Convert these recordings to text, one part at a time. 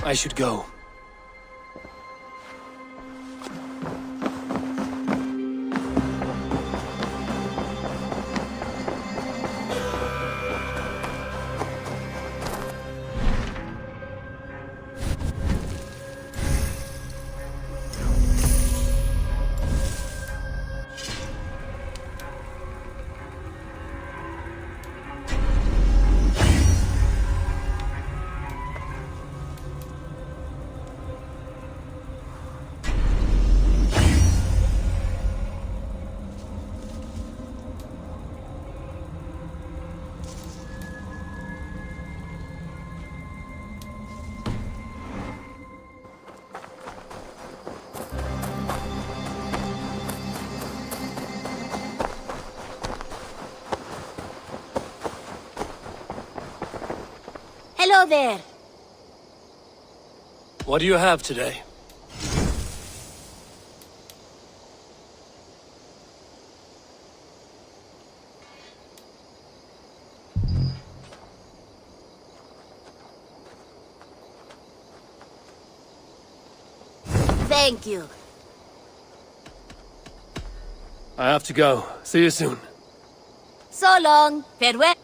I should go. Hello there. What do you have today? Thank you. I have to go. See you soon. So long. Farewell.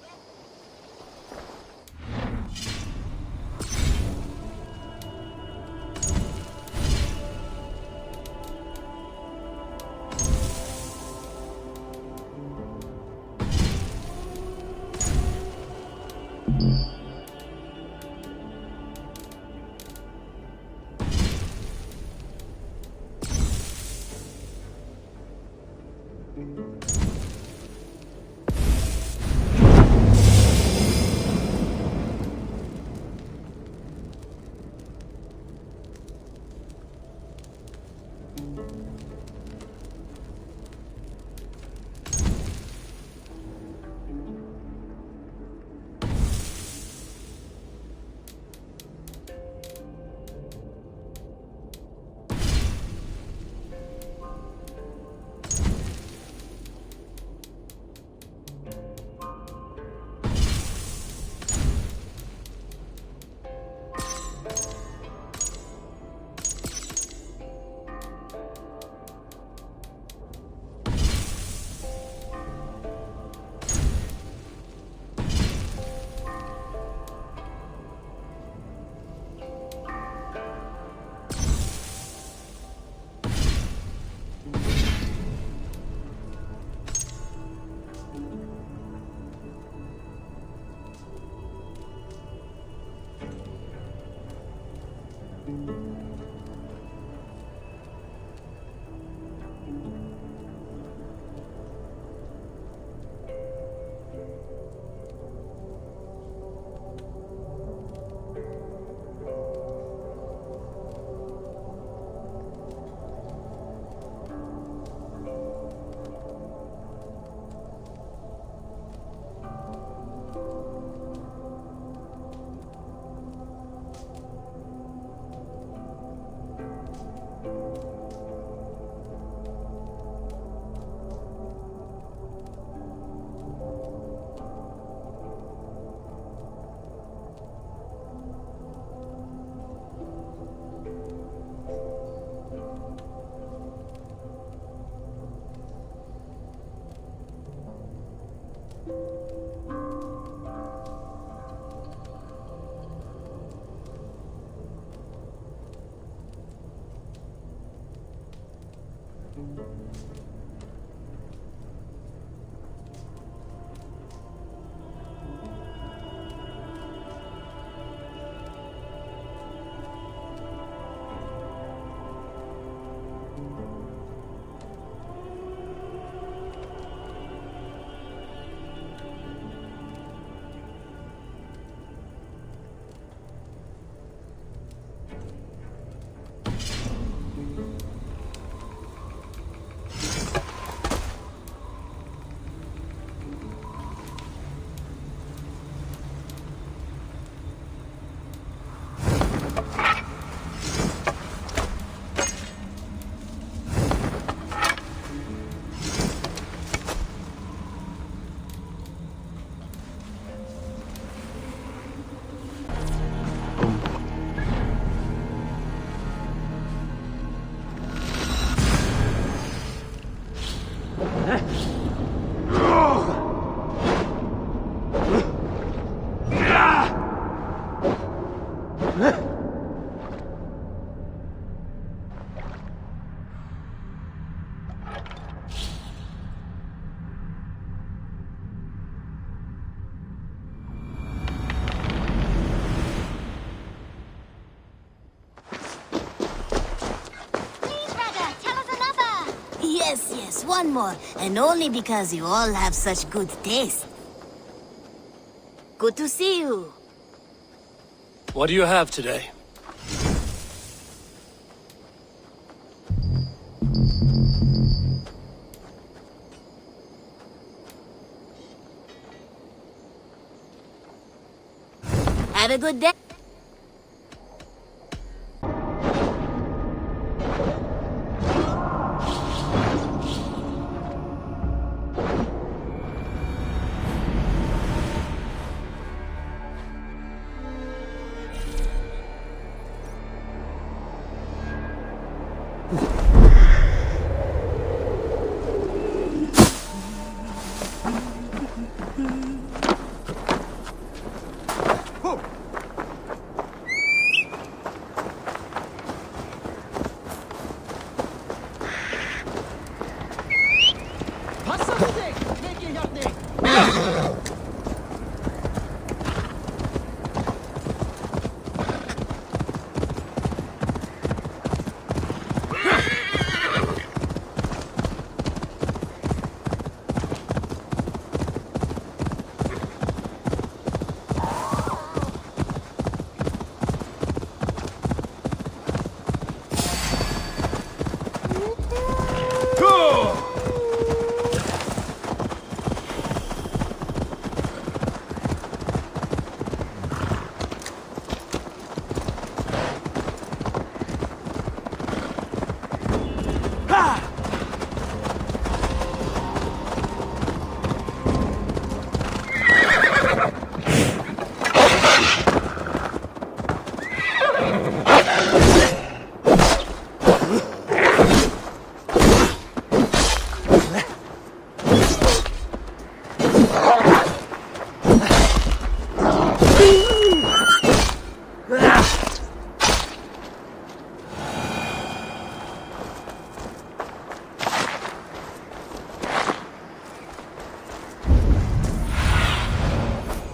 yes, one more. And only because you all have such good taste. Good to see you. What do you have today? Have a good day.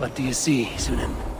What do you see, Sunan?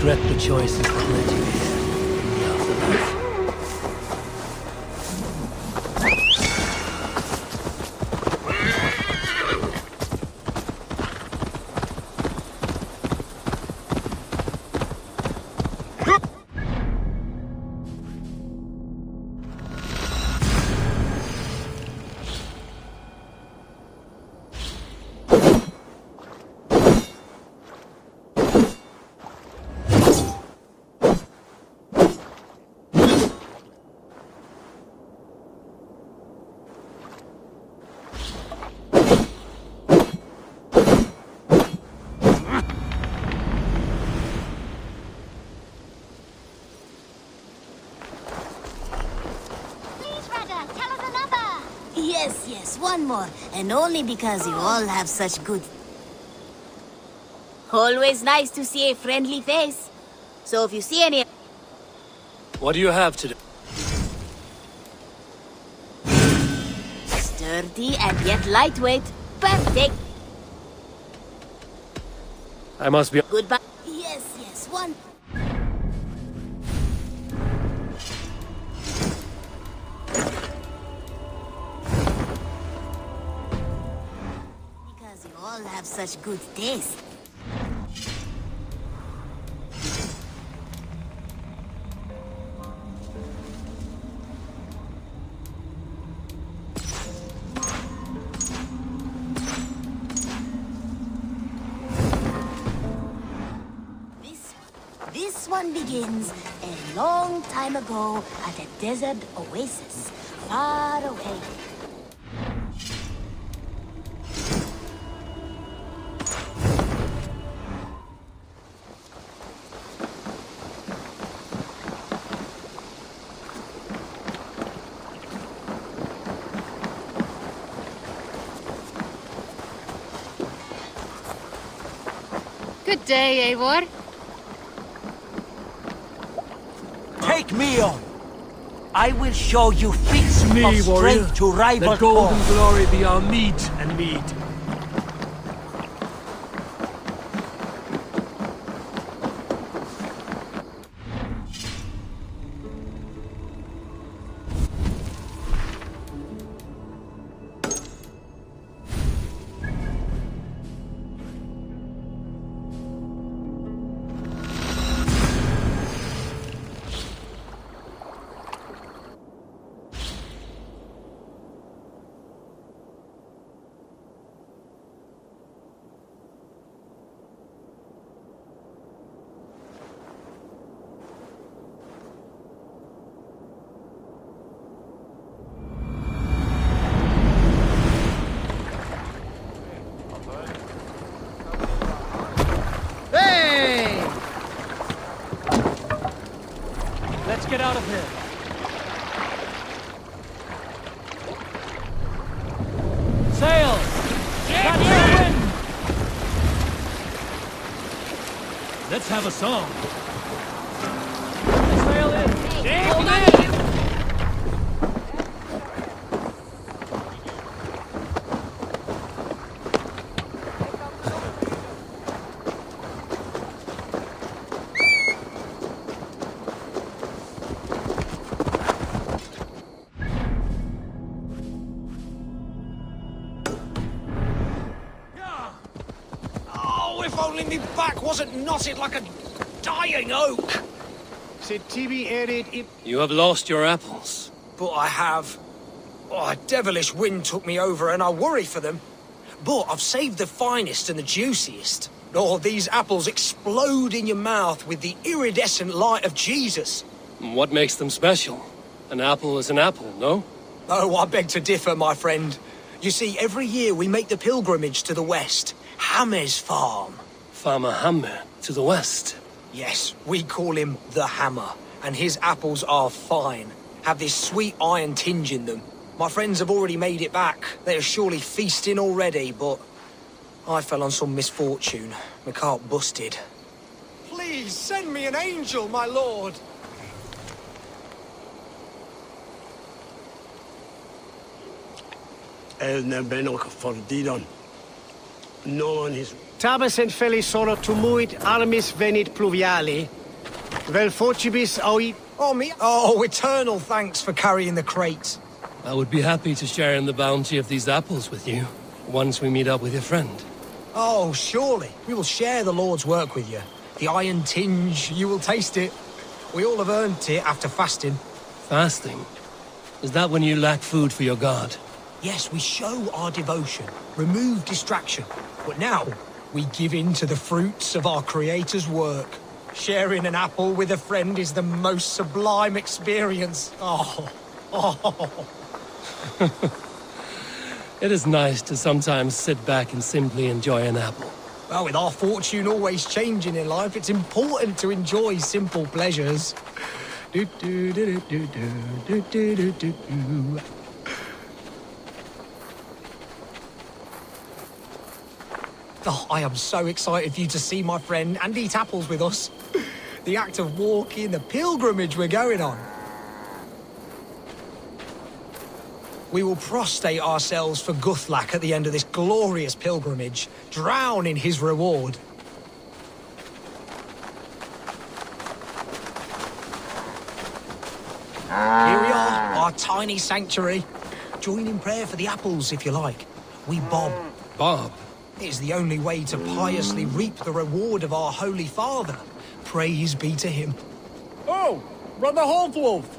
Regret the choices that led you here in the afterlife. Yes, one more. And only because you all have such good... Always nice to see a friendly face. So if you see any... What do you have today? Sturdy and yet lightweight. Perfect. I must be... Goodbye. Yes, one... Because you all have such good taste. This one begins a long time ago at a desert oasis, far away. Good day, Eivor. Take me on. I will show you feats Me, of warrior. strength to rival Let golden force. glory be our meat and mead. Let's get out of here. Sail! Catch the wind! Let's have a song. Sail in! Hold on! only me back wasn't knotted like a dying oak. You have lost your apples. But I have. Oh, a devilish wind took me over and I worry for them. But I've saved the finest and the juiciest. Oh, these apples explode in your mouth with the iridescent light of Jesus. What makes them special? An apple is an apple, no? Oh, I beg to differ, my friend. You see, every year we make the pilgrimage to the west. Hammer's farm. Farmer Hammer to the west. Yes, we call him the Hammer. And his apples are fine. Have this sweet iron tinge in them. My friends have already made it back. They are surely feasting already, but I fell on some misfortune. My cart busted. Please, send me an angel, my lord. No one is. Tabes en felisoro tumuit armis venit pluviali. Vel focibis aui. Oh, eternal thanks for carrying the crates. I would be happy to share in the bounty of these apples with you, once we meet up with your friend. Oh, surely. We will share the Lord's work with you. The iron tinge, you will taste it. We all have earned it after fasting. Fasting? Is that when you lack food for your god? Yes, we show our devotion, remove distraction. But now, we give in to the fruits of our Creator's work. Sharing an apple with a friend is the most sublime experience. Oh. It is nice to sometimes sit back and simply enjoy an apple. Well, with our fortune always changing in life, it's important to enjoy simple pleasures. Oh, I am so excited for you to see my friend and eat apples with us. The act of walking, the pilgrimage we're going on. We will prostrate ourselves for Guthlak at the end of this glorious pilgrimage, drown in his reward. Here we are, our tiny sanctuary. Join in prayer for the apples, if you like. We bob. Bob? It is the only way to piously reap the reward of our Holy Father. Praise be to him. Oh, Brother Holtwolf.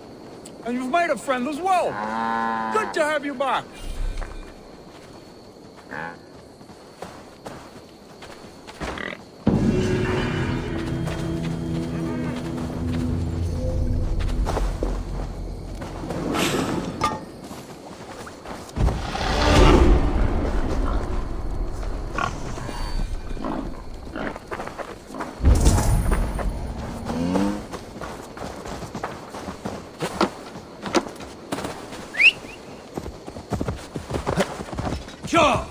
And you've made a friend as well. Good to have you back. Sure!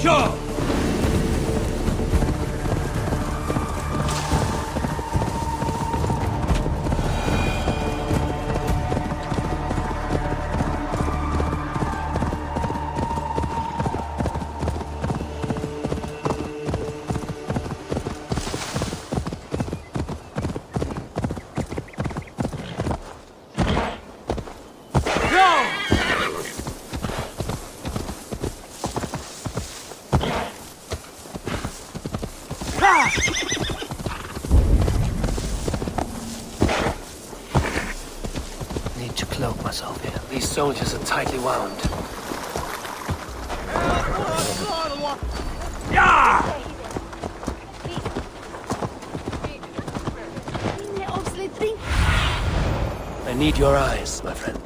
Sure! Need to cloak myself here. These soldiers are tightly wound. I need your eyes, my friend.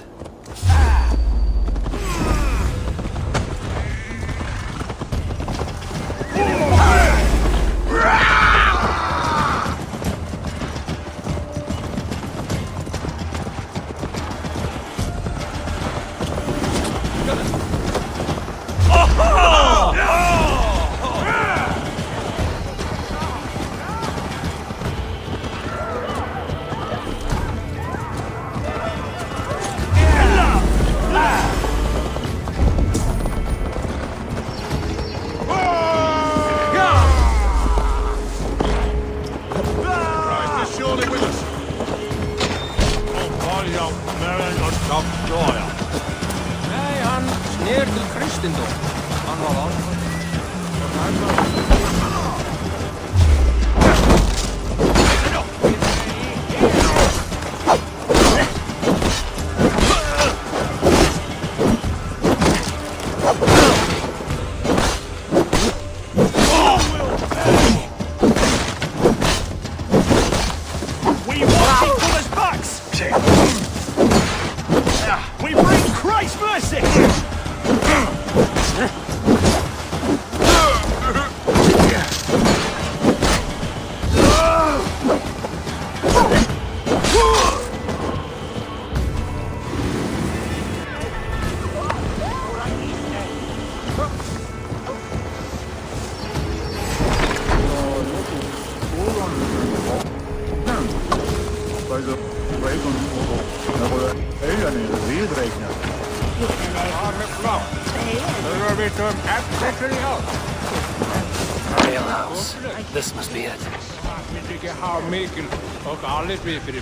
Jailhouse. This must be it.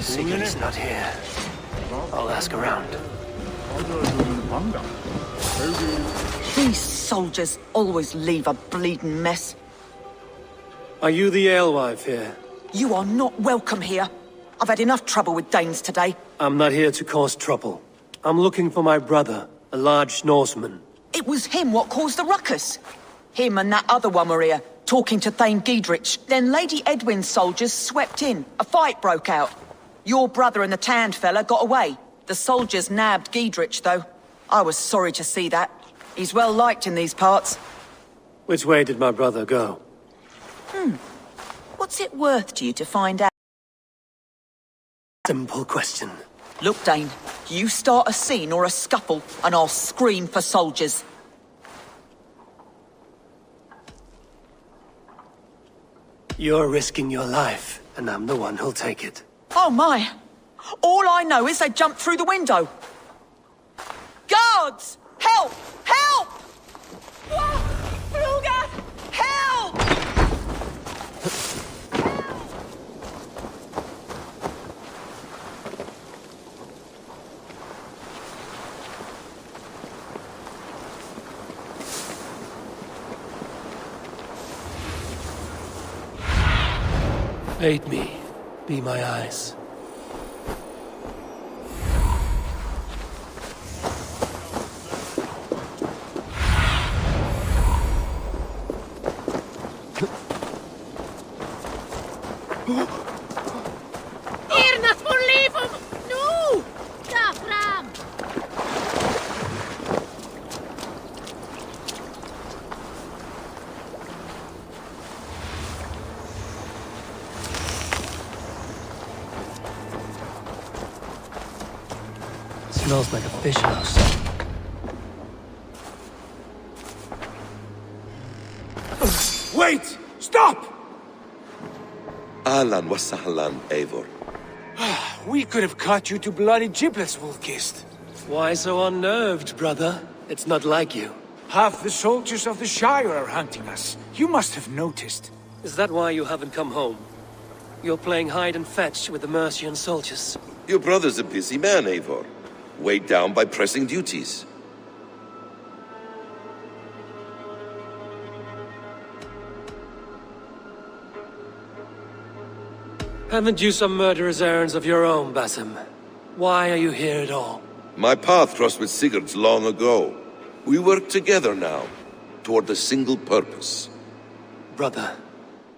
Sigurd's not here. I'll ask around. These soldiers always leave a bleeding mess. Are you the alewife here? You are not welcome here. I've had enough trouble with Danes today. I'm not here to cause trouble. I'm looking for my brother, a large Norseman. It was him what caused the ruckus. Him and that other one were here, talking to Thane Giedrich. Then Lady Edwin's soldiers swept in. A fight broke out. Your brother and the tanned fella got away. The soldiers nabbed Giedrich, though. I was sorry to see that. He's well liked in these parts. Which way did my brother go? What's it worth to you to find out? Simple question. Look, Dane, you start a scene or a scuffle, and I'll scream for soldiers. You're risking your life, and I'm the one who'll take it. Oh my! All I know is they jumped through the window. Guards! Help! Help! Fluga! Help! Aid me. Be my eyes. Irnat mun liifum! Nu! Daar fram! Smells like a fish house. Wait! Stop! Ahlan wa sahlan, Eivor. We could have cut you to bloody giblets, Wolf-Kissed. Why so unnerved, brother? It's not like you. Half the soldiers of the Shire are hunting us. You must have noticed. Is that why you haven't come home? You're playing hide and fetch with the Mercian soldiers. Your brother's a busy man, Eivor. Weighed down by pressing duties. Haven't you some murderous errands of your own, Basim? Why are you here at all? My path crossed with Sigurd's long ago. We work together now, toward a single purpose. Brother,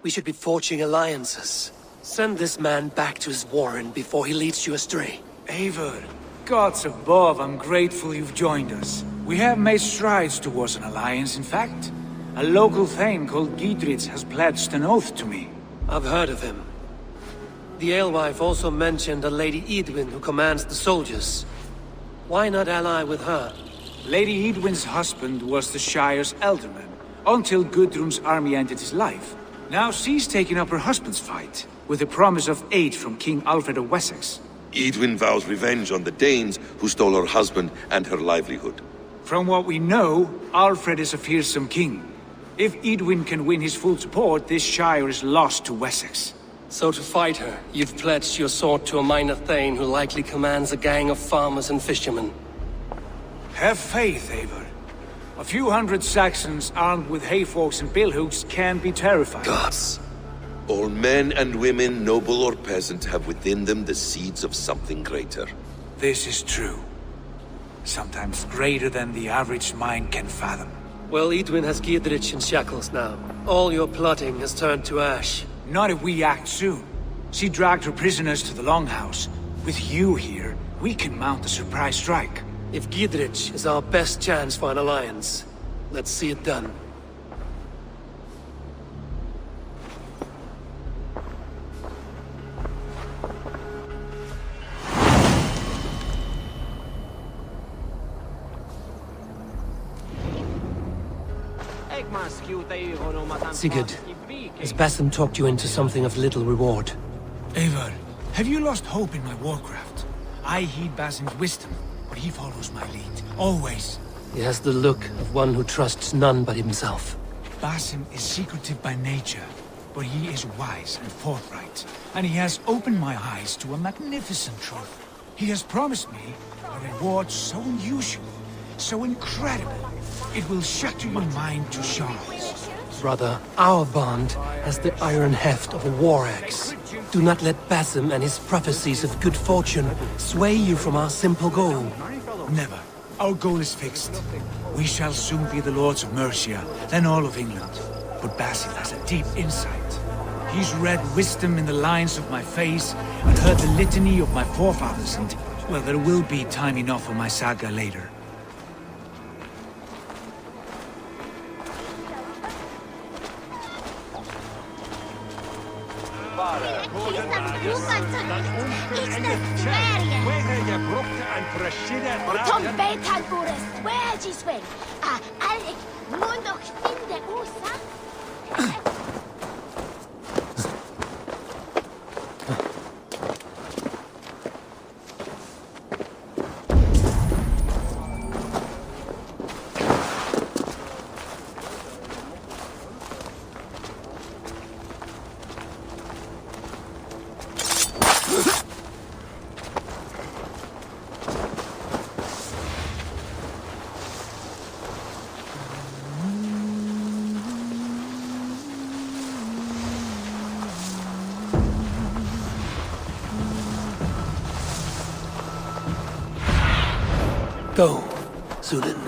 we should be forging alliances. Send this man back to his warren before he leads you astray. Eivor, gods above, I'm grateful you've joined us. We have made strides towards an alliance, in fact. A local thane called Giedrich has pledged an oath to me. I've heard of him. The alewife also mentioned a Lady Edwin who commands the soldiers. Why not ally with her? Lady Edwin's husband was the Shire's elderman, until Gudrun's army ended his life. Now she's taken up her husband's fight, with the promise of aid from King Alfred of Wessex. Edwin vows revenge on the Danes who stole her husband and her livelihood. From what we know, Alfred is a fearsome king. If Edwin can win his full support, this Shire is lost to Wessex. So to fight her, you've pledged your sword to a minor thane who likely commands a gang of farmers and fishermen. Have faith, Eivor. A few hundred Saxons armed with hayforks and billhooks can be terrifying. Gods. All men and women, noble or peasant, have within them the seeds of something greater. This is true. Sometimes greater than the average mind can fathom. Well, Edwin has Giedrich in shackles now. All your plotting has turned to ash. Not if we act soon. She dragged her prisoners to the Longhouse. With you here, we can mount a surprise strike. If Giedrich is our best chance for an alliance, let's see it done. Sigurd, has Basim talked you into something of little reward? Eivor, have you lost hope in my warcraft? I heed Basim's wisdom, but he follows my lead, always. He has the look of one who trusts none but himself. Basim is secretive by nature, but he is wise and forthright, and he has opened my eyes to a magnificent truth. He has promised me a reward so unusual, so incredible, it will shatter your mind to shards. Brother, our bond has the iron heft of a war axe. Do not let Basim and his prophecies of good fortune sway you from our simple goal. Never. Our goal is fixed. We shall soon be the lords of Mercia, then all of England. But Basim has a deep insight. He's read wisdom in the lines of my face and heard the litany of my forefathers, and, well, there will be time enough for my saga later. Tom Betal bore swear Alec Monok in the Usa. Go, Zulin.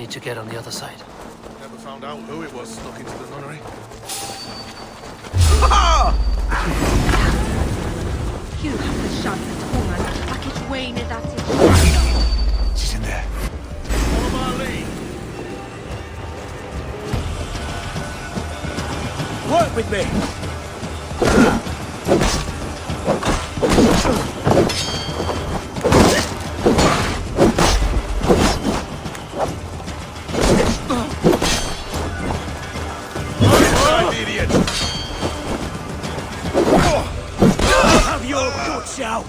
need to get on the other side. Never found out who it was snuck into the nunnery. You have the chance at woman. I get Wayne at that. She's in there. Follow my lead. Work with me! Idiot! Have your guts out!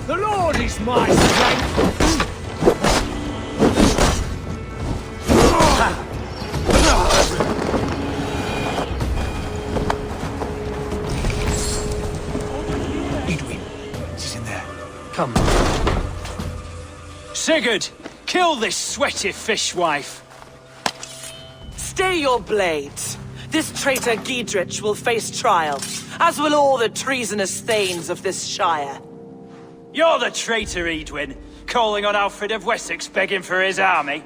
The Lord is my strength! Edwin, she's in there. Come. Sigurd, kill this sweaty fishwife. Stay your blades. This traitor Giedrich will face trial, as will all the treasonous thanes of this shire. You're the traitor, Edwin, calling on Alfred of Wessex begging for his army.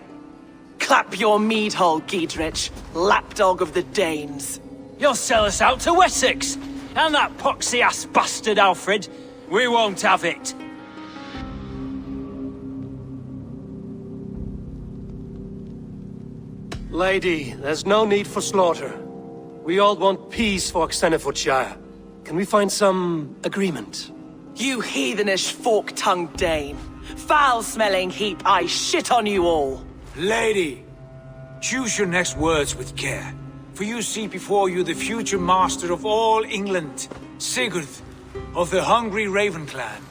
Clap your mead hole, Giedrich, lapdog of the Danes. You'll sell us out to Wessex, and that poxy-ass bastard Alfred. We won't have it. Lady, there's no need for slaughter. We all want peace for Xenofordshire. Can we find some agreement? You heathenish fork-tongued Dane. Foul-smelling heap, I shit on you all. Lady, choose your next words with care, for you see before you the future master of all England, Sigurd, of the hungry Raven clan.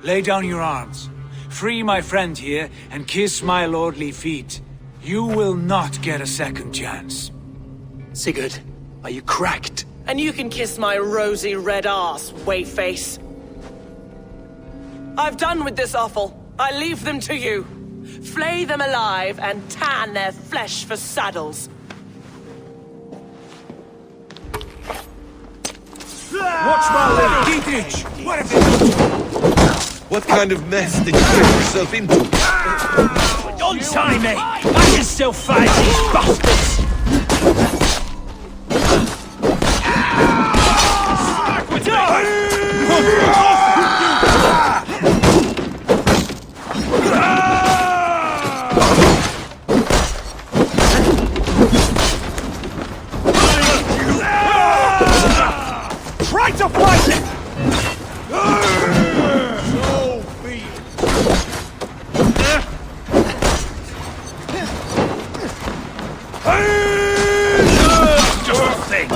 Lay down your arms, free my friend here, and kiss my lordly feet. You will not get a second chance. Sigurd, are you cracked? And you can kiss my rosy red ass, wayface. I've done with this offal. I leave them to you. Flay them alive and tan their flesh for saddles. Watch my leg! Giedrich! What have you done? What kind of mess did you get yourself into? Untie me! I can still fight these bastards! Try to fight it! So be it. Do a thing!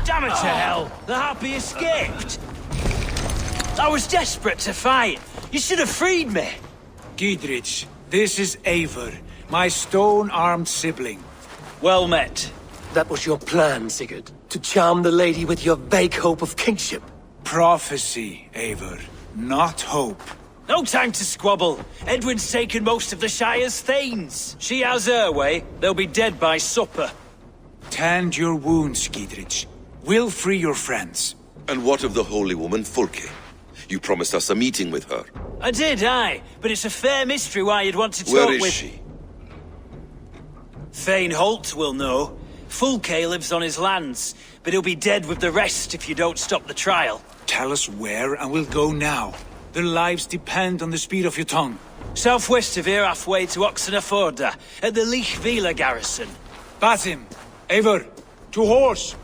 Damn it to hell! The harpy escaped! I was desperate to fight. You should have freed me. Giedrich, this is Eivor, my stone-armed sibling. Well met. That was your plan, Sigurd. To charm the lady with your vague hope of kingship. Prophecy, Eivor, not hope. No time to squabble. Edwin's taken most of the Shire's thanes. She has her way. They'll be dead by supper. Tend your wounds, Giedrich. We'll free your friends. And what of the holy woman Fulke? You promised us a meeting with her. I did, aye. But it's a fair mystery why you'd want to talk Where with... is she? Thane Holt will know. Fulke lives on his lands, but he'll be dead with the rest if you don't stop the trial. Tell us where and we'll go now. Their lives depend on the speed of your tongue. Southwest of here, halfway to Oxenaforda, at the Lichvila garrison. Basim, Eivor, to horse!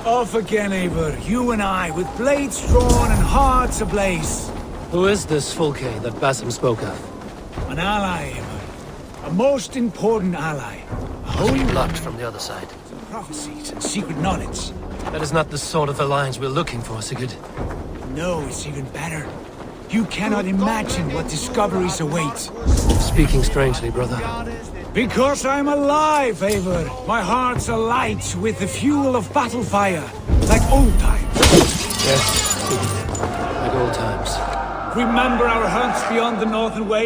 Off again, Eivor, you and I, with blades drawn and hearts ablaze. Who is this Fulke that Basim spoke of? An ally, Eivor. A most important ally. A holy Blocked from the other side. prophecies and secret knowledge. That is not the sort of alliance we're looking for, Sigurd. No, it's even better. You cannot imagine what discoveries await. Speaking strangely, brother. Because I'm alive, Eivor. My heart's alight with the fuel of battle fire, like old times. Yes, Sigurd. Like old times. Remember our hunts beyond the northern way?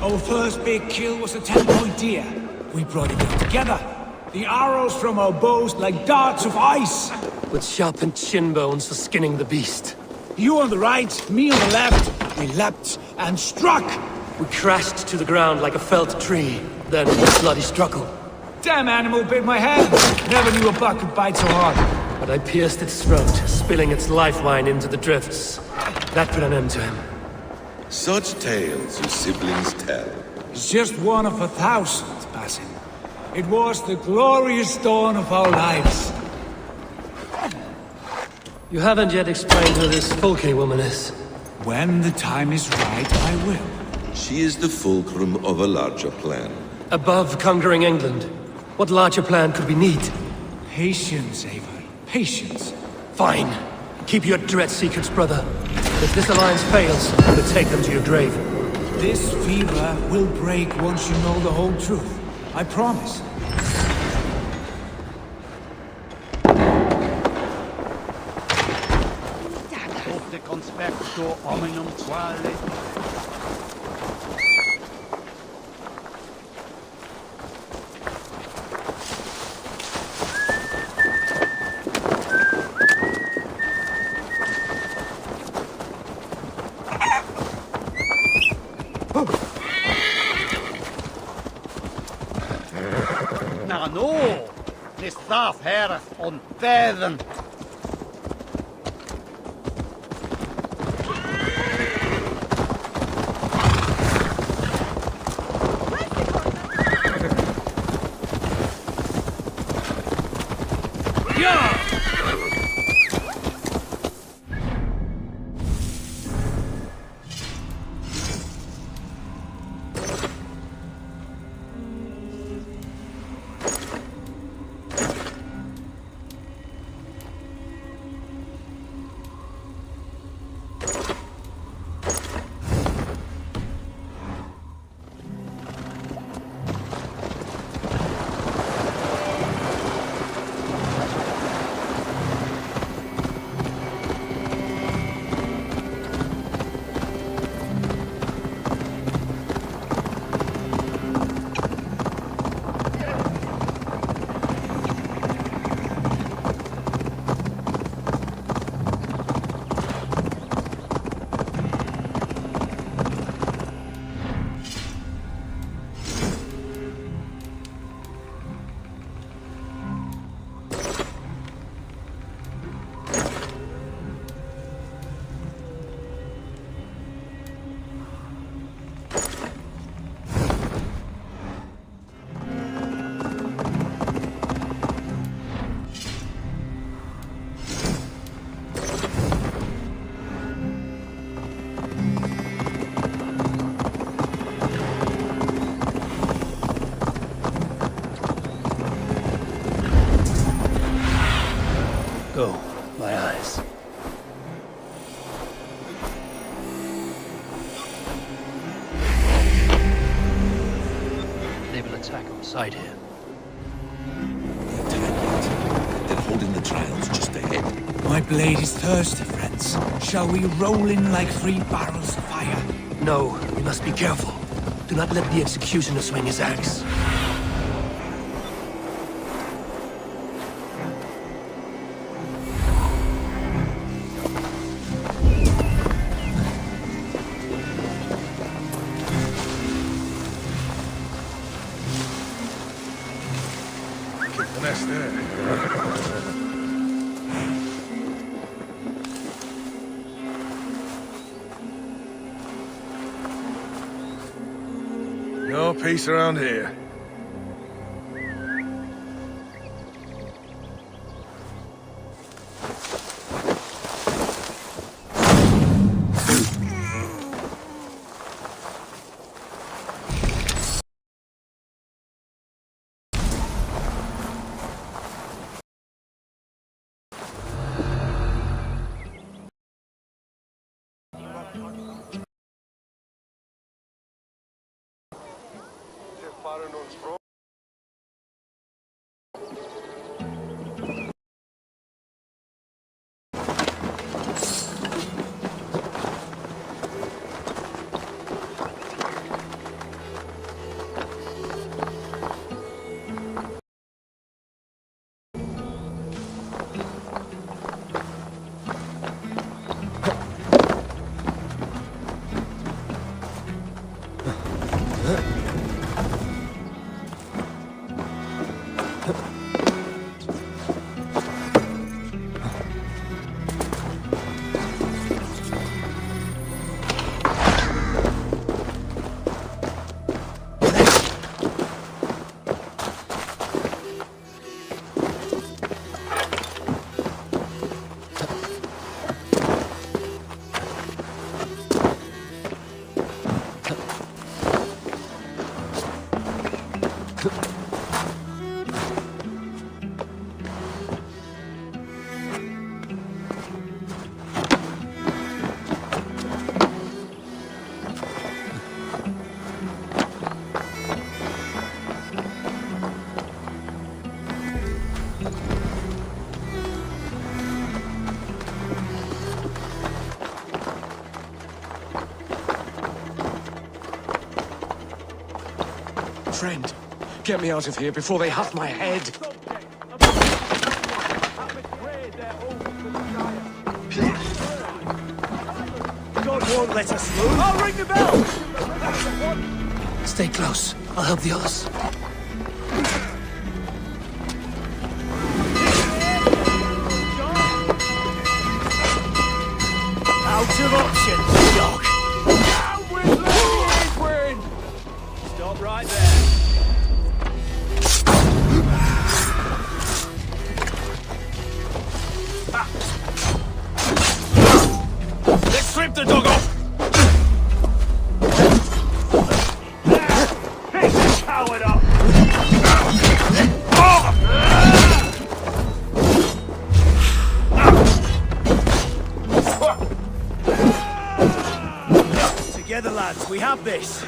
Our first big kill was a 10-point deer. We brought it down together. The arrows from our bows like darts of ice. With sharpened shin bones for skinning the beast. You on the right, me on the left. We leapt and struck. We crashed to the ground like a felled tree. Then bloody struggle. Damn animal bit my hand. Never knew a buck could bite so hard. But I pierced its throat, spilling its life wine into the drifts. That put an end to him. Such tales your siblings tell. It's just one of 1,000, Basim. It was the glorious dawn of our lives. You haven't yet explained who this Fulke woman is. When the time is right, I will. She is the fulcrum of a larger plan. Above conquering England, what larger plan could we need? Patience, Eivor. Patience. Fine. Keep your dread secrets, brother. If this alliance fails, we'll take them to your grave. This fever will break once you know the whole truth. I promise. Conspecto hominum quale. Na no, nis thaf her on feddyn. Go, my eyes. They will attack on sight here. They're holding the trials just ahead. My blade is thirsty, friends. Shall we roll in like 3 barrels of fire? No, we must be careful. Do not let the executioner swing his axe. No peace around here. Friend, get me out of here before they have my head. God won't let us move. I'll ring the bell! Stay close. I'll help the others. Out of options, dog. Stop right there. Let's strip the dog off! Pick the coward up! Together, lads, we have this.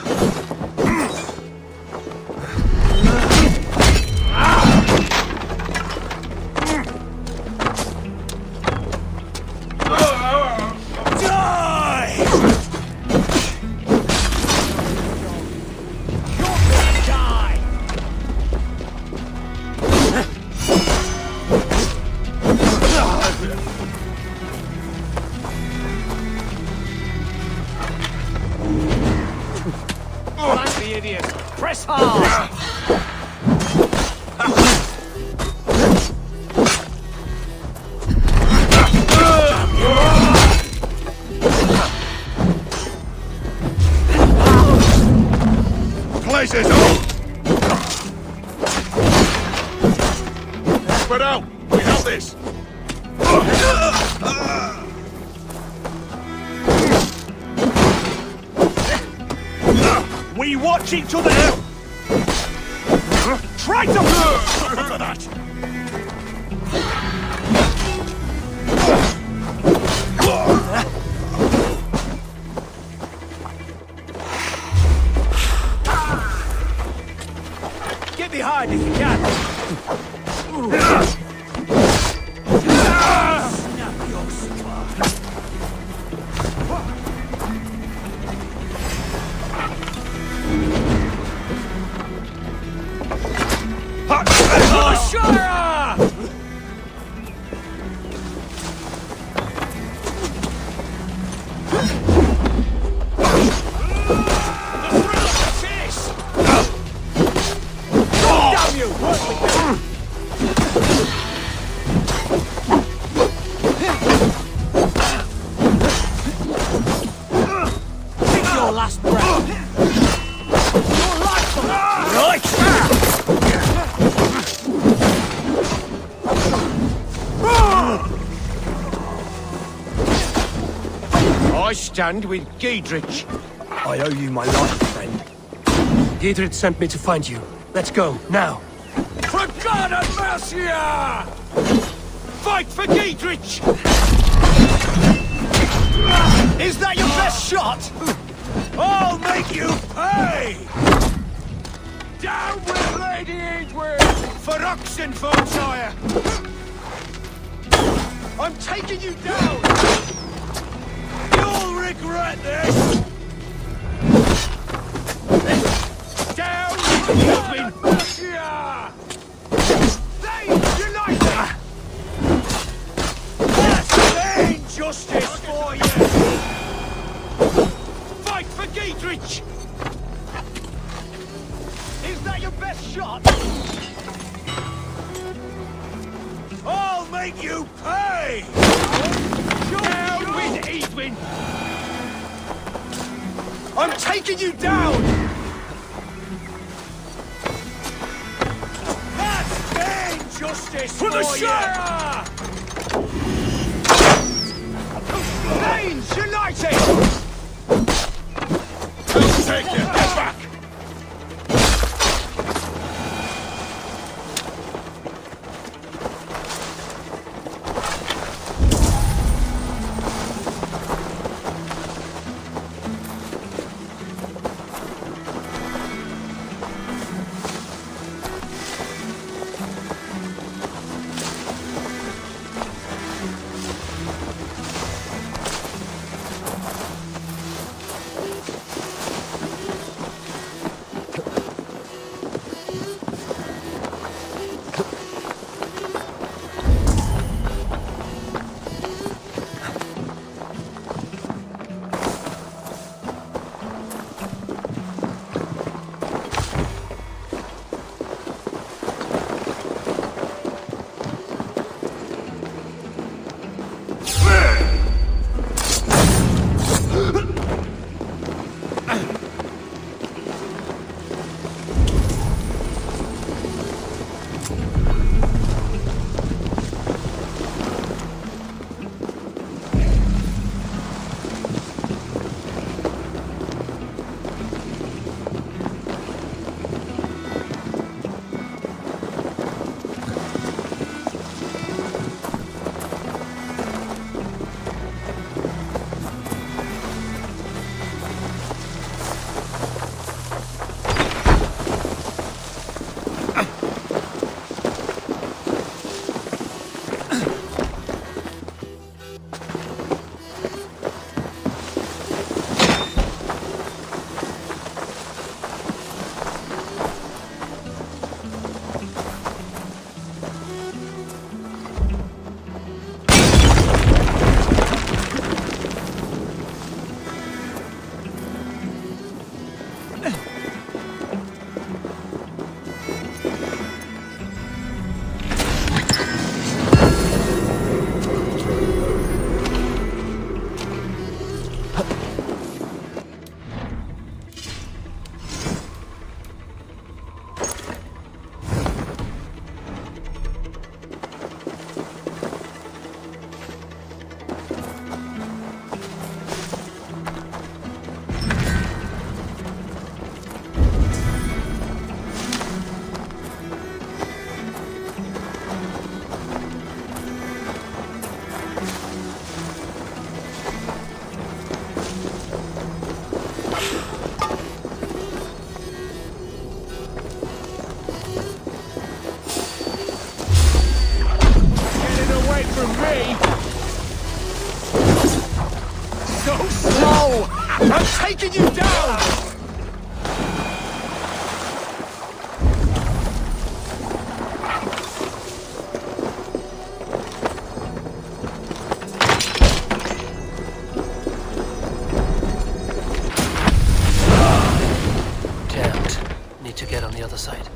Press hard! Places up! Spread out! We have this! We watch each other now! Try to for that! Get behind if you can! Snap your spine! I stand with Giedrich. I owe you my life, friend. Giedrich sent me to find you. Let's go, now. For God and Mercia! Fight for Giedrich! Is that your best shot? I'll make you pay! Down with Lady Edwin! For Oxenford, sire! I'm taking you down! You'll regret this! Down with Edwin! Mercia! They united! That's injustice for you! Fight for Giedrich! Is that your best shot? I'll make you pay! Down with Edwin! I'm taking you down! That's injustice For the you! Shire! Thanes united! I'll take you! Get back! I'm taking you down! Damned. Need to get on the other side.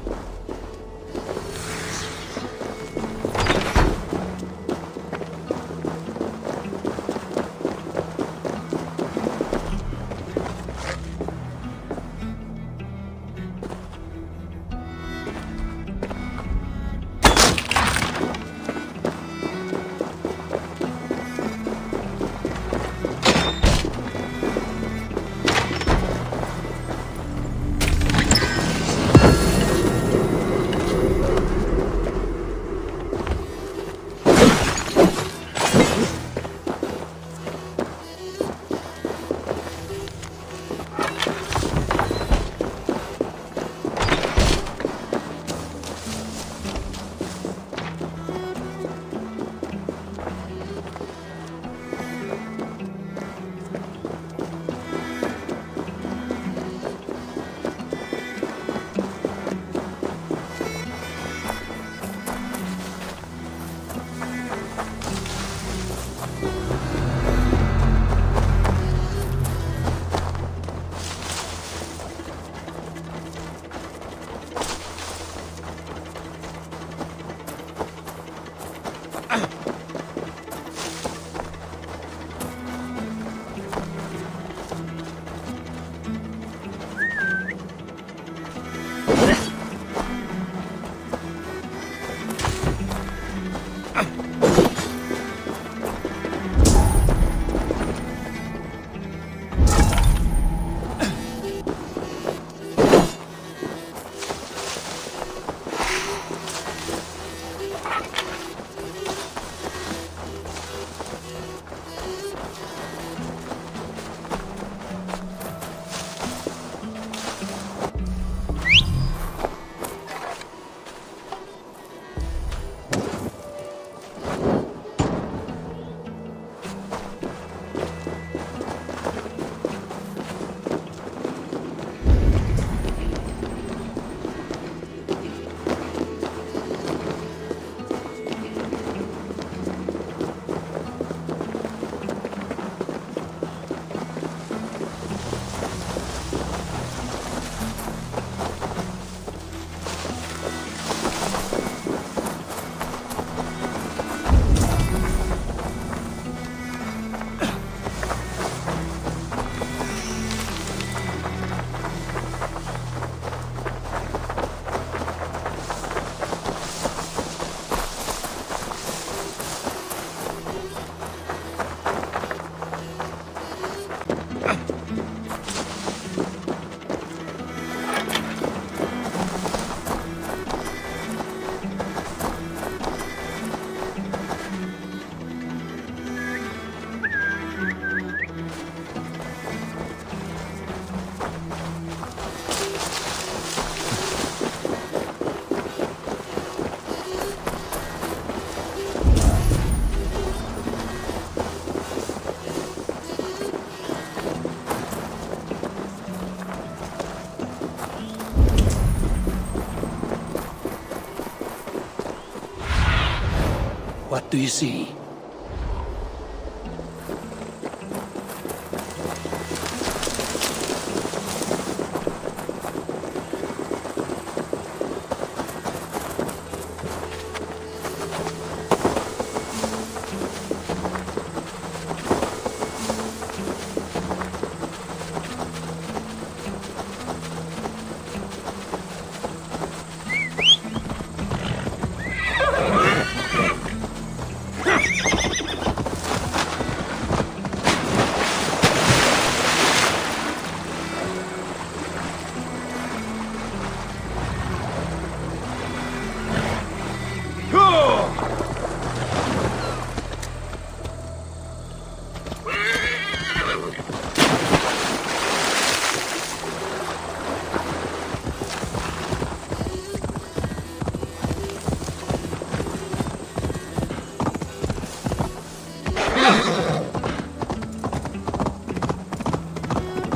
Do you see?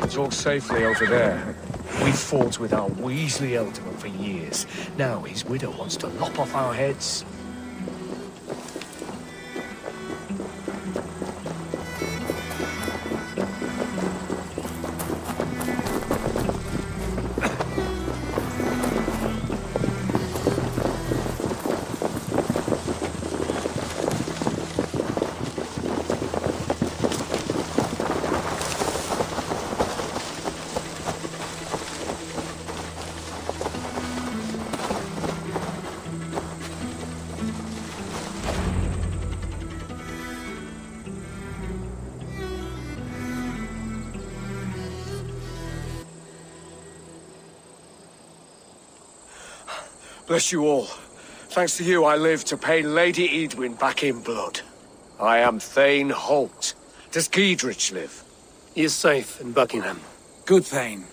Talk safely over there. We've fought with our Weasley Ealdorman for years. Now his widow wants to lop off our heads. Bless you all. Thanks to you, I live to pay Lady Edwin back in blood. I am Thane Holt. Does Giedrich live? He is safe in Buckingham. Good, Thane.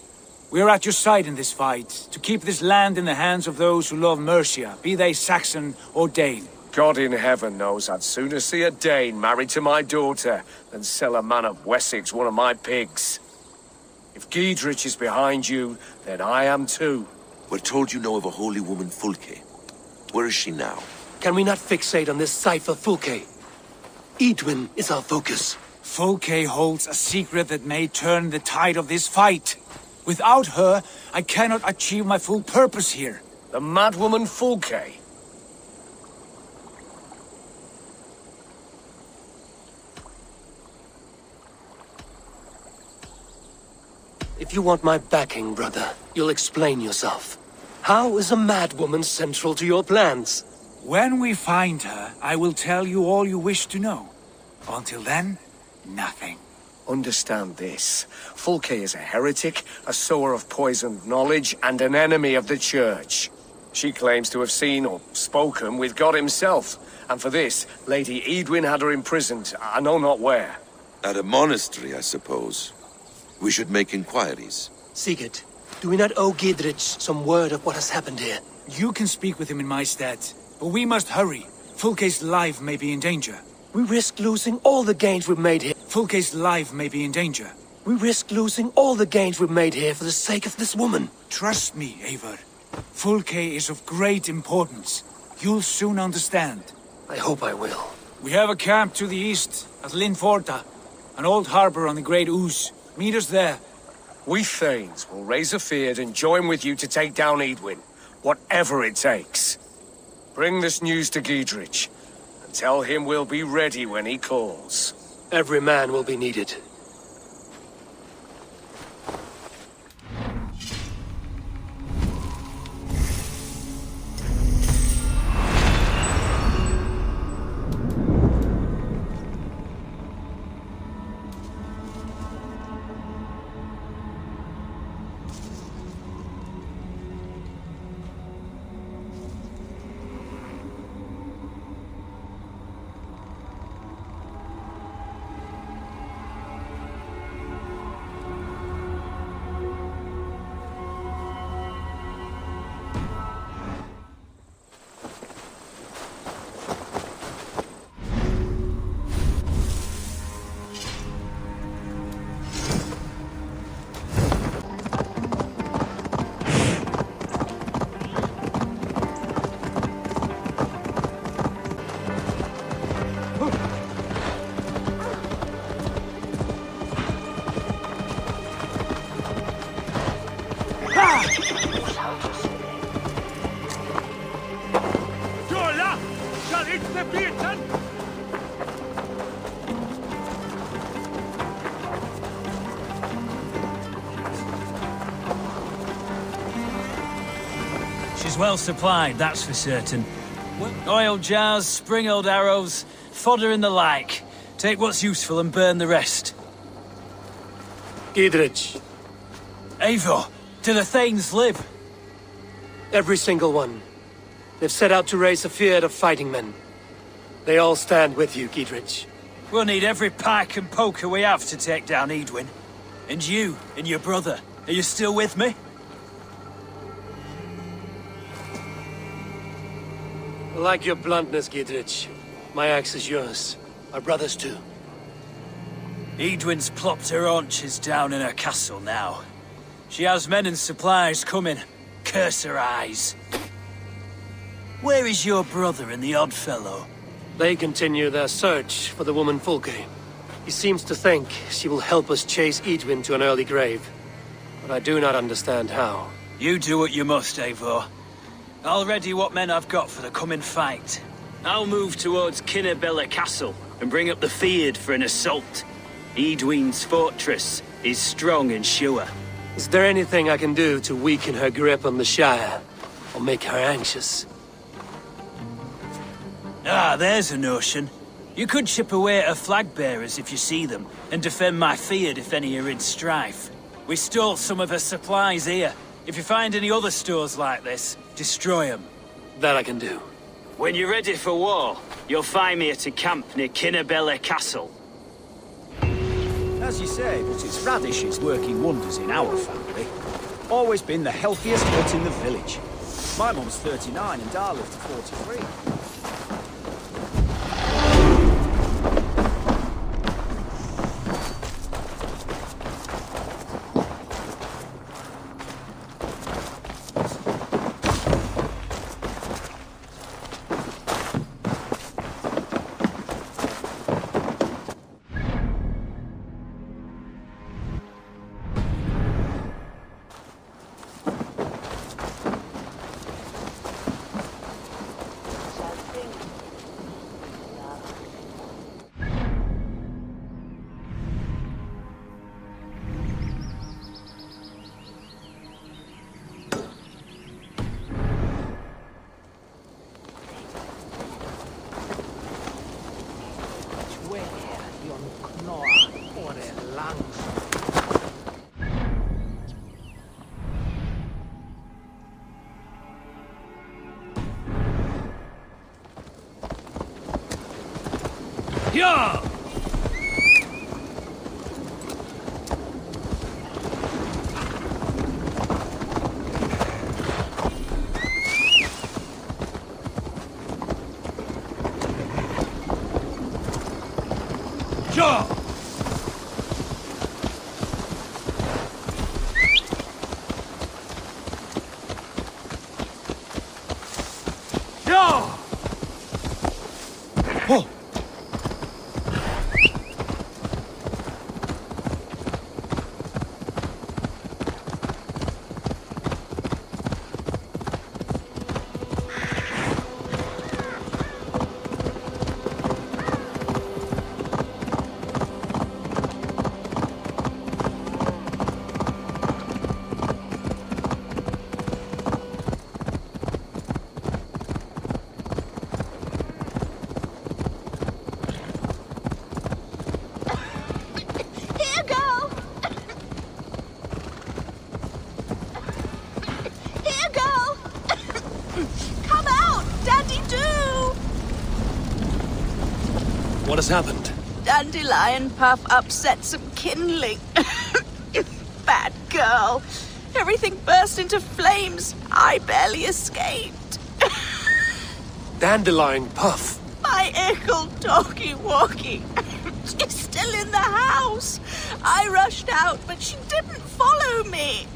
We are at your side in this fight, to keep this land in the hands of those who love Mercia, be they Saxon or Dane. God in heaven knows I'd sooner see a Dane married to my daughter than sell a man of Wessex one of my pigs. If Giedrich is behind you, then I am too. We're told you know of a holy woman, Fulke. Where is she now? Can we not fixate on this cipher, Fulke? Edwin is our focus. Fulke holds a secret that may turn the tide of this fight. Without her, I cannot achieve my full purpose here. The madwoman Fulke? If you want my backing, brother, you'll explain yourself. How is a madwoman central to your plans? When we find her, I will tell you all you wish to know. Until then, nothing. Understand this. Fulke is a heretic, a sower of poisoned knowledge, and an enemy of the Church. She claims to have seen or spoken with God himself, and for this, Lady Edwin had her imprisoned, I know not where. At a monastery, I suppose. We should make inquiries. Sigurd, do we not owe Giedrich some word of what has happened here? You can speak with him in my stead, but we must hurry. Fulke's life may be in danger. We risk losing all the gains we've made here. Fulke's life may be in danger. We risk losing all the gains we've made here for the sake of this woman. Trust me, Eivor. Fulke is of great importance. You'll soon understand. I hope I will. We have a camp to the east, at Linforta, an old harbor on the Great Ouse. Meet us there. We Thanes will raise a feard and join with you to take down Edwin, whatever it takes. Bring this news to Giedrich, and tell him we'll be ready when he calls. Every man will be needed. well supplied, that's for certain. Oil jars, spring-oiled arrows, fodder and the like. Take what's useful and burn the rest. Giedrich. Eivor, do the Thanes live? Every single one. They've set out to raise a fear of fighting men. They all stand with you, Giedrich. We'll need every pike and poker we have to take down Edwin. And you, and your brother, are you still with me? I like your bluntness, Giedrich. My axe is yours. My brother's too. Edwin's plopped her haunches down in her castle now. She has men and supplies coming. Curse her eyes. Where is your brother and the odd fellow? They continue their search for the woman Fulke. He seems to think she will help us chase Edwin to an early grave. But I do not understand how. You do what you must, Eivor. I'll ready what men I've got for the coming fight. I'll move towards Kinnabella Castle and bring up the Feared for an assault. Edwin's fortress is strong and sure. Is there anything I can do to weaken her grip on the Shire? Or make her anxious? Ah, there's a notion. You could chip away at her flag bearers if you see them, and defend my Feared if any are in strife. We stole some of her supplies here. If you find any other stores like this, destroy them. That I can do. When you're ready for war, you'll find me at a camp near Kinnabella Castle. As you say, but it's radish is working wonders in our family. Always been the healthiest hut in the village. My mum's 39 and Dar lived to 43. Ja! Ja! Ja! Oh! What has happened? Dandelion puff upset some kindling. Bad girl. Everything burst into flames. I barely escaped. Dandelion puff? My ickle talkie-walkie. She's still in the house. I rushed out, but she didn't follow me.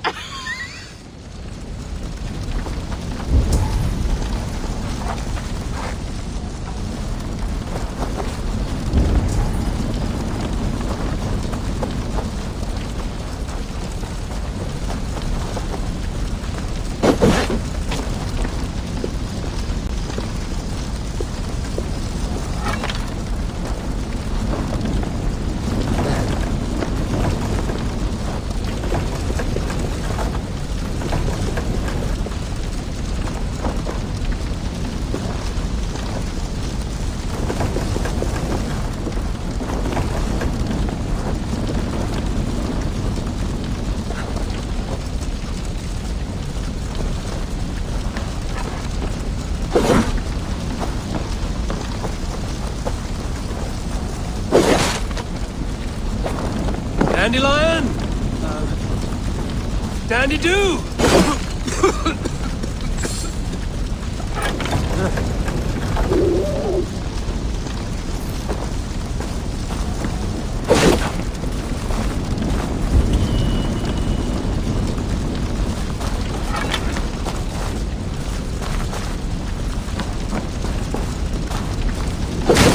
Dandelion! Dandy-doo!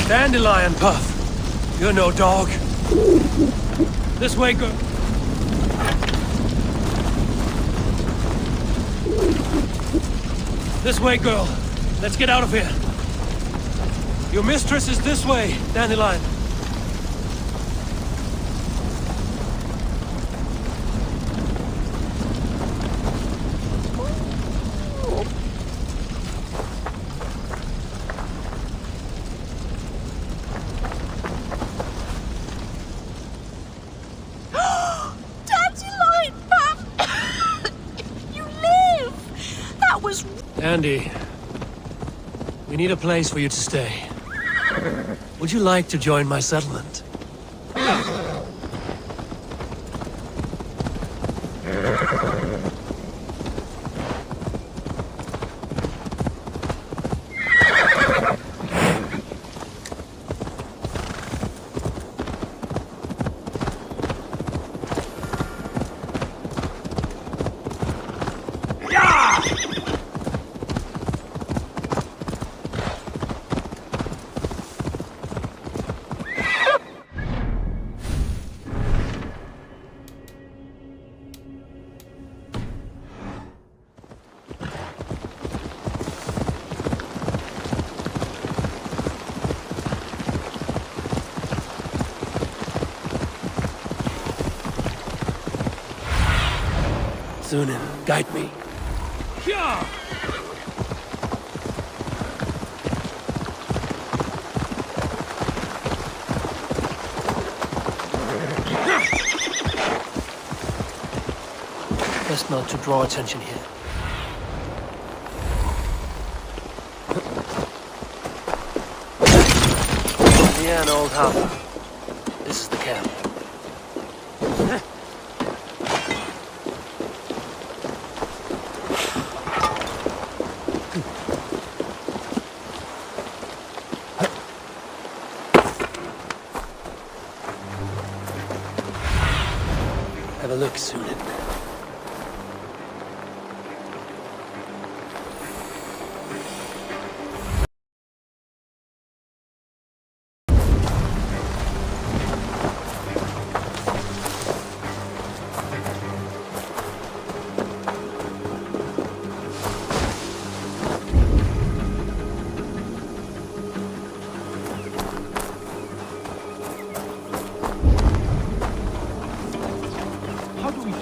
Dandelion, Puff. You're no dog. This way, girl. This way, girl. Let's get out of here. Your mistress is this way, Dandelion. Andy, we need a place for you to stay. Would you like to join my settlement? Sunan, guide me. Yeah! Best not to draw attention here. Yeah, an old harbor. This is the camp. Have a look, Sunan.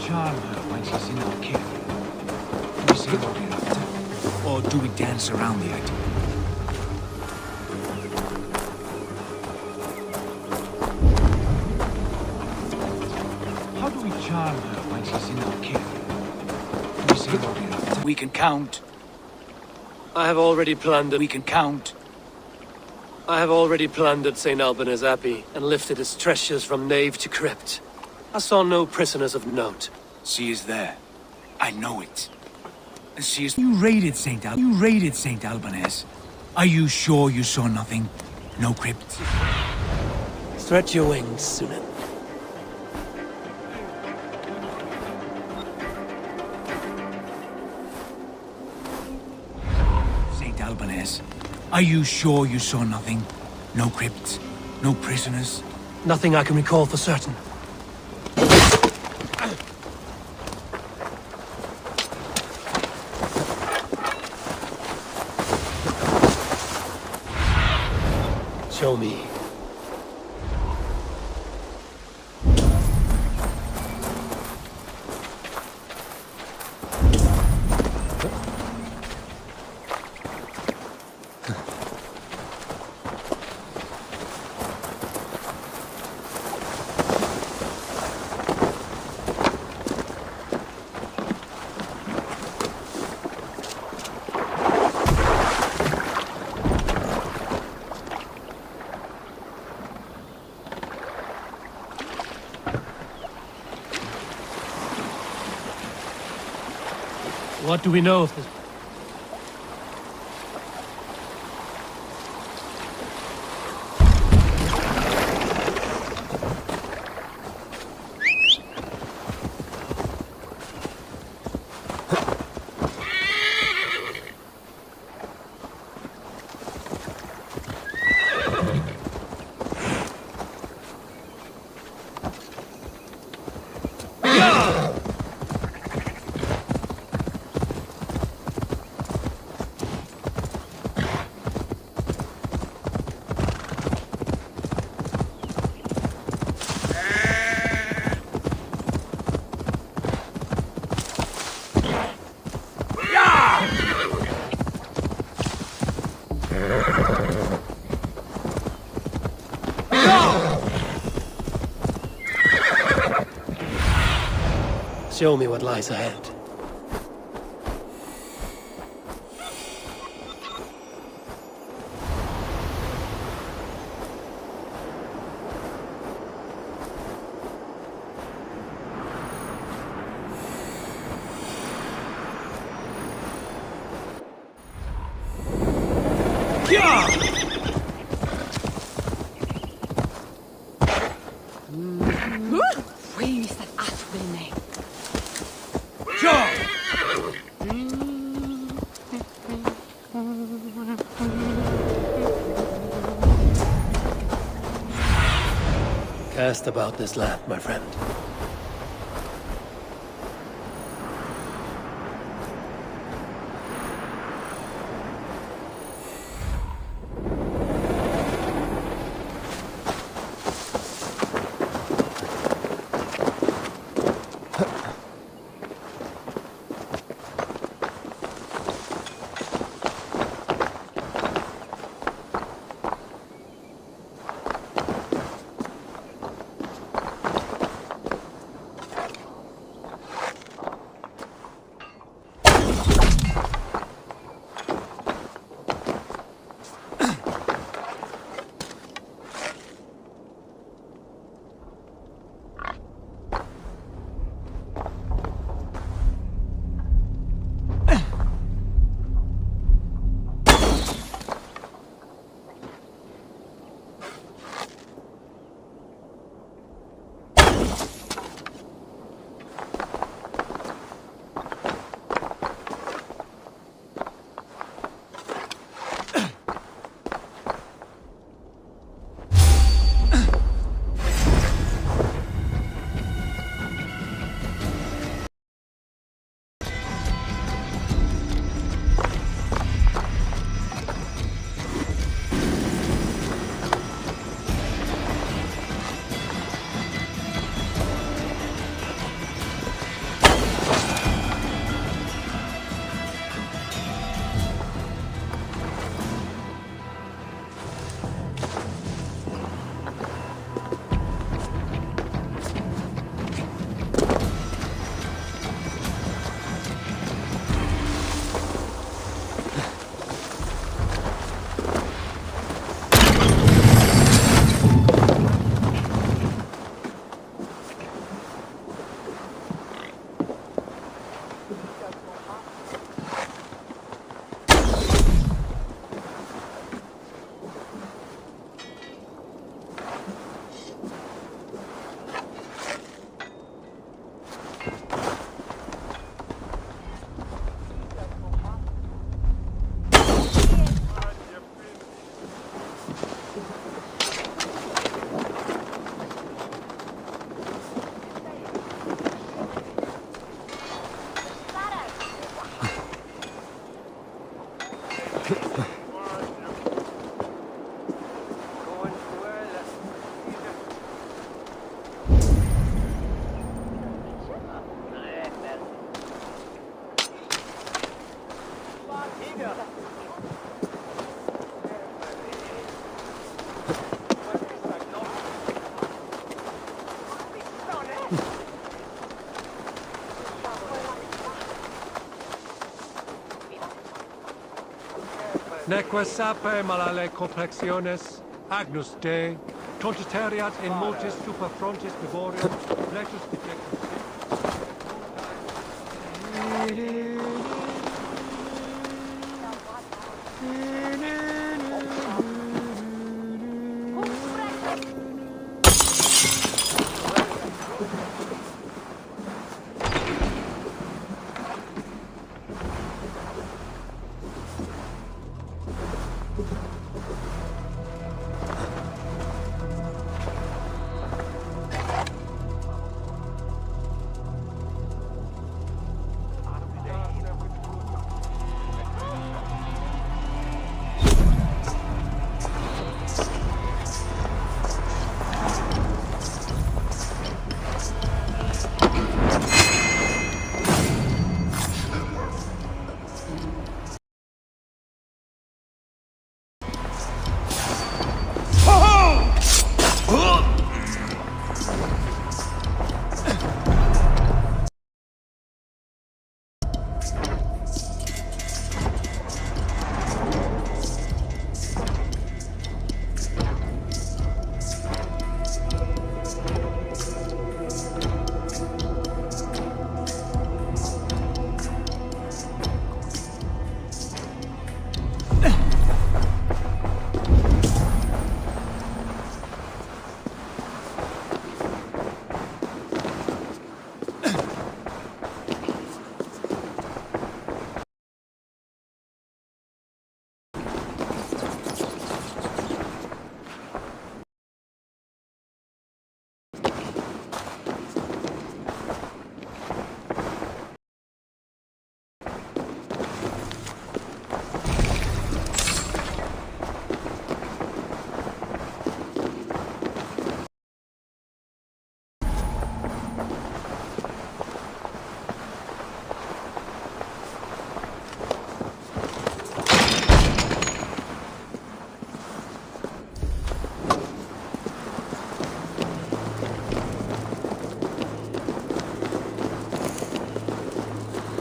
Charm her when she's in our care. Do we say what we're after? Or do we dance around the idea? How do we charm her when she's in our care? Do we say what we're after? We can count. I have already plundered. We can count. I have already plundered St. Alban's Abbey and lifted its treasures from nave to crypt. I saw no prisoners of note. She is there. I know it. And she is... You raided St. Alban's. Are you sure you saw nothing? No crypt? Stretch your wings, Sunan. St. Alban's. Are you sure you saw nothing? No crypt? No prisoners? Nothing I can recall for certain. Show me. What do we know of this? Show me what lies ahead. Cast about this land, my friend. Neque sape malale complexiones, agnus Dei, tontitariat in multis super frontis vivorium, flectus dejectus.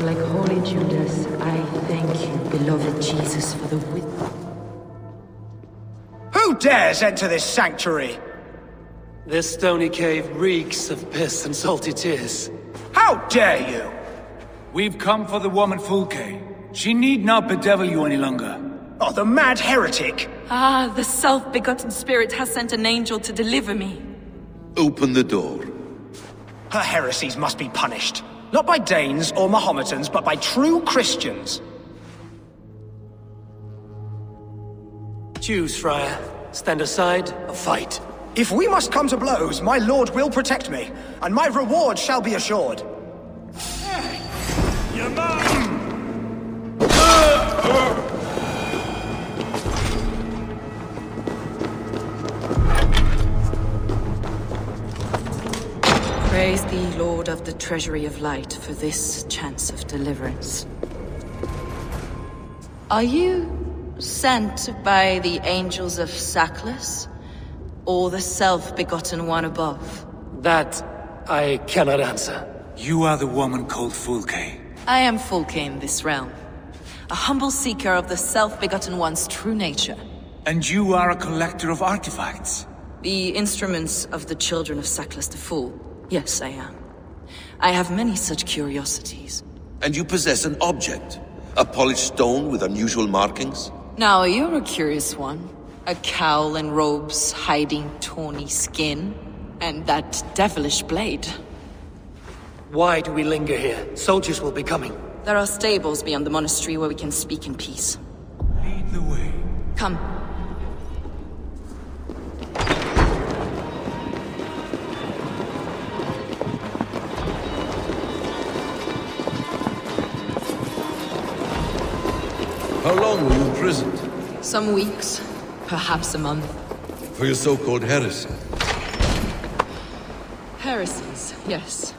Like Holy Judas, I thank you, beloved Jesus, for the wit. Who dares enter this sanctuary? This stony cave reeks of piss and salty tears. How dare you? We've come for the woman Fulke. She need not bedevil you any longer. Oh, the mad heretic! Ah, the self-begotten spirit has sent an angel to deliver me. Open the door. Her heresies must be punished. Not by Danes or Mahometans, but by true Christians. Choose, Friar. Stand aside or fight. If we must come to blows, my lord will protect me, and my reward shall be assured. Praise thee, Lord of the Treasury of Light, for this chance of deliverance. Are you sent by the angels of Saklas, or the self-begotten one above? That I cannot answer. You are the woman called Fulke. I am Fulke in this realm, a humble seeker of the self-begotten one's true nature. And you are a collector of artifacts? The instruments of the children of Saklas the Fool. Yes, I am. I have many such curiosities. And you possess an object? A polished stone with unusual markings? Now, you're a curious one. A cowl and robes hiding tawny skin. And that devilish blade. Why do we linger here? Soldiers will be coming. There are stables beyond the monastery where we can speak in peace. Lead the way. Come. How long were you imprisoned? Some weeks, perhaps a month. For your so-called heresy? Heresies, yes.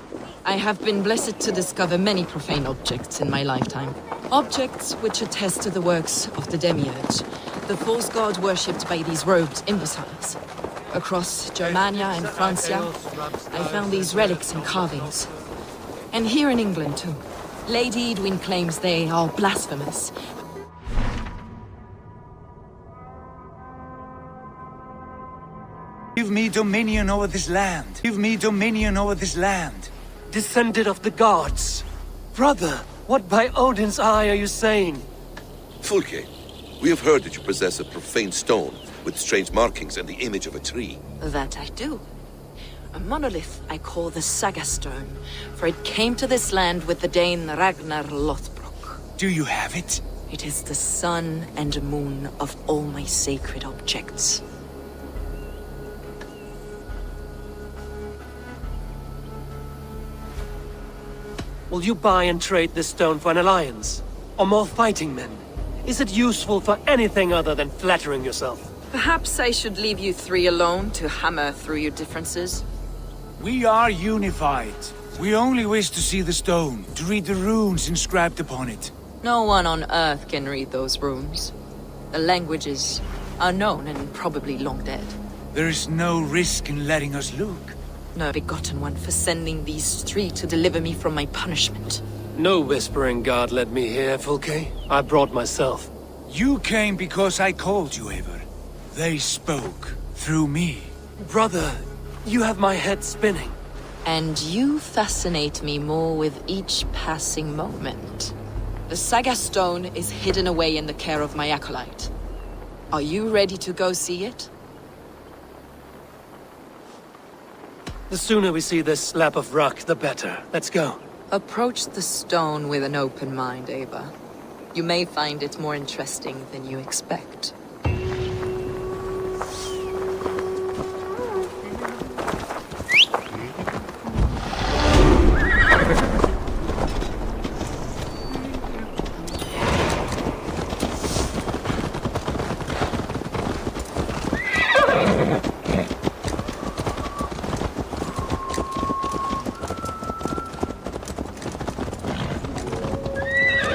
I have been blessed to discover many profane objects in my lifetime. Objects which attest to the works of the Demiurge, the false god worshipped by these robed imbeciles. Across Germania and Francia, I found these relics and carvings. And here in England, too. Lady Edwin claims they are blasphemous. Give me dominion over this land. Give me dominion over this land. Descendant of the gods. Brother, What by Odin's eye are you saying? Fulke, we have heard that you possess a profane stone with strange markings and the image of a tree. That I do. A monolith I call the Saga Stone, for it came to this land with the Dane Ragnar Lothbrok. Do you have it? It is the sun and moon of all my sacred objects. Will you buy and trade this stone for an alliance? Or more fighting men? Is it useful for anything other than flattering yourself? Perhaps I should leave you three alone to hammer through your differences? We are unified. We only wish to see the stone, to read the runes inscribed upon it. No one on Earth can read those runes. The languages are known and probably long dead. There is no risk in letting us look. No begotten one for sending these three to deliver me from my punishment. No whispering God led me here, Fulke. I brought myself. You came because I called you, Eivor. They spoke through me. Brother, you have my head spinning. And you fascinate me more with each passing moment. The Saga Stone is hidden away in the care of my acolyte. Are you ready to go see it? The sooner we see this slab of rock, the better. Let's go. Approach the stone with an open mind, Ava. You may find it more interesting than you expect.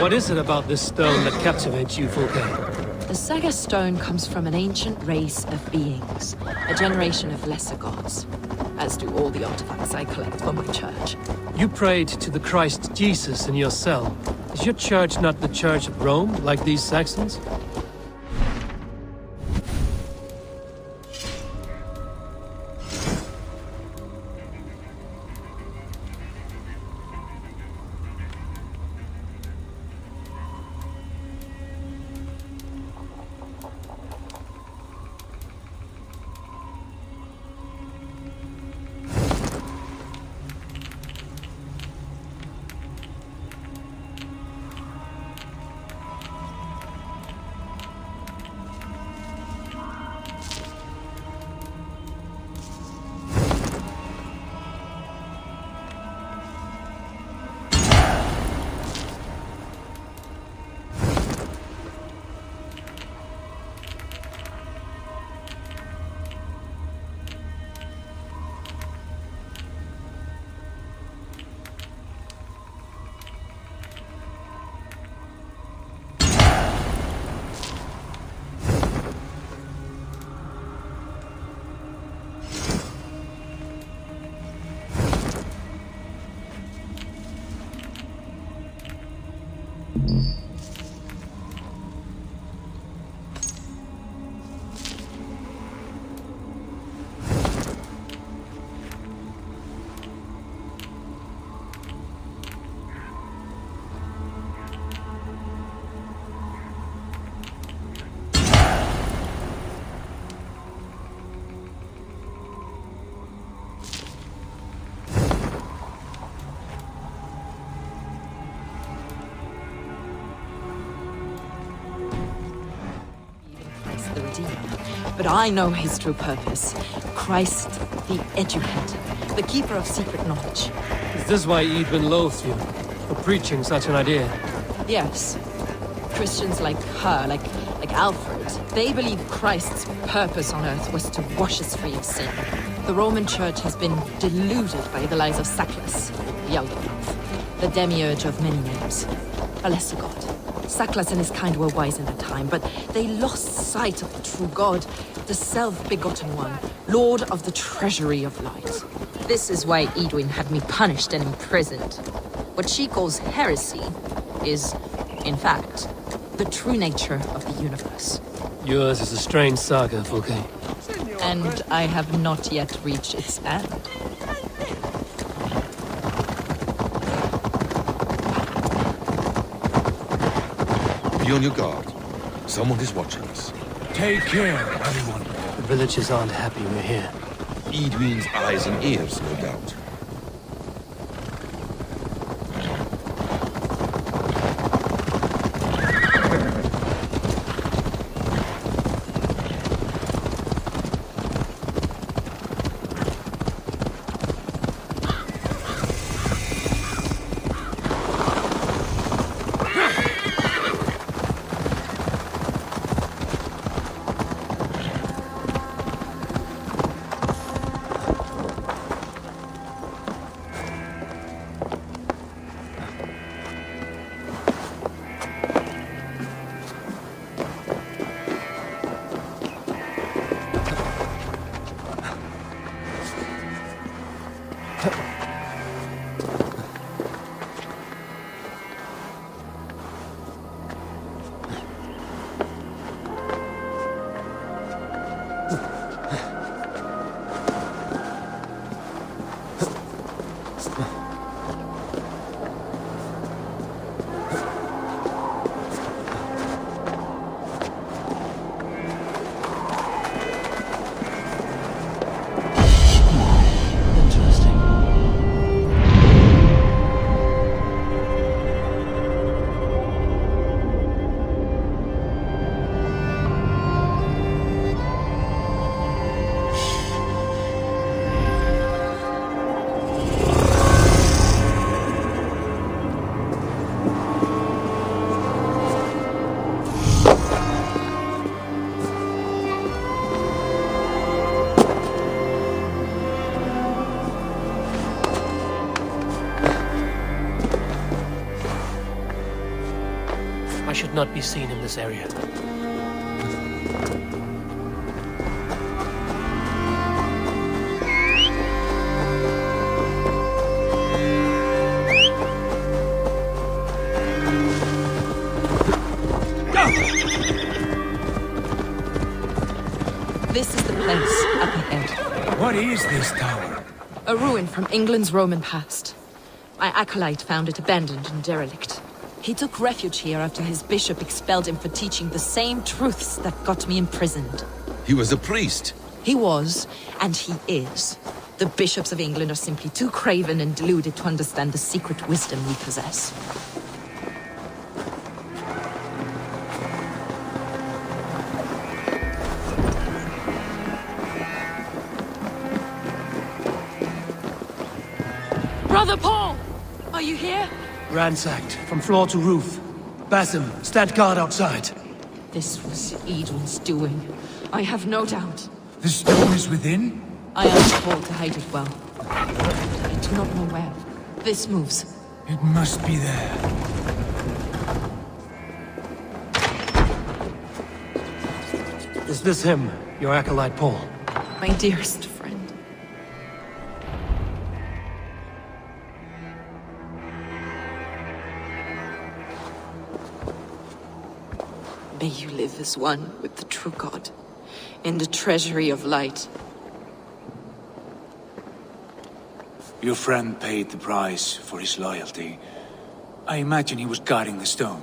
What is it about this stone that captivates you, Fulke? The Saga Stone comes from an ancient race of beings, a generation of lesser gods, as do all the artifacts I collect for my church. You prayed to the Christ Jesus in your cell. Is your church not the Church of Rome, like these Saxons? But I know his true purpose. Christ, the educator, the keeper of secret knowledge. Is this why Edwin loathes you? For preaching such an idea? Yes. Christians like her, like Alfred, they believe Christ's purpose on earth was to wash us free of sin. The Roman Church has been deluded by the lies of Saklas, the elder month, the demiurge of many names, a lesser god. Saklas and his kind were wise in their time, but they lost sight of the true God, the self-begotten one, Lord of the treasury of light. This is why Edwin had me punished and imprisoned. What she calls heresy is, in fact, the true nature of the universe. Yours is a strange saga, Fulke. And I have not yet reached its end. Be on your guard. Someone is watching us. Take care, everyone. The villagers aren't happy we're here. Edwin's eyes and ears, no doubt. I should not be seen in this area. This is the place up ahead. What is this tower? A ruin from England's Roman past. My acolyte found it abandoned and derelict. He took refuge here after his bishop expelled him for teaching the same truths that got me imprisoned. He was a priest. He was, and he is. The bishops of England are simply too craven and deluded to understand the secret wisdom we possess. Brother Paul! Are you here? Ransacked, from floor to roof. Basim, stand guard outside. This was Edwin's doing. I have no doubt. The stone is within? I asked Paul to hide it well. I do not know where. This moves. It must be there. Is this him, your acolyte Paul? My dearest friend. May you live as one with the true God, in the treasury of light. Your friend paid the price for his loyalty. I imagine he was guarding the stone.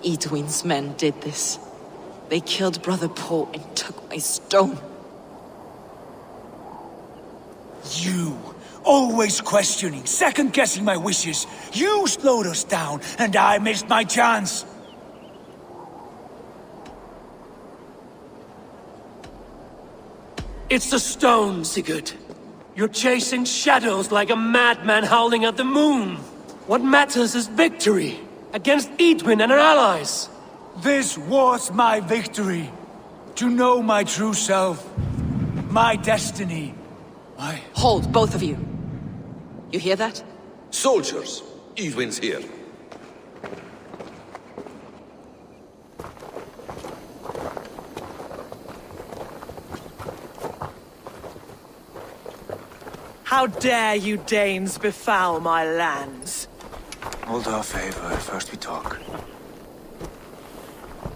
Edwin's men did this. They killed Brother Paul and took my stone. You! Always questioning, second-guessing my wishes. You slowed us down, and I missed my chance. It's the stone, Sigurd. You're chasing shadows like a madman howling at the moon. What matters is victory against Edwin and her allies. This was my victory. To know my true self. My destiny. Hold, both of you. You hear that? Soldiers, Edwin's here. How dare you Danes befoul my lands? Hold our favor, first we talk.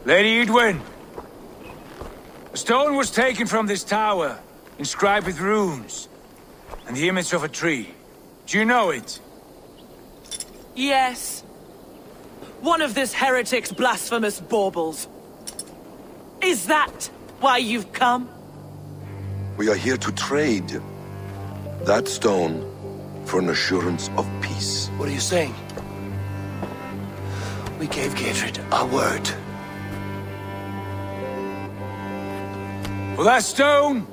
Lady Edwin! A stone was taken from this tower, inscribed with runes, and the image of a tree. Do you know it? Yes. One of this heretic's blasphemous baubles. Is that why you've come? We are here to trade that stone for an assurance of peace. What are you saying? We gave Gatred our word. For that stone,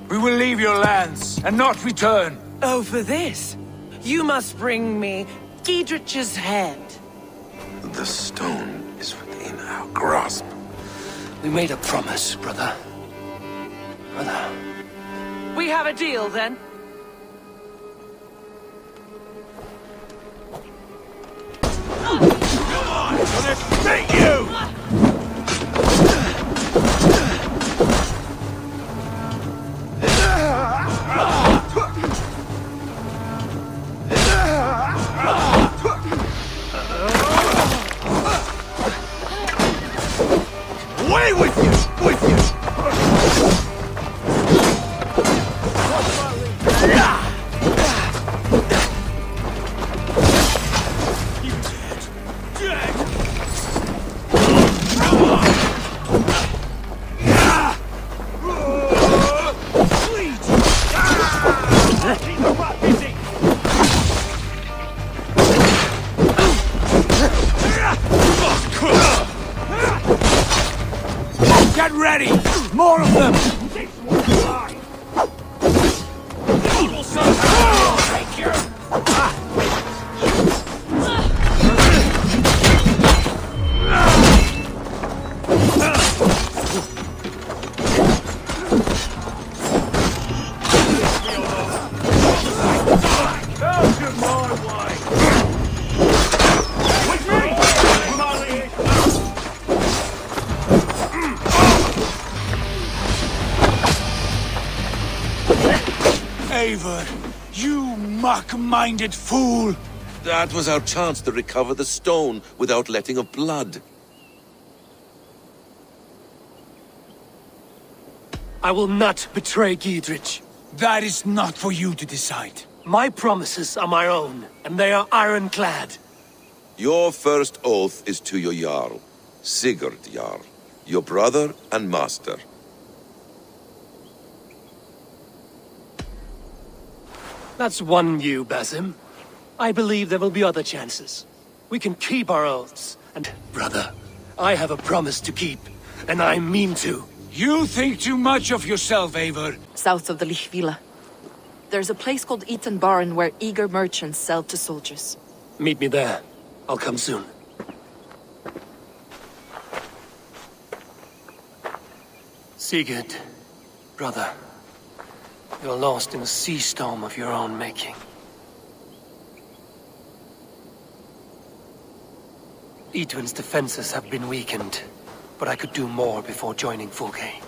we will leave your lands and not return. Oh, for this? You must bring me Giedrich's head. The stone is within our grasp. We made a promise, brother. Brother. We have a deal, then? Thank you! Away with you! With you! Get ready! More of them! Take your... Eivor, you mock-minded fool! That was our chance to recover the stone without letting of blood. I will not betray Giedrich. That is not for you to decide. My promises are my own, and they are ironclad. Your first oath is to your Jarl, Sigurd Jarl, your brother and master. That's one view, Basim. I believe there will be other chances. We can keep our oaths, and, brother, I have a promise to keep, and I mean to. You think too much of yourself, Eivor. South of the Lichvila. There's a place called Eaton Barn where eager merchants sell to soldiers. Meet me there. I'll come soon. Sigurd, brother. You're lost in a sea storm of your own making. Eadwin's defenses have been weakened, but I could do more before joining Fulke.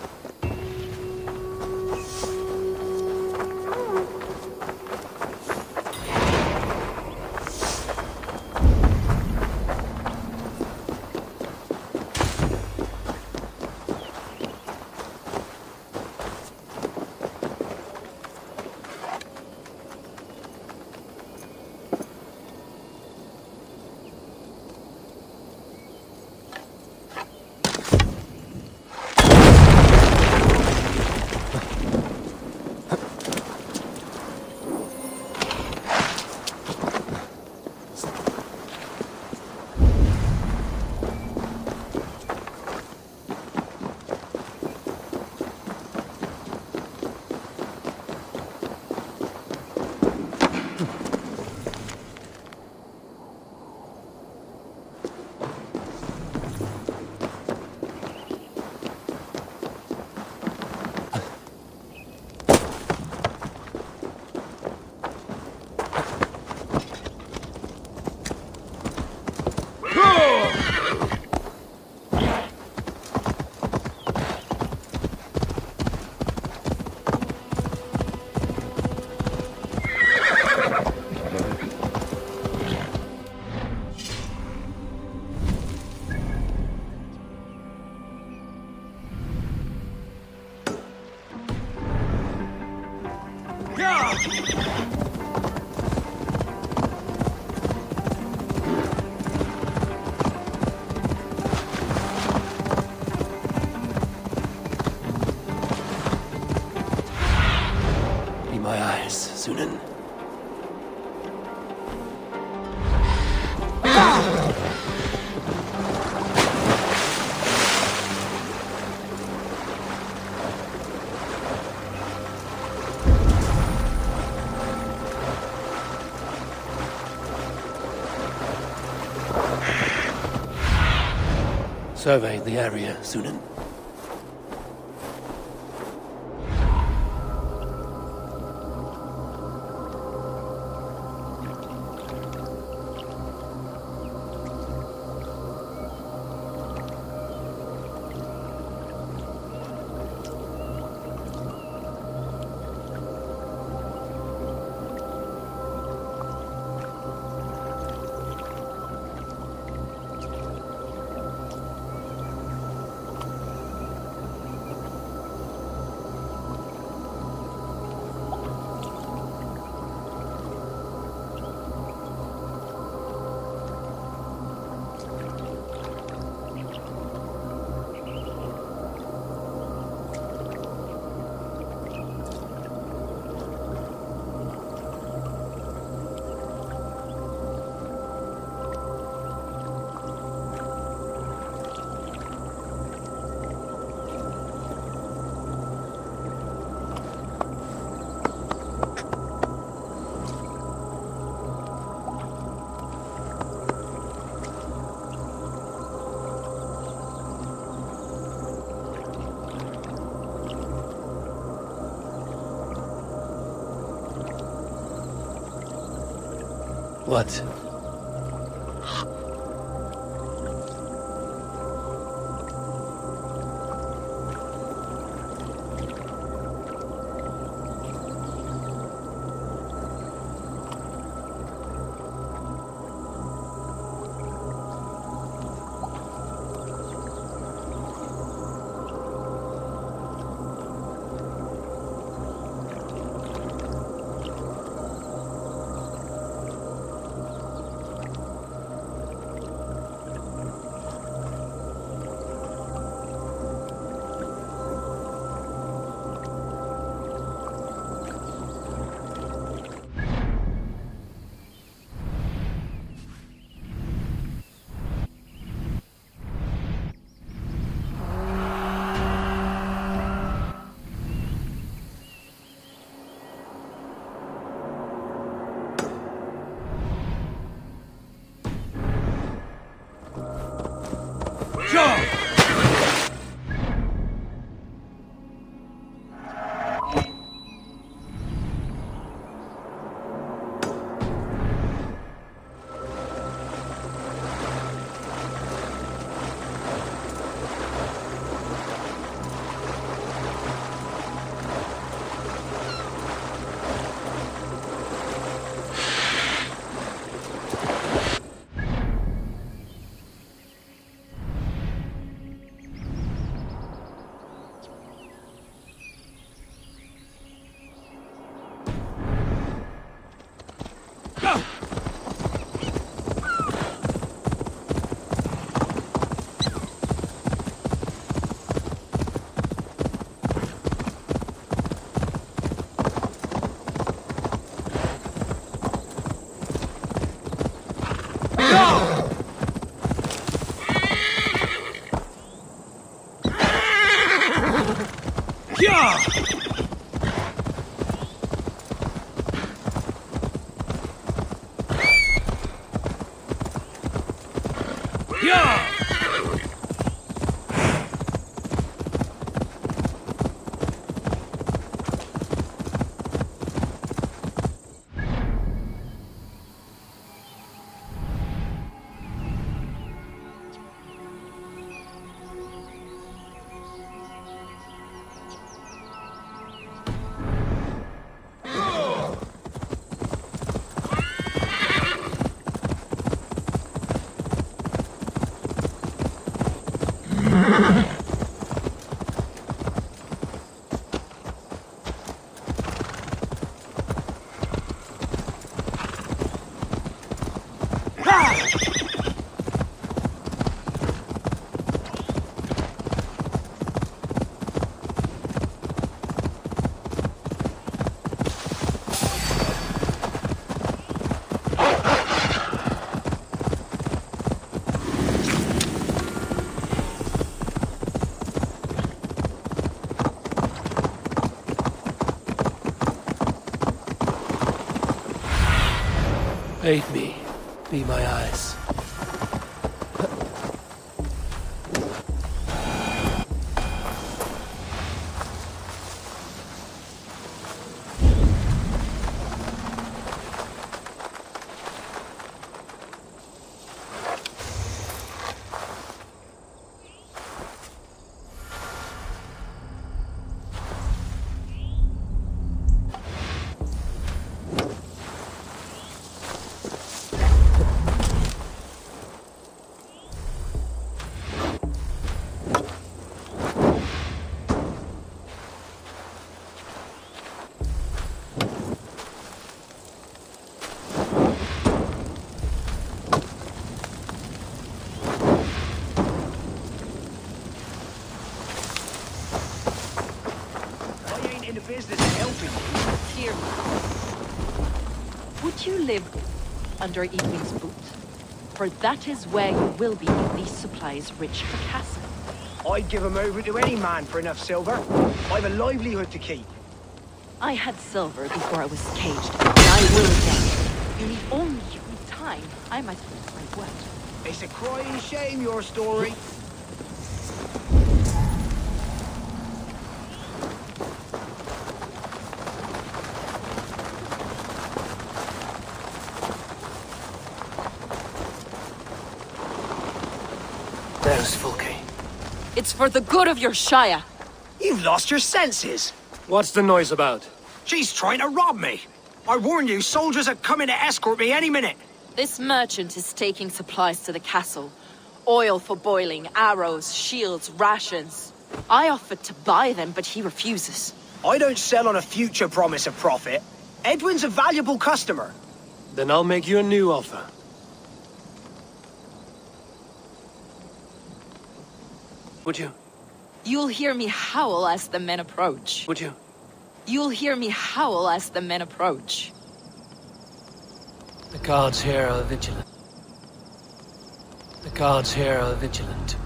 Sunan. Survey the area, Sunan. What? Aid me. Be my eyes. Hear me. Would you live under Edwin's boot? For that is where you will be if these supplies reach the castle. I'd give 'em over to any man for enough silver. I've a livelihood to keep. I had silver before I was caged, and I will again. You need only give me time. I might lose my word. It's a crying shame, your story. There's Fulke. It's for the good of your Shire. You've lost your senses. What's the noise about? She's trying to rob me. I warned you, soldiers are coming to escort me any minute. This merchant is taking supplies to the castle. Oil for boiling, arrows, shields, rations. I offered to buy them, but he refuses. I don't sell on a future promise of profit. Edwin's a valuable customer. Then I'll make you a new offer. Would you? You'll hear me howl as the men approach. Would you? You'll hear me howl as the men approach. The guards here are vigilant. The guards here are vigilant.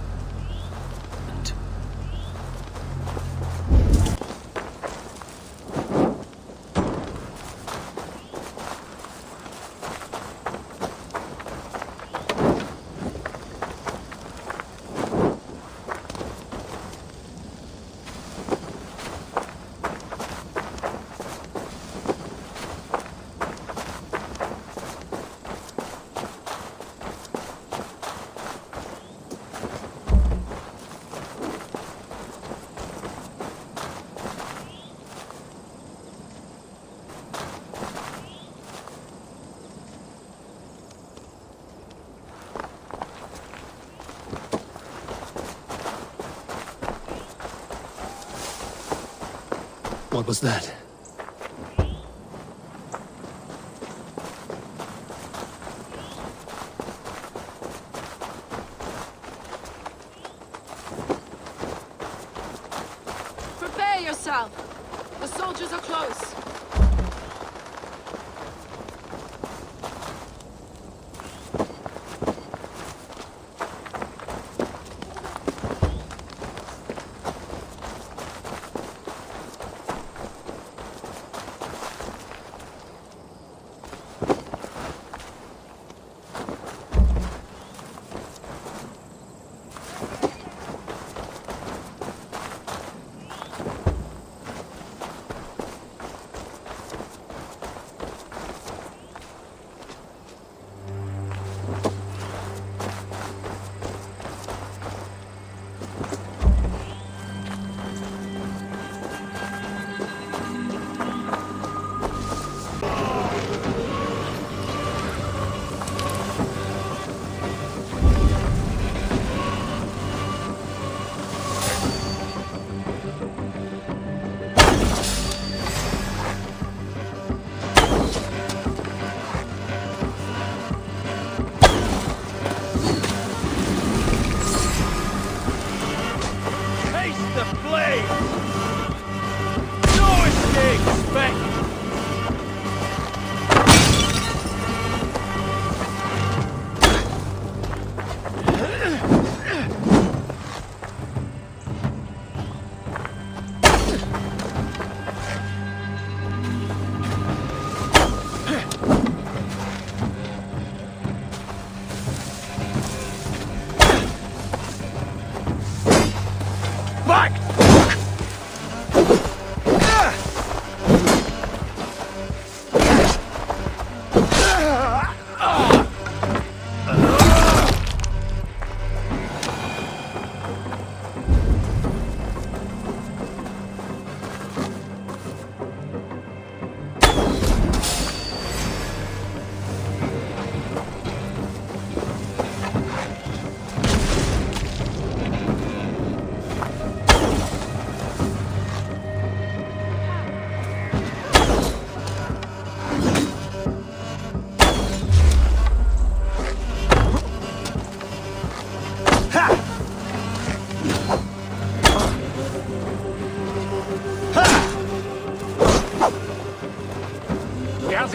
What was that? Prepare yourself! The soldiers are close!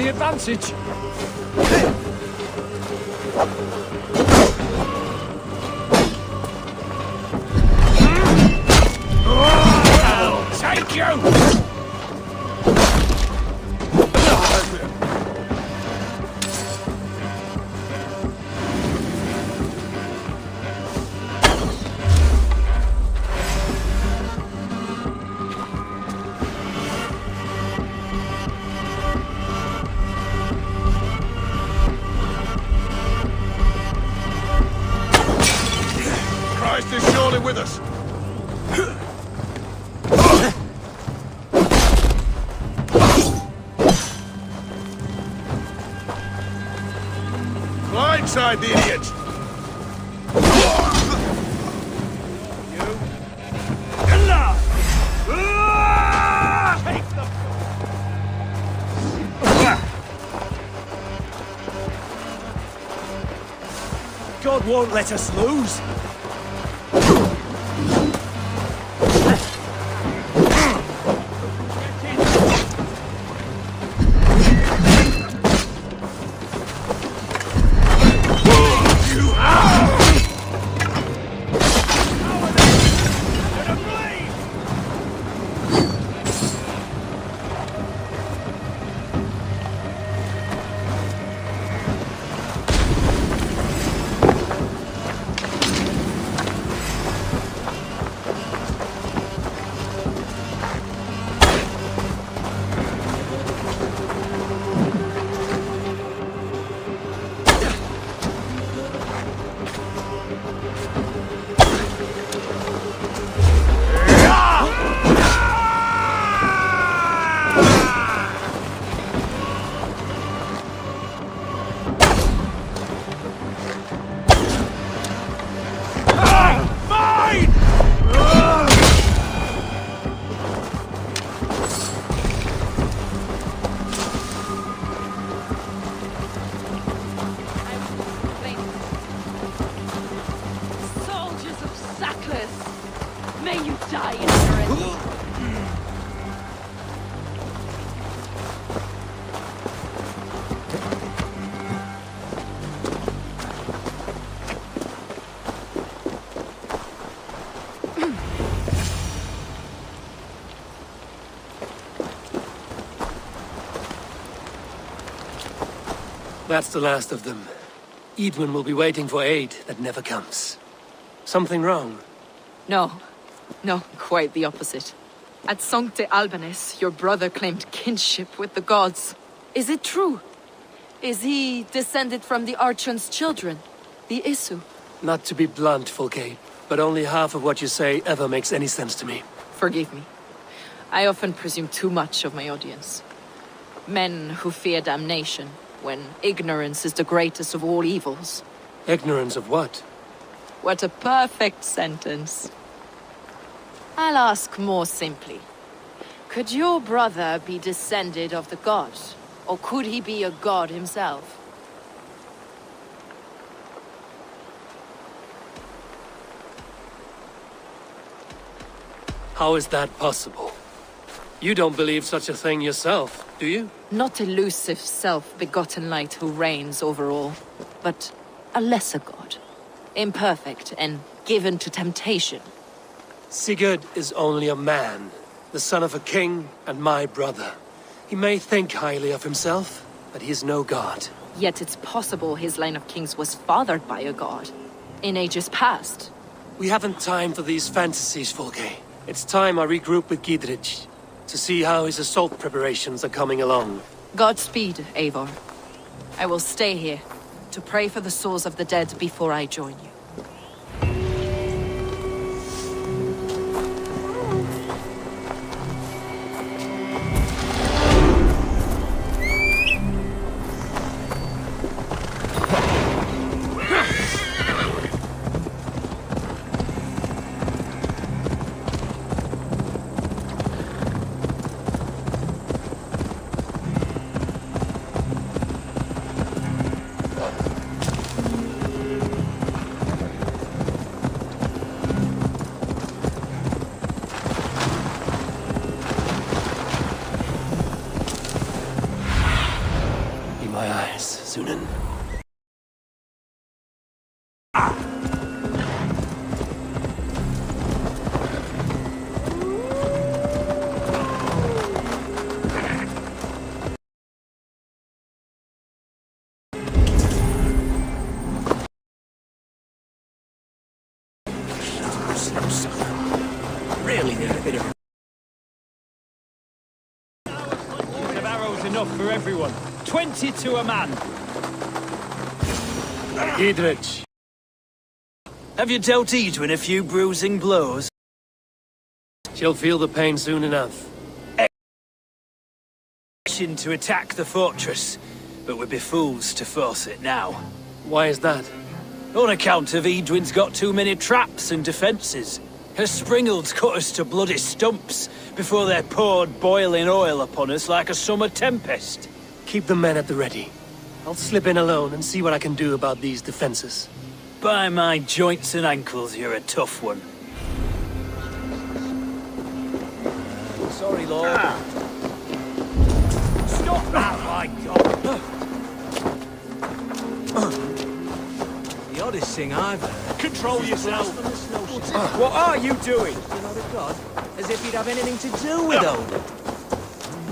the advantage. Take you! Christ is surely with us. Blindside the idiot! God won't let us lose. That's the last of them. Edwin will be waiting for aid that never comes. Something wrong? No. No, quite the opposite. At Sancte Albanus, your brother claimed kinship with the gods. Is it true? Is he descended from the Archon's children, the Isu? Not to be blunt, Fulke, but only half of what you say ever makes any sense to me. Forgive me. I often presume too much of my audience. Men who fear damnation, when ignorance is the greatest of all evils. Ignorance of what? What a perfect sentence. I'll ask more simply. Could your brother be descended of the gods? Or could he be a god himself? How is that possible? You don't believe such a thing yourself, do you? Not elusive self-begotten light who reigns over all, but a lesser god. Imperfect and given to temptation. Sigurd is only a man, the son of a king and my brother. He may think highly of himself, but he is no god. Yet it's possible his line of kings was fathered by a god, in ages past. We haven't time for these fantasies, Fulke. It's time I regroup with Gidrich, to see how his assault preparations are coming along. Godspeed, Eivor. I will stay here, to pray for the souls of the dead before I join you. Be my eyes, Sunan. Really need a bit of... arrows enough for everyone. 20 to a man. Giedrich. Have you dealt Edwin a few bruising blows? She'll feel the pain soon enough. To attack the fortress, but we'd be fools to force it now. Why is that? On account of Edwin's got too many traps and defences. Her springalds cut us to bloody stumps before they poured boiling oil upon us like a summer tempest. Keep the men at the ready. I'll slip in alone and see what I can do about these defences. By my joints and ankles, you're a tough one. Sorry, Lord. Stop! Oh, my God! The oddest thing I've heard. Control yourself! What are you doing? You're not a god. As if you'd have anything to do with Odin.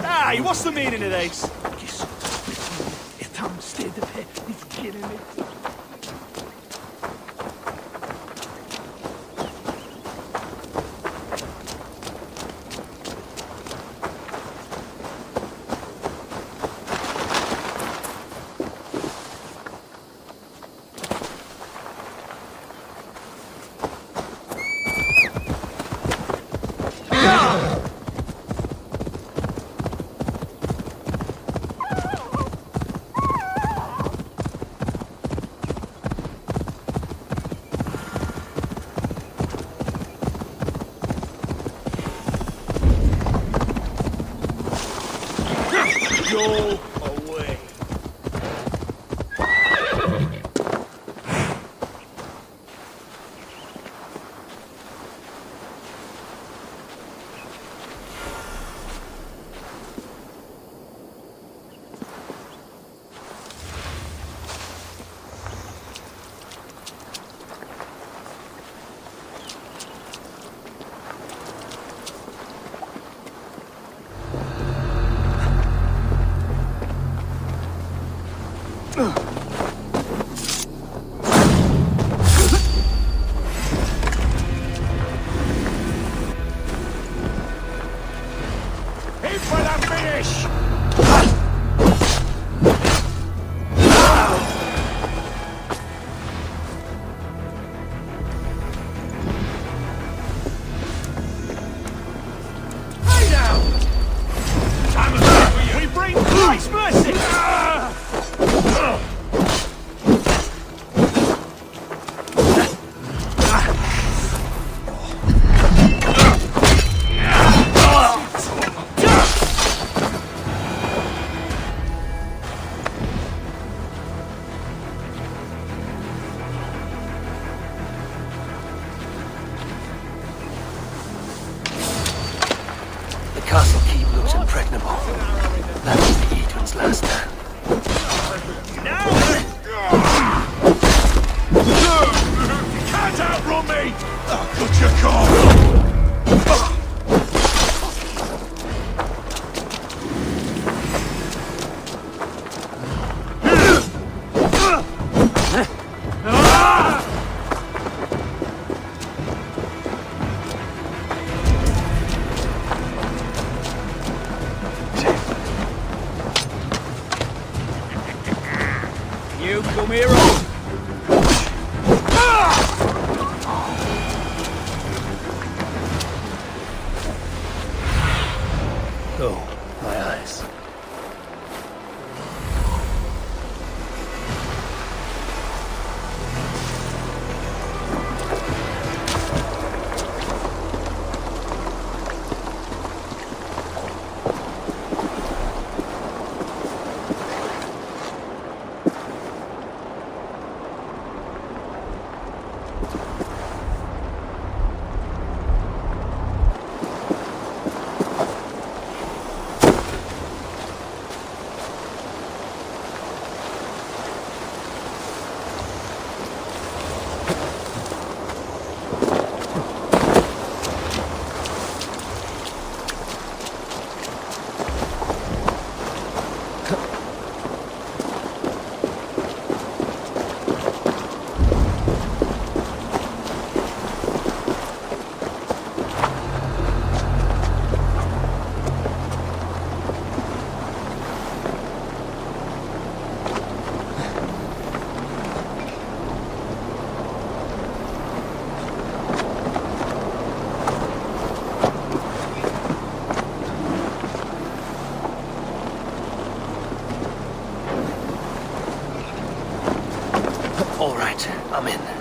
Hey, what's the meaning of this? He's killing me. Go away. Castle keep looks impregnable. That will be Edwin's last stand. You can't outrun me! Cut your cord! You come here. Oh, my eyes. right, I'm in.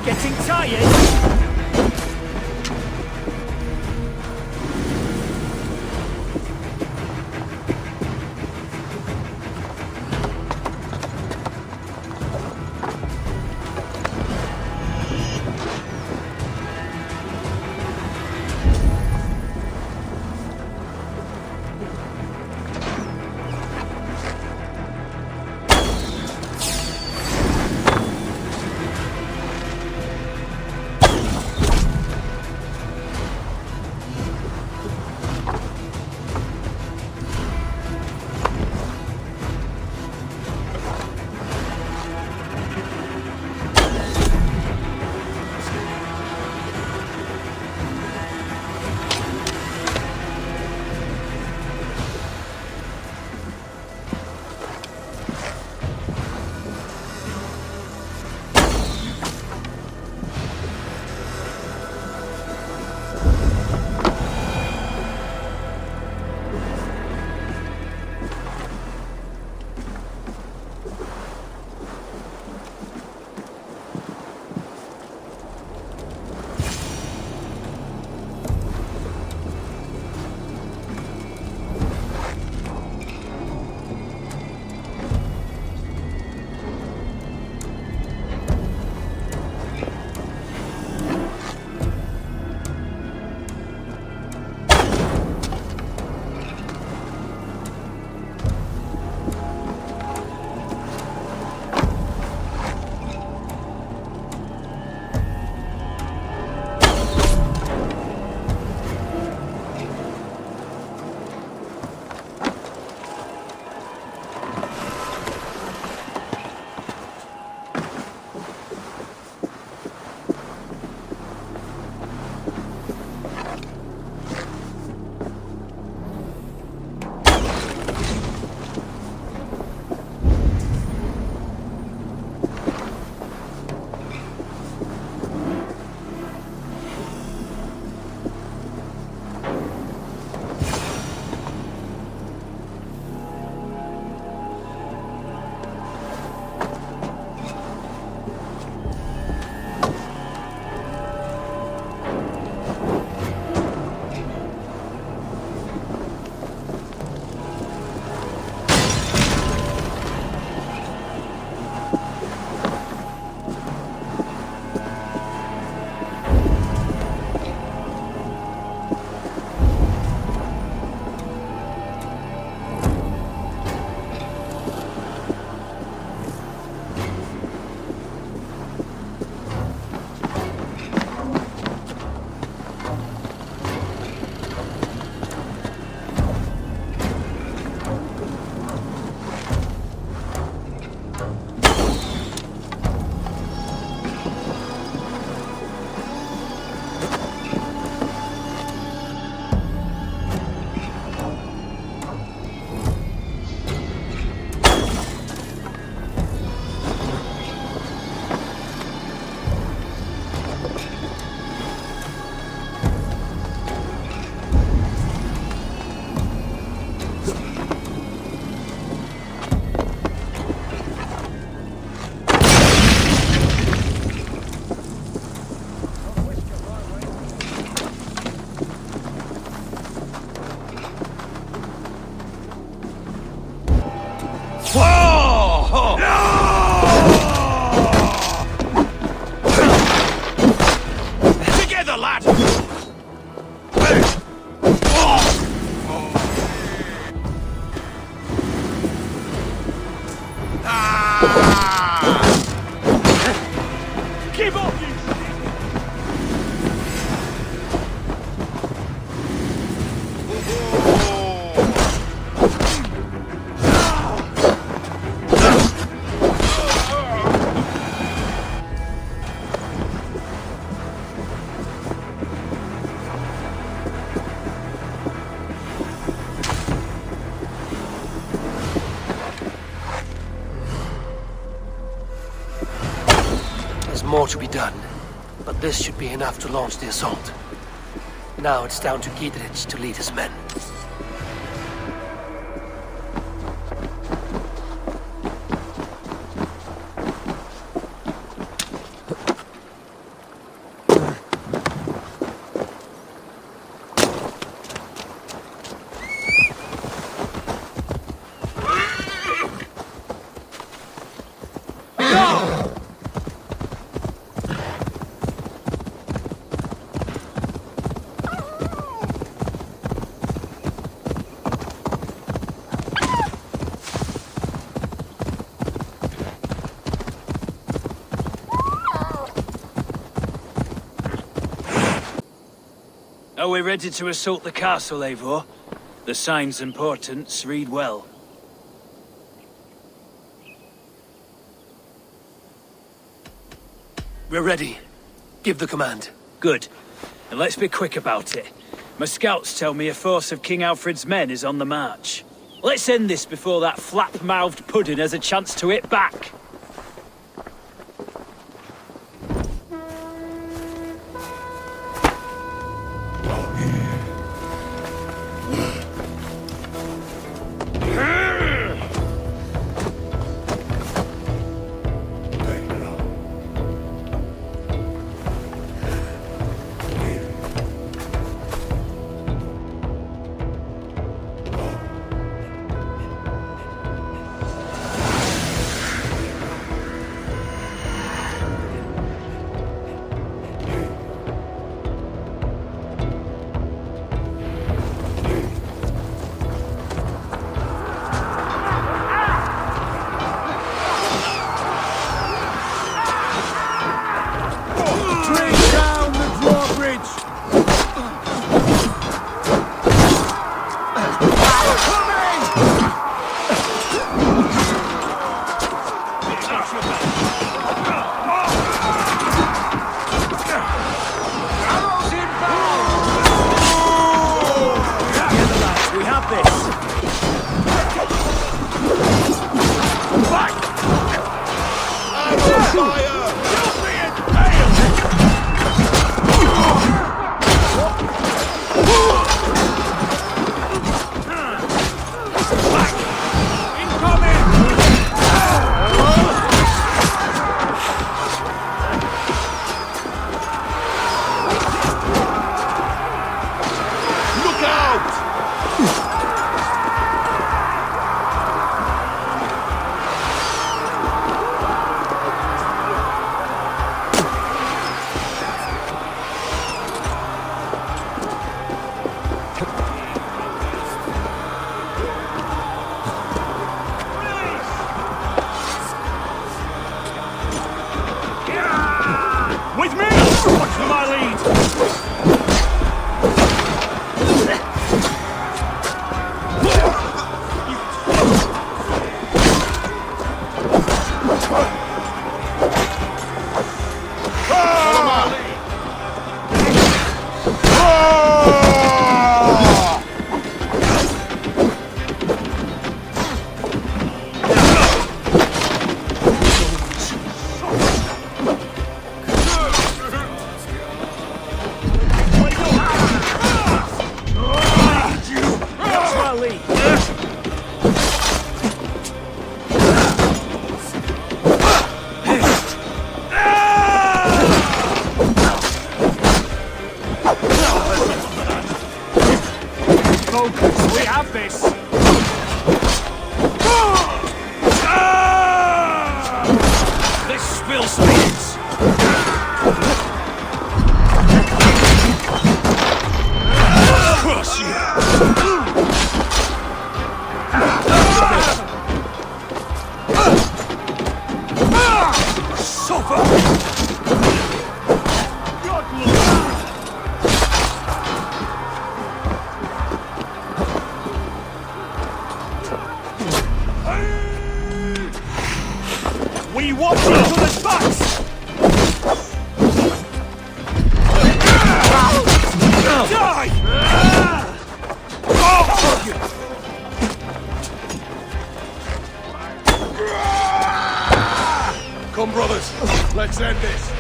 Getting tired? There's more to be done, but this should be enough to launch the assault. Now it's down to Giedrich to lead his men. Are we ready to assault the castle, Eivor? The signs and portents read well. We're ready. Give the command. Good. And let's be quick about it. My scouts tell me a force of King Alfred's men is on the march. Let's end this before that flap-mouthed pudding has a chance to hit back. We want you to the butts! Let's end this.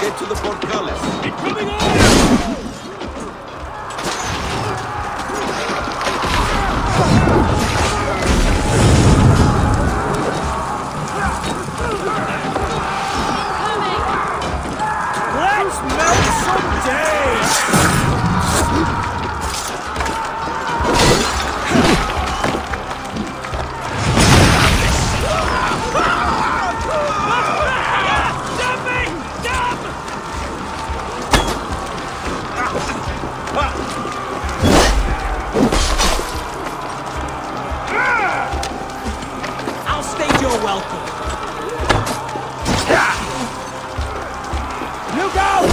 Get to the portcullis. Incoming order! Let's melt some days! I'll stage your welcome. Look out!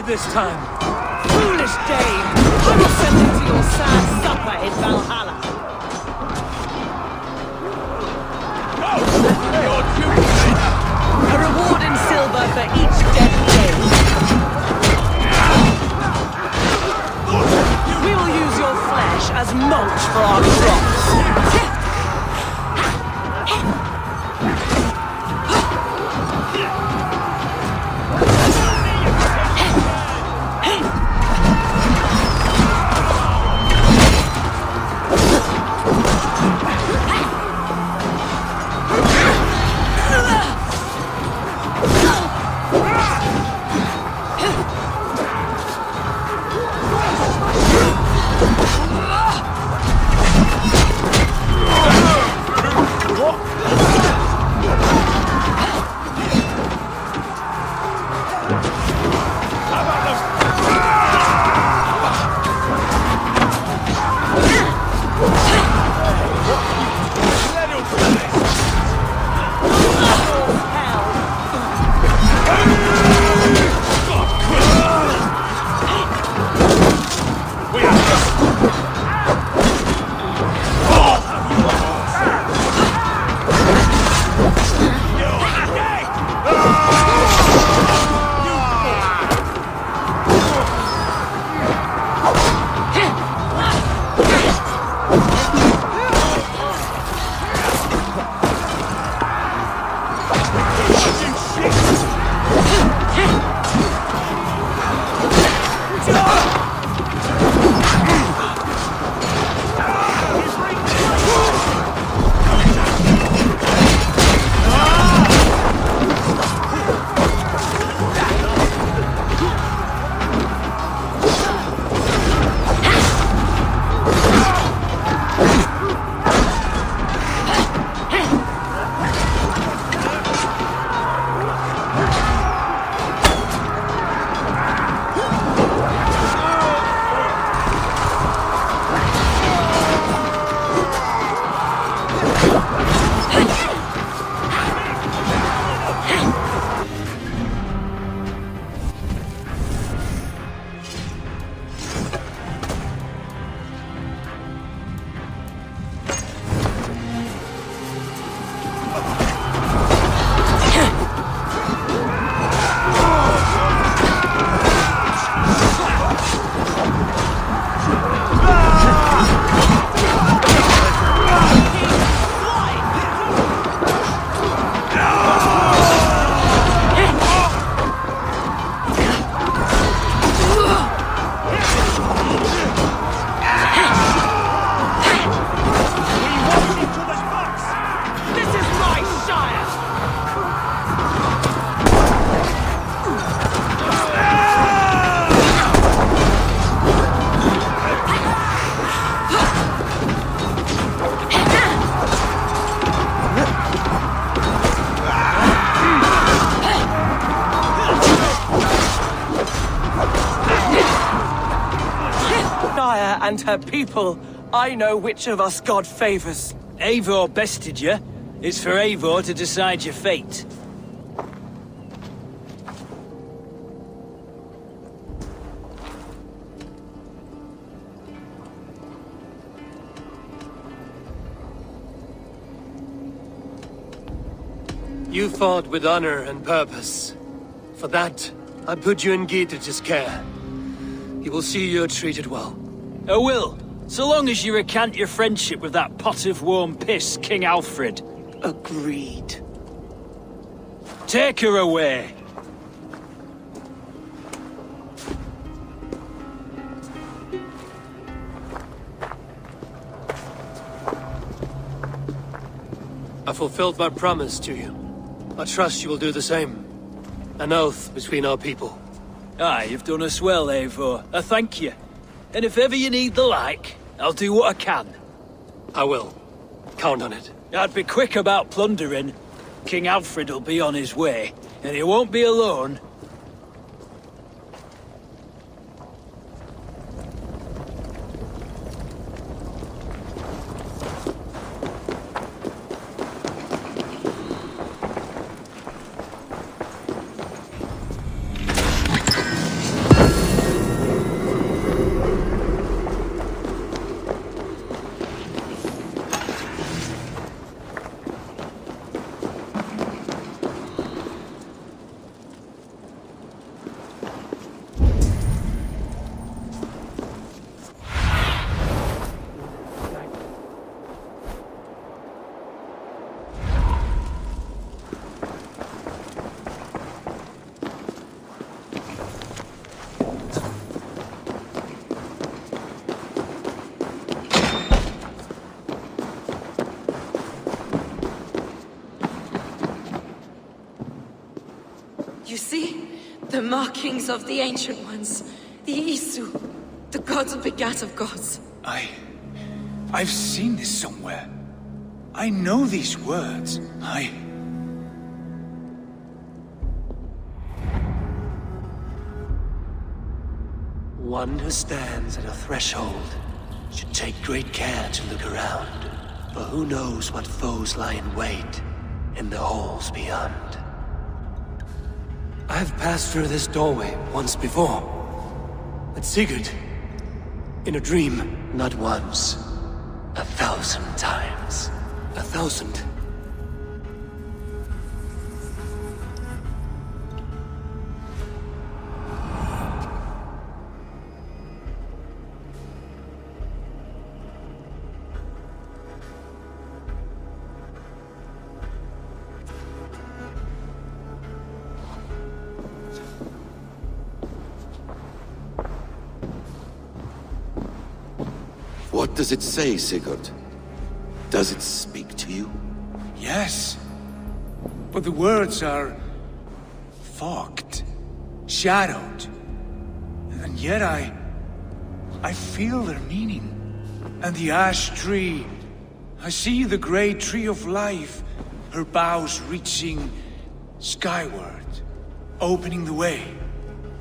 This time. Foolish dame! I will send you to your sad supper in Valhalla. A reward in silver for each dead day. We will use your flesh as mulch for our crops. and her people, I know which of us God favors. Eivor bested you. It's for Eivor to decide your fate. You fought with honor and purpose. For that, I put you in Gietrich's care. He will see you're treated well. I will, so long as you recant your friendship with that pot of warm piss, King Alfred. Agreed. Take her away. I fulfilled my promise to you. I trust you will do the same. An oath between our people. Aye, you've done us well, Eivor. I thank you. And if ever you need the like, I'll do what I can. I will. Count on it. I'd be quick about plundering. King Alfred will be on his way, and he won't be alone. You see? The markings of the Ancient Ones. The Isu. The gods begat of gods. I've seen this somewhere. I know these words. One who stands at a threshold should take great care to look around. For who knows what foes lie in wait in the halls beyond. I've passed through this doorway once before. With Sigurd. In a dream. Not once. 1,000 times. 1,000. What does it say, Sigurd? Does it speak to you? Yes. But the words are fogged, shadowed. And yet I feel their meaning. And the ash tree, I see the great tree of life, her boughs reaching skyward, opening the way.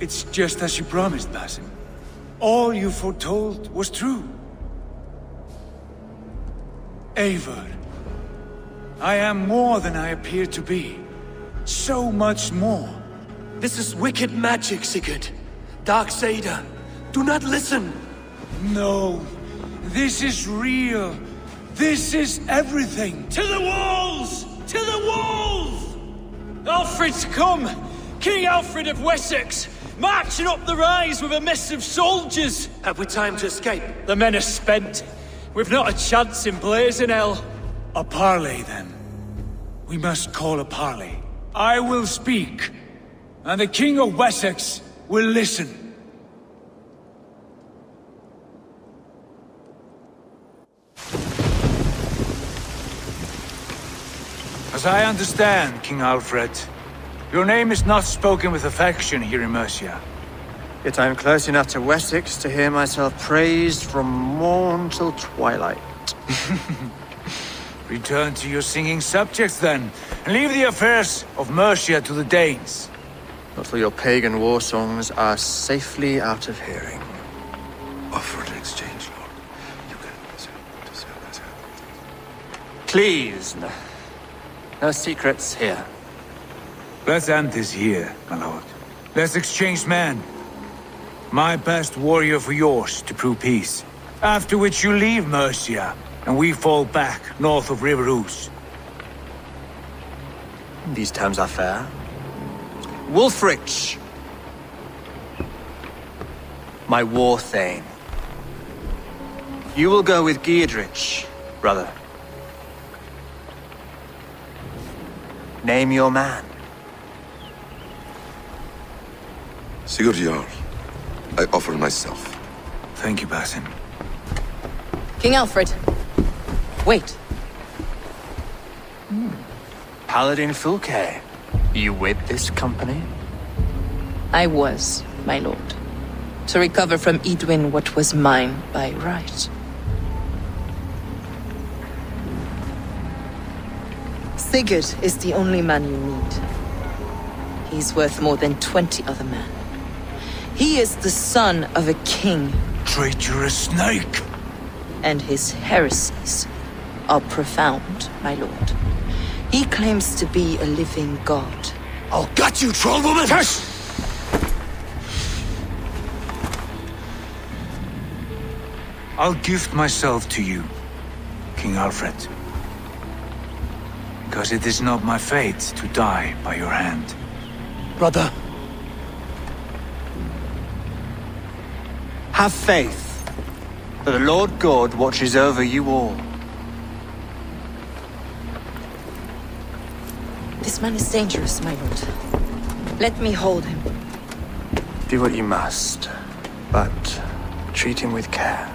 It's just as you promised, Basim. All you foretold was true. Eivor, I am more than I appear to be. So much more. This is wicked magic, Sigurd. Darksader, do not listen. No, this is real. This is everything. To the walls! To the walls! Alfred's come! King Alfred of Wessex! Marching up the rise with a mess of soldiers! Have we time to escape? The men are spent. We've not a chance in blazing hell. A parley, then. We must call a parley. I will speak, and the King of Wessex will listen. As I understand, King Alfred, your name is not spoken with affection here in Mercia. Yet I am close enough to Wessex to hear myself praised from morn till twilight. Return to your singing subjects, then, and leave the affairs of Mercia to the Danes. Not till your pagan war songs are safely out of hearing. Offer to exchange, Lord. Please, no secrets here. Let's end this here, my lord. Let's exchange men. My best warrior for yours to prove peace. After which you leave Mercia, and we fall back north of River Ouse. These terms are fair. Wulfrich! My war thane. You will go with Giedrich, brother. Name your man. Sigurd Jarl, I offer myself. Thank you, Basim. King Alfred. Wait. Paladin Fulke, you with this company? I was, my lord. To recover from Edwin what was mine by right. Sigurd is the only man you need. He's worth more than 20 other men. He is the son of a king. Traitorous snake! And his heresies are profound, my lord. He claims to be a living god. I'll gut you, troll woman! Tush! I'll gift myself to you, King Alfred. Because it is not my fate to die by your hand. Brother. Have faith that the Lord God watches over you all. This man is dangerous, my lord. Let me hold him. Do what you must, but treat him with care.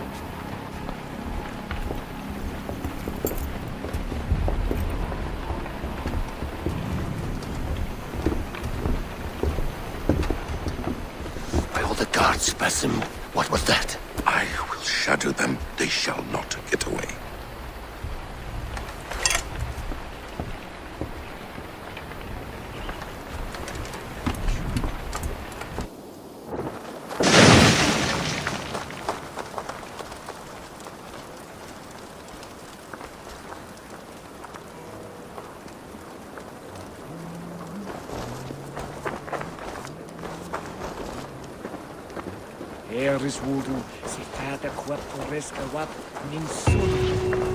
By all the gods, Basim, what was that? I will shatter them. They shall not get away. Eris wudu, si fada quap corresca wap, ninsun.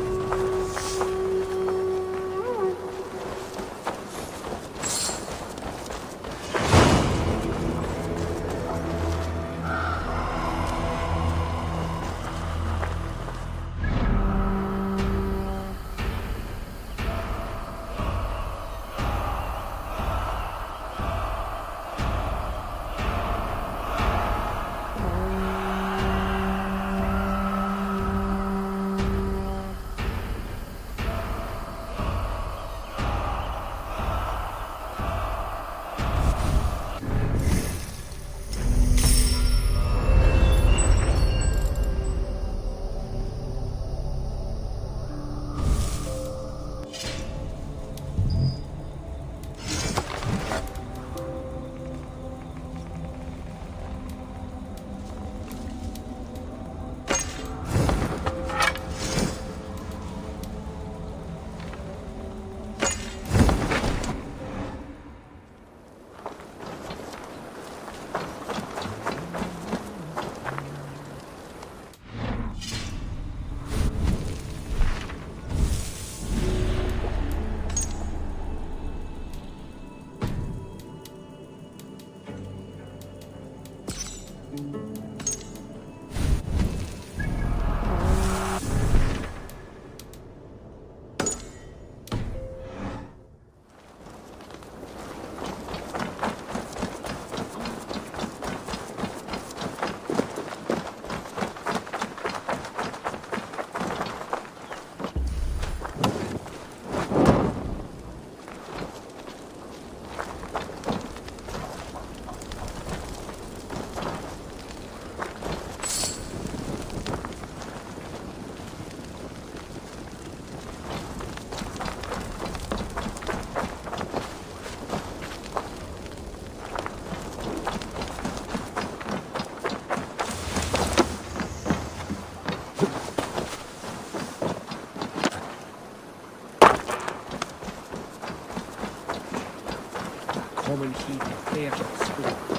come and keep it clear of the school.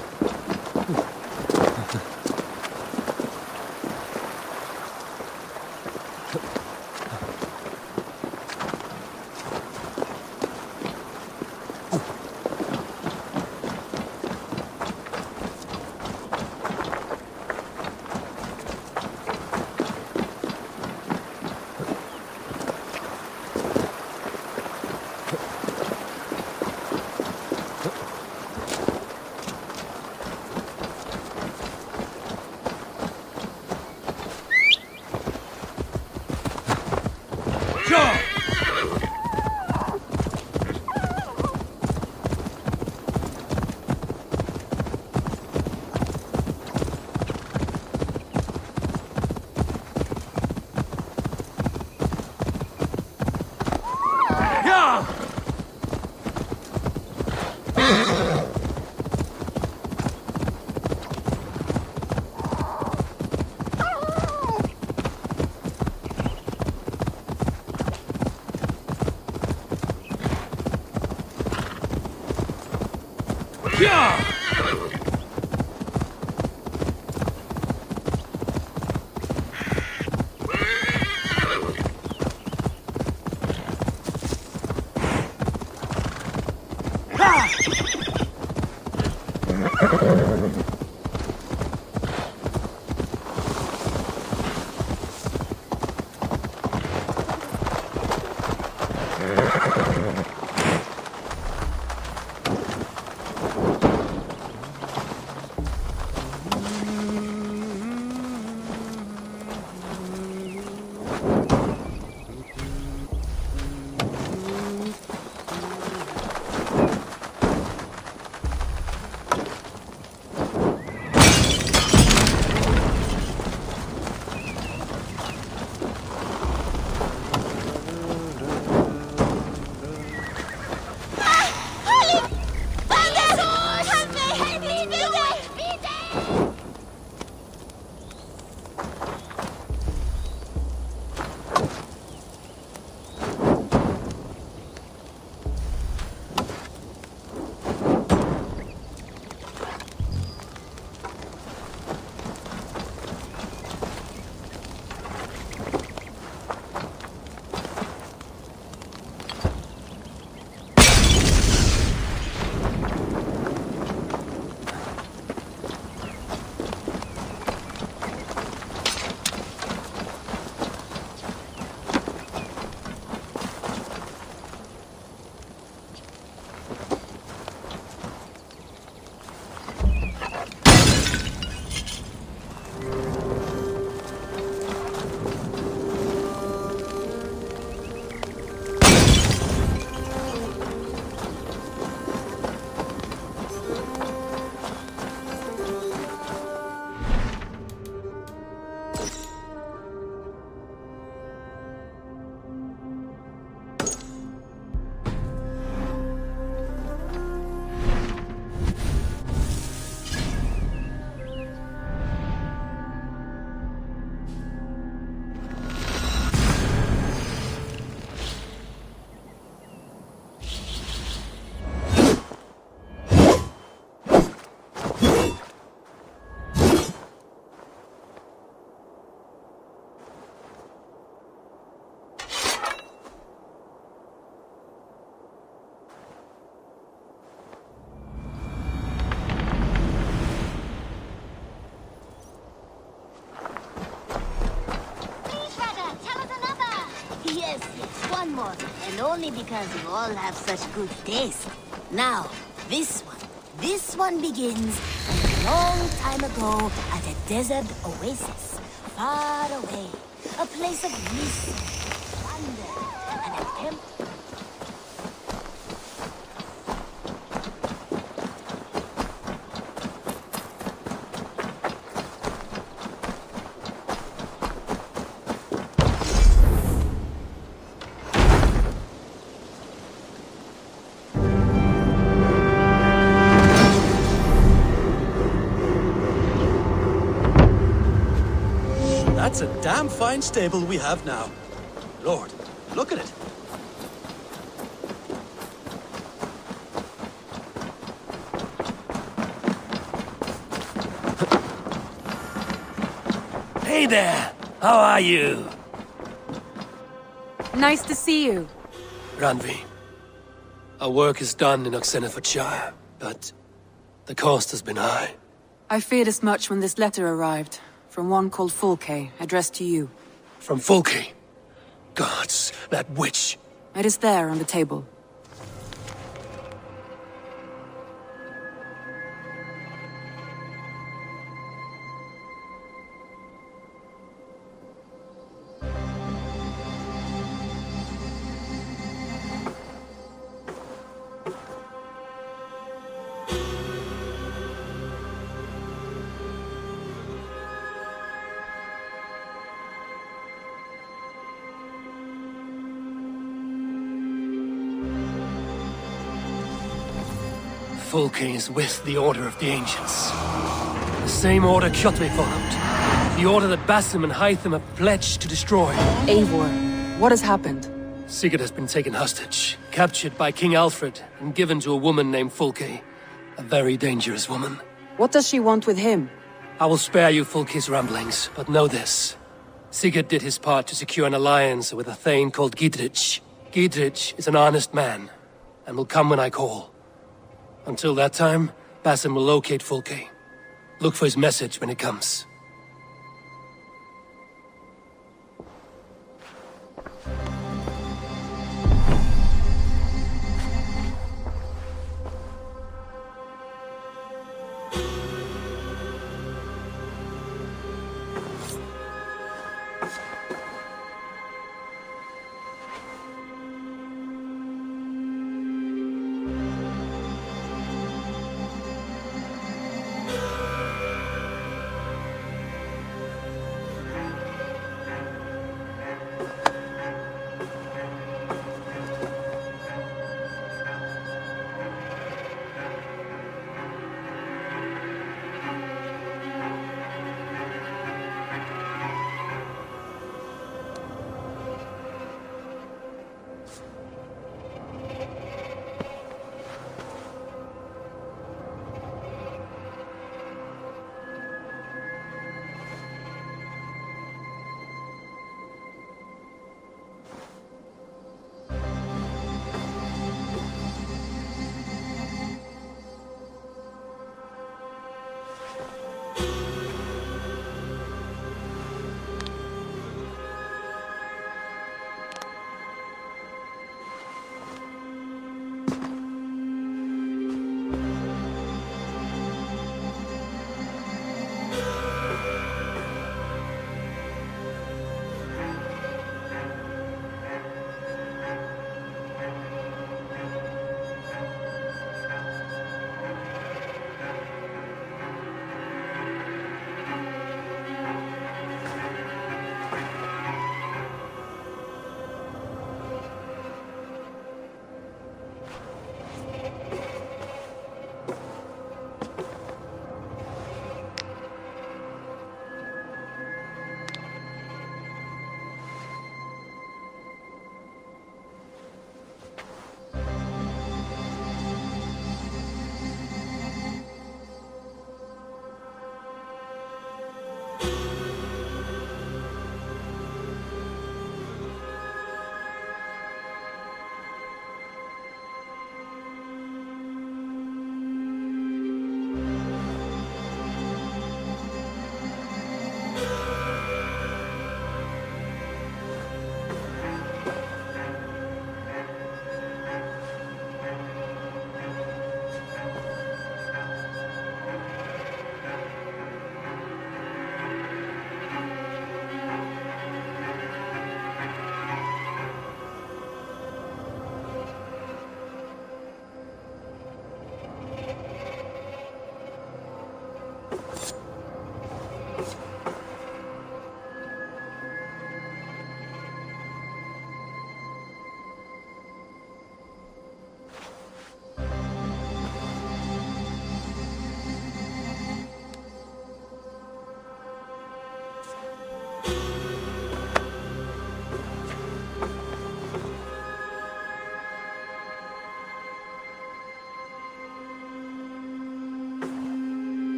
One more, and only because you all have such good taste. Now, this one begins a long time ago at a desert oasis, far away. A place of mystery, wonder, and a temple. That's a damn fine stable we have now. Lord, look at it. Hey there! How are you? Nice to see you. Ranvi. Our work is done in Oxenfordshire, but the cost has been high. I feared as much when this letter arrived, from one called Fulke, addressed to you. From Fulke? Gods, that witch! It is there on the table. Fulke is with the Order of the Ancients. The same order Kjotve followed. The order that Basim and Hytham have pledged to destroy. Eivor, what has happened? Sigurd has been taken hostage, captured by King Alfred, and given to a woman named Fulke. A very dangerous woman. What does she want with him? I will spare you Fulke's ramblings, but know this. Sigurd did his part to secure an alliance with a thane called Gidrich. Gidrich is an honest man, and will come when I call. Until that time, Basim will locate Fulke. Look for his message when it comes.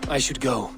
I should go.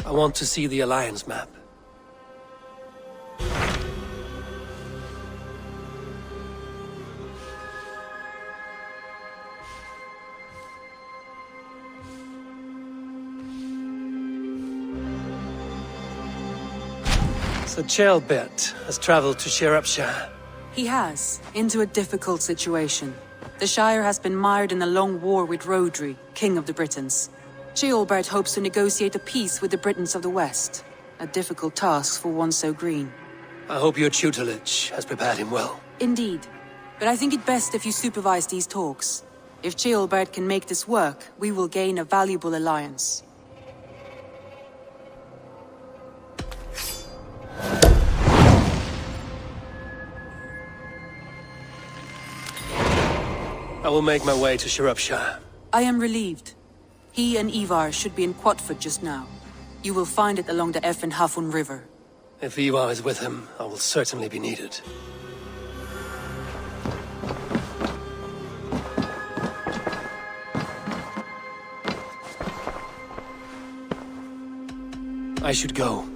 I want to see the Alliance map. So Ceolbert has traveled to Shire. He has, into a difficult situation. The Shire has been mired in a long war with Rodri, King of the Britons. Ceolbert hopes to negotiate a peace with the Britons of the West. A difficult task for one so green. I hope your tutelage has prepared him well. Indeed. But I think it best if you supervise these talks. If Ceolbert can make this work, we will gain a valuable alliance. I will make my way to Shropshire. I am relieved. He and Ivar should be in Quatford just now. You will find it along the Effen Hafun River. If Ivar is with him, I will certainly be needed. I should go.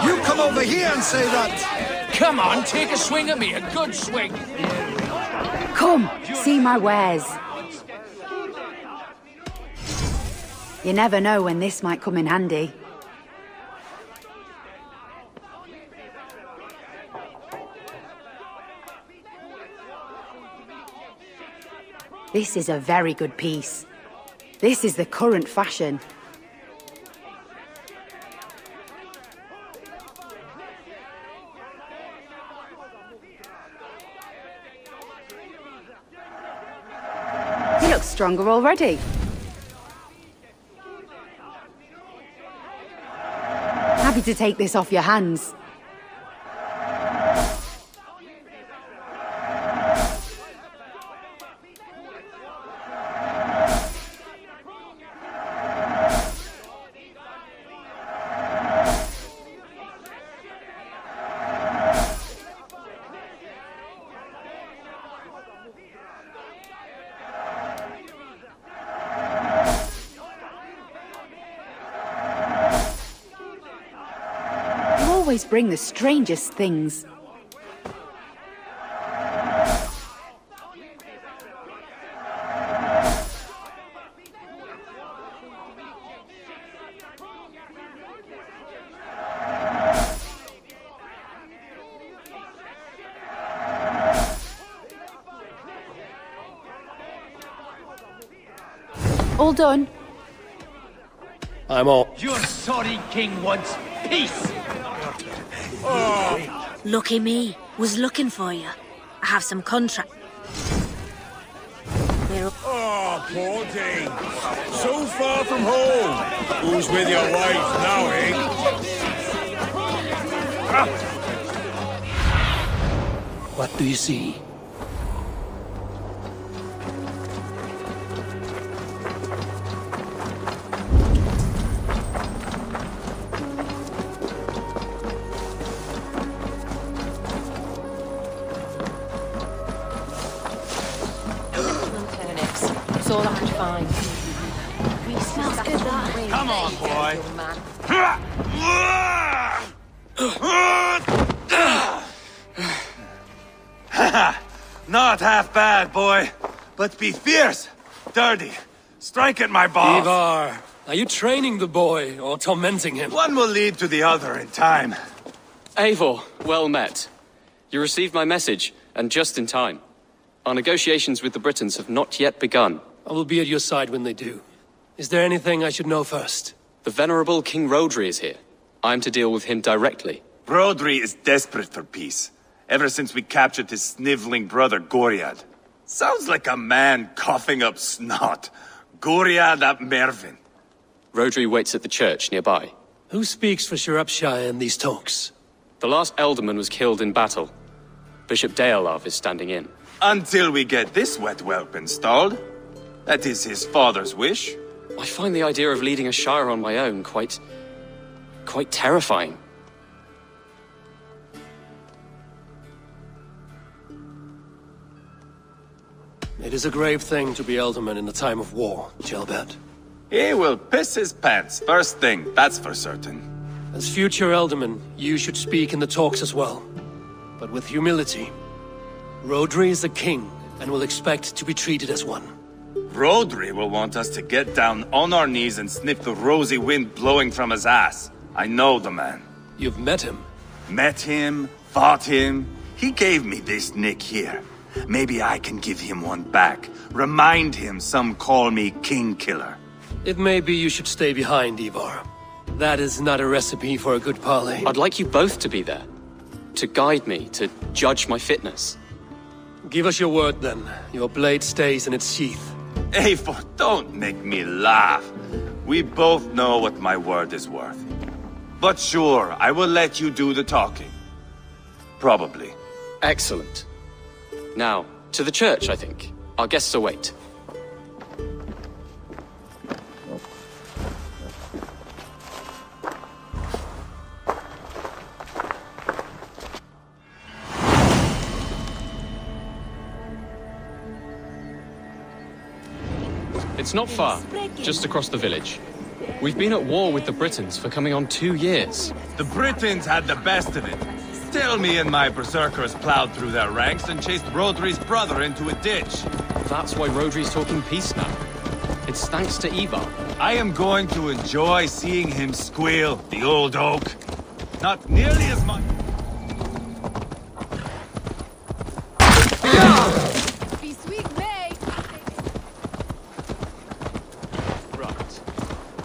You come over here and say that! Come on, take a swing at me, a good swing. Come, see my wares. You never know when this might come in handy. This is a very good piece. This is the current fashion. You look stronger already. Happy to take this off your hands. Always bring the strangest things. All done. I'm all. Your sorry king wants peace. Lucky me. Was looking for you. I have some contract. Oh, poor Dane. So far from home. Who's with your wife now, eh? What do you see? It's all I could find. Smells good, that. Come on, boy. Not half bad, boy. But be fierce, dirty. Strike at my balls. Ivar, are you training the boy or tormenting him? One will lead to the other in time. Eivor, well met. You received my message, and just in time. Our negotiations with the Britons have not yet begun. I will be at your side when they do. Is there anything I should know first? The venerable King Rodri is here. I am to deal with him directly. Rodri is desperate for peace, ever since we captured his sniveling brother Goriad. Sounds like a man coughing up snot. Goriad ap Mervin. Rodri waits at the church nearby. Who speaks for Shropshire in these talks? The last Elderman was killed in battle. Bishop Deolav is standing in. Until we get this wet whelp installed. That is his father's wish. I find the idea of leading a shire on my own quite terrifying. It is a grave thing to be Elderman in a time of war, Gelbert. He will piss his pants, first thing, that's for certain. As future Elderman, you should speak in the talks as well. But with humility. Rodri is the king, and will expect to be treated as one. Rodri will want us to get down on our knees and sniff the rosy wind blowing from his ass. I know the man. You've met him? Met him, fought him. He gave me this nick here. Maybe I can give him one back. Remind him some call me King Killer. It may be you should stay behind, Ivar. That is not a recipe for a good parley. I'd like you both to be there. To guide me, to judge my fitness. Give us your word, then. Your blade stays in its sheath. Eivor, don't make me laugh. We both know what my word is worth. But sure, I will let you do the talking. Probably. Excellent. Now, to the church, I think. Our guests await. It's not far, just across the village. We've been at war with the Britons for coming on 2 years. The Britons had the best of it. Tell me and my berserkers plowed through their ranks and chased Rodri's brother into a ditch. That's why Rodri's talking peace now. It's thanks to Ivar. I am going to enjoy seeing him squeal, the old oak. Not nearly as much...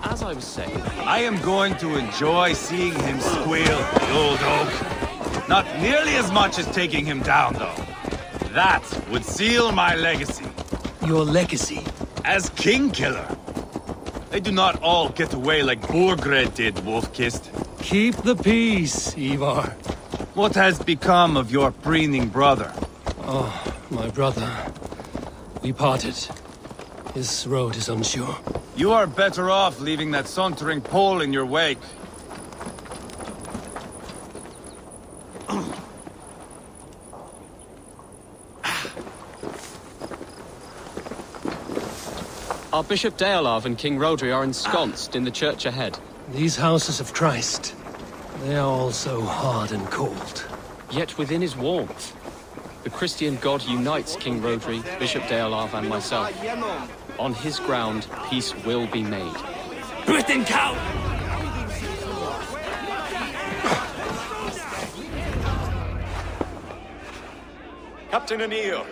As I was saying... I am going to enjoy seeing him squeal, the old oak. Not nearly as much as taking him down, though. That would seal my legacy. Your legacy? As King Killer. They do not all get away like Borgred did, Wolf-Kissed. Keep the peace, Ivar. What has become of your preening brother? Oh, my brother. We parted. His road is unsure. You are better off leaving that sauntering Pole in your wake. Our Bishop Deolav and King Rodri are ensconced in the church ahead. These houses of Christ, they are all so hard and cold. Yet within his warmth, the Christian God unites King Rodri, Bishop Deolav and myself. On his ground, peace will be made. Britain cow! Captain Anil,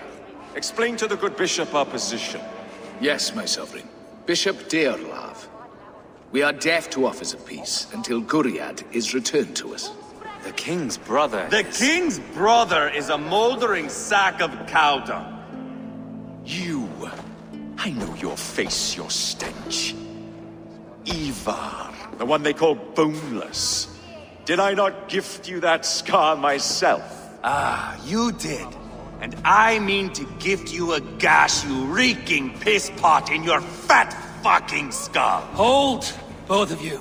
explain to the good bishop our position. Yes, my sovereign. Bishop Deolav. We are deaf to offers of peace until Guriad is returned to us. The king's brother The king's brother is a mouldering sack of cow dung. You. I know your face, your stench. Ivar, the one they call boneless. Did I not gift you that scar myself? Ah, you did. And I mean to gift you a gash, you reeking piss pot in your fat fucking skull. Hold, both of you.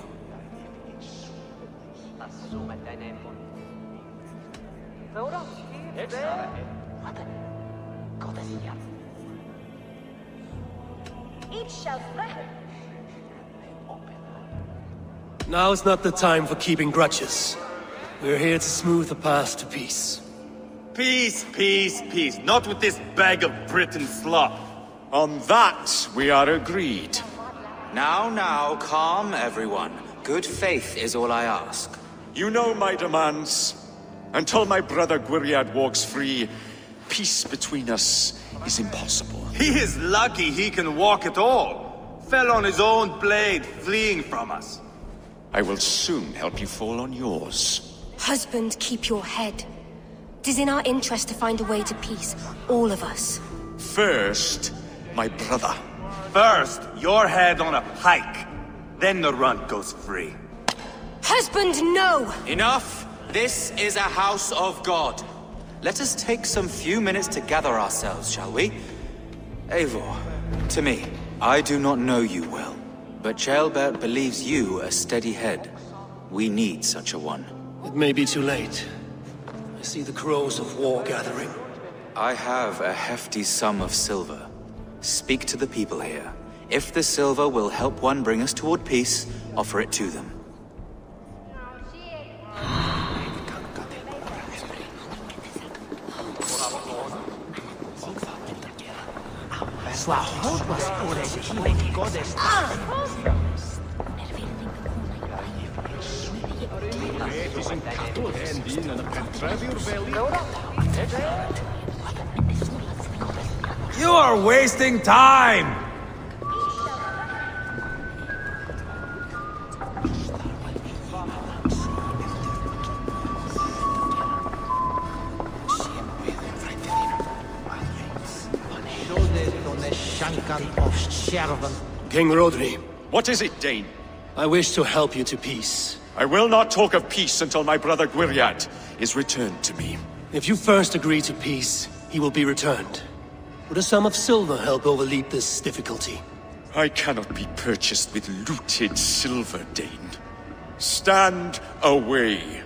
Now is not the time for keeping grudges. We're here to smooth the path to peace. Peace, peace, peace. Not with this bag of Britain slop. On that, we are agreed. Now, calm everyone. Good faith is all I ask. You know my demands. Until my brother Gwiriad walks free, peace between us is impossible. He is lucky he can walk at all. Fell on his own blade, fleeing from us. I will soon help you fall on yours. Husband, keep your head. It is in our interest to find a way to peace, all of us. First, my brother. First, your head on a pike. Then the runt goes free. Husband, no! Enough! This is a house of God. Let us take some few minutes to gather ourselves, shall we? Eivor, to me, I do not know you well, but Ceolbert believes you a steady head. We need such a one. It may be too late. I see the crows of war gathering. I have a hefty sum of silver. Speak to the people here. If the silver will help one bring us toward peace, offer it to them. You are wasting time! King Rodri. What is it, Dane? I wish to help you to peace. I will not talk of peace until my brother Gwiriad is returned to me. If you first agree to peace, he will be returned. Would a sum of silver help overleap this difficulty? I cannot be purchased with looted silver, Dane. Stand away.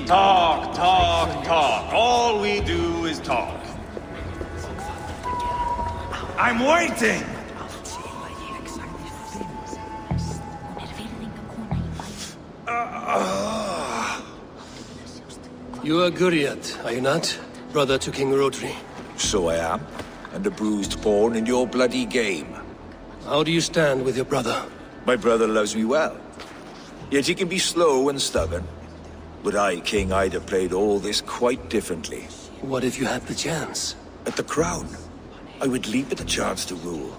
Talk, talk, talk. All we do is talk. I'm waiting! You are Guriat, are you not? Brother to King Rodri. So I am, and a bruised pawn in your bloody game. How do you stand with your brother? My brother loves me well. Yet he can be slow and stubborn. But I, King, I'd have played all this quite differently. What if you had the chance? At the crown, I would leap at the chance to rule.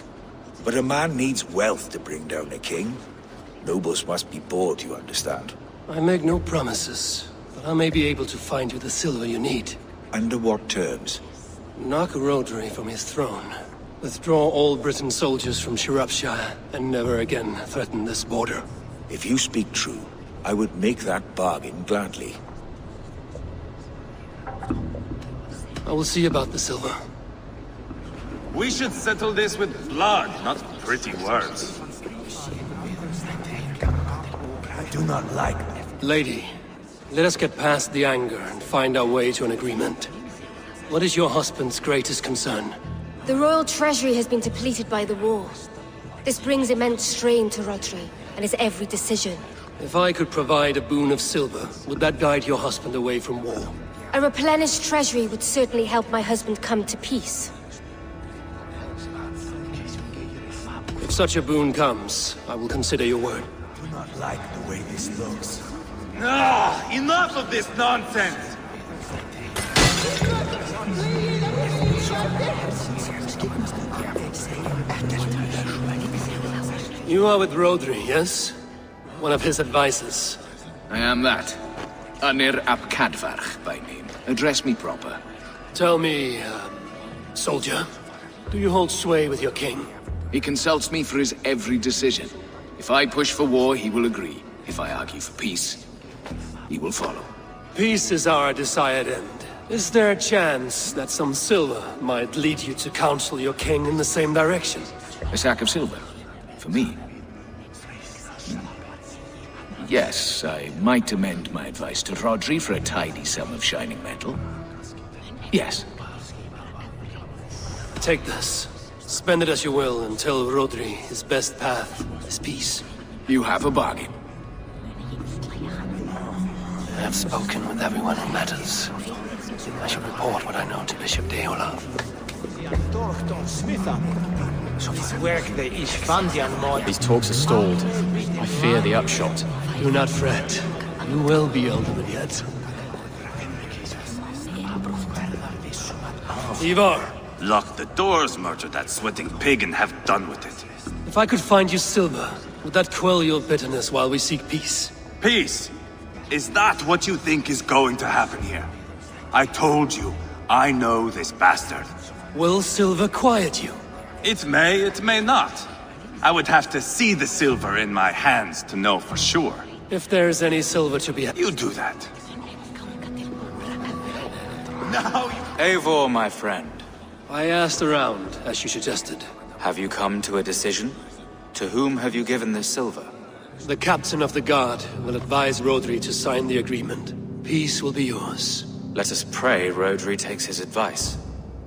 But a man needs wealth to bring down a king. Nobles must be bought, you understand. I make no promises, but I may be able to find you the silver you need. Under what terms? Knock Rodri from his throne. Withdraw all Britain soldiers from Shropshire, and never again threaten this border. If you speak true, I would make that bargain gladly. I will see about the silver. We should settle this with blood, not pretty words. I do not like them. Lady, let us get past the anger and find our way to an agreement. What is your husband's greatest concern? The royal treasury has been depleted by the war. This brings immense strain to Rodri and his every decision. If I could provide a boon of silver, would that guide your husband away from war? A replenished treasury would certainly help my husband come to peace. If such a boon comes, I will consider your word. I do not like the way this looks. Ah, enough of this nonsense! You are with Rodri, yes? One of his advisors. I am that. Anir ap Cadfarch by name. Address me proper. Tell me, soldier, do you hold sway with your king? He consults me for his every decision. If I push for war, he will agree. If I argue for peace, he will follow. Peace is our desired end. Is there a chance that some silver might lead you to counsel your king in the same direction? A sack of silver? For me? Yes, I might amend my advice to Rodri for a tidy sum of shining metal. Yes. Take this. Spend it as you will and tell Rodri his best path is peace. You have a bargain. I have spoken with everyone who matters. I shall report what I know to Bishop Deolav. These talks are stalled. I fear the upshot. Do not fret. You will be ultimate yet. Ivar! Lock the doors, murder that sweating pig, and have done with it. If I could find you silver, would that quell your bitterness while we seek peace? Peace? Is that what you think is going to happen here? I told you, I know this bastard. Will silver quiet you? It may not. I would have to see the silver in my hands to know for sure. If there's any silver to be had. You do that. No, Eivor, my friend. I asked around, as you suggested. Have you come to a decision? To whom have you given this silver? The captain of the guard will advise Rodri to sign the agreement. Peace will be yours. Let us pray Rodri takes his advice.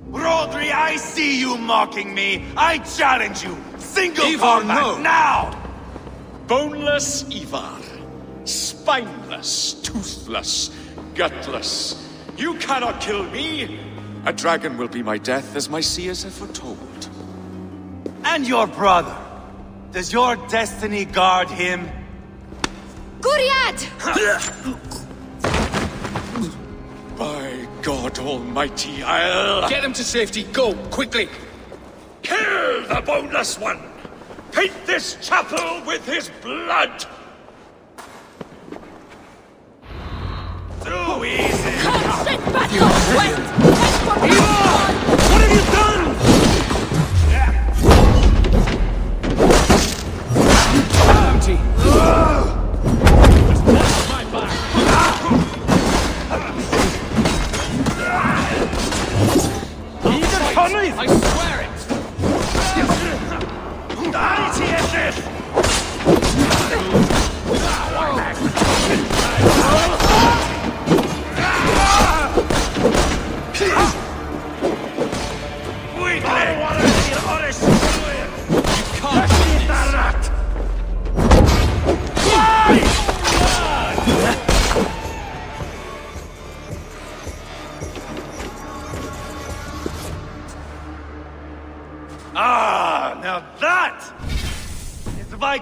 Rodri, I see you mocking me! I challenge you! Single Ivar, combat, no. now! Boneless Ivar. Spineless, toothless, gutless. You cannot kill me! A dragon will be my death, as my seers have foretold. And your brother? Does your destiny guard him? Guriad! By God Almighty, I'll... Get him to safety, go, quickly! Kill the boneless one! Paint this chapel with his blood! Too easy! Constant battle! Wait! What have you done? I swear it!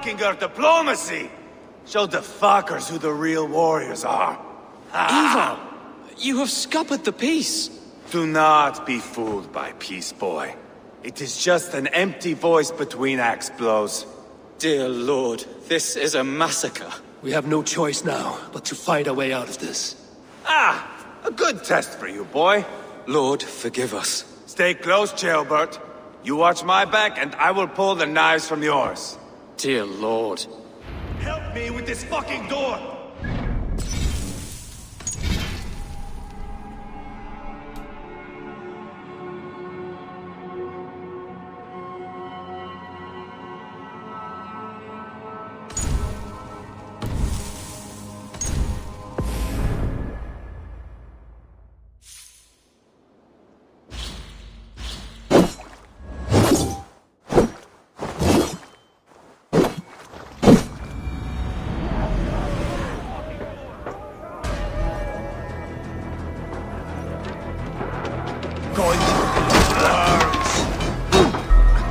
Vikinger diplomacy! Show the fuckers who the real warriors are. Ivar, you have scuppered the peace. Do not be fooled by peace, boy. It is just an empty voice between axe blows. Dear Lord, this is a massacre. We have no choice now but to fight our way out of this. Ah! A good test for you, boy. Lord, forgive us. Stay close, Jailbert. You watch my back, and I will pull the knives from yours. Dear Lord. Help me with this fucking door!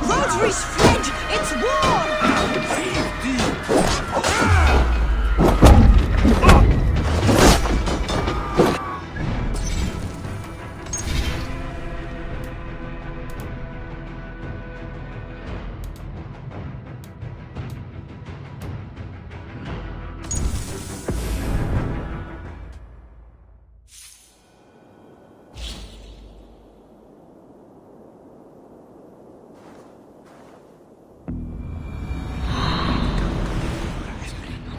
Rodri's fled! It's war!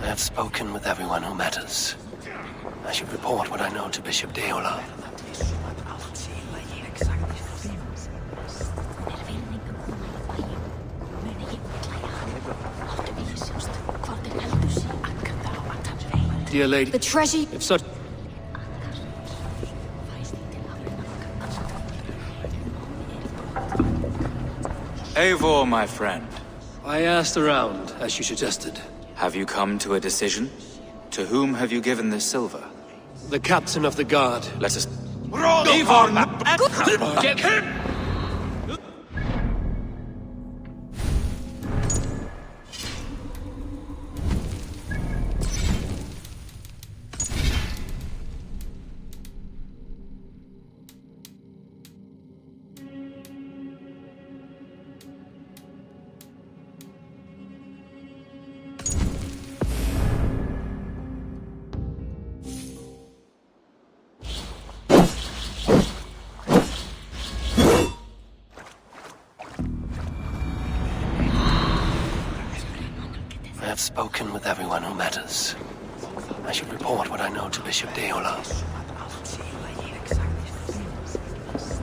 I have spoken with everyone who matters. I should report what I know to Bishop Deola. Dear lady, The treasure... if such... Eivor, my friend. I asked around, as you suggested. Have you come to a decision? To whom have you given this silver? The captain of the guard. Let us... Get him! I have spoken with everyone who matters. I should report what I know to Bishop Deola.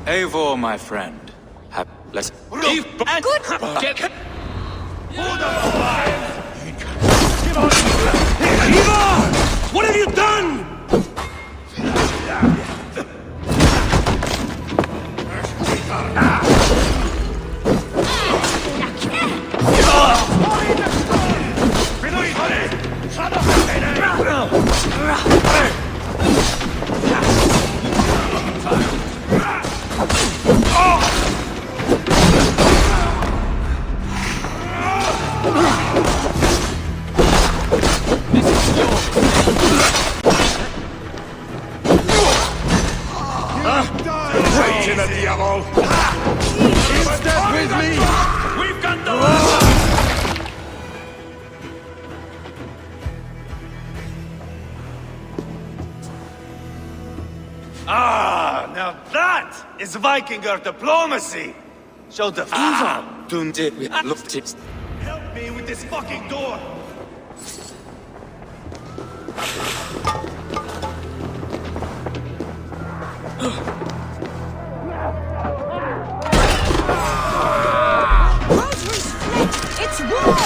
Eivor, my friend. Let's... Get him! What have you done? Ah, now that is Vikinger diplomacy! Show the Help me with this fucking door! Rodri's fled! It's war!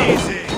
Easy!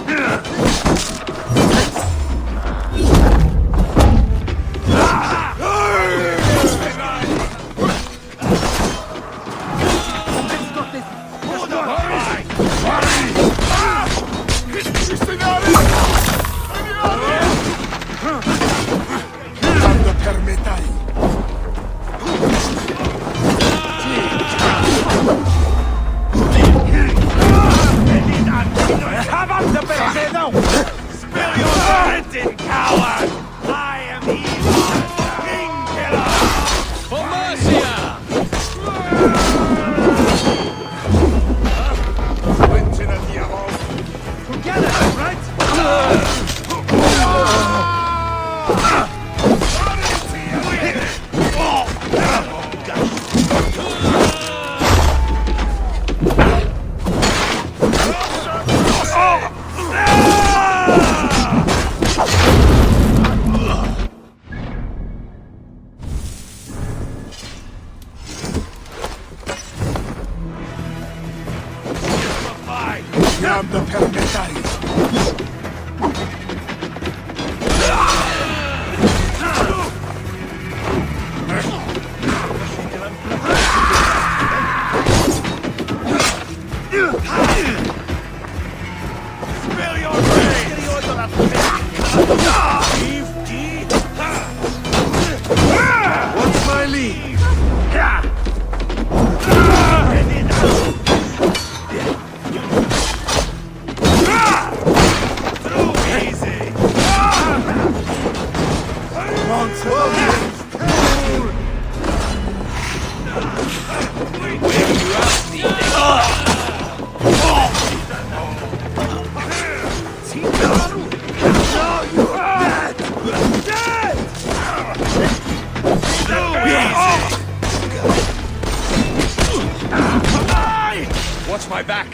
my back.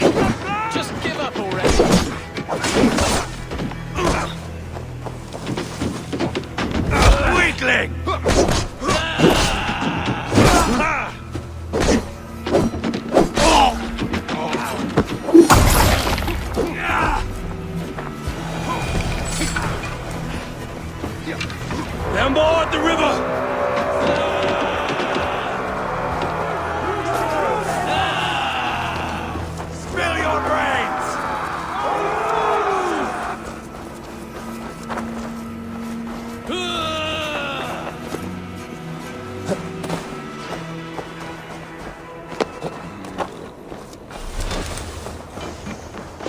Just give up already. Weakling! They're more at the river! Spill your brains!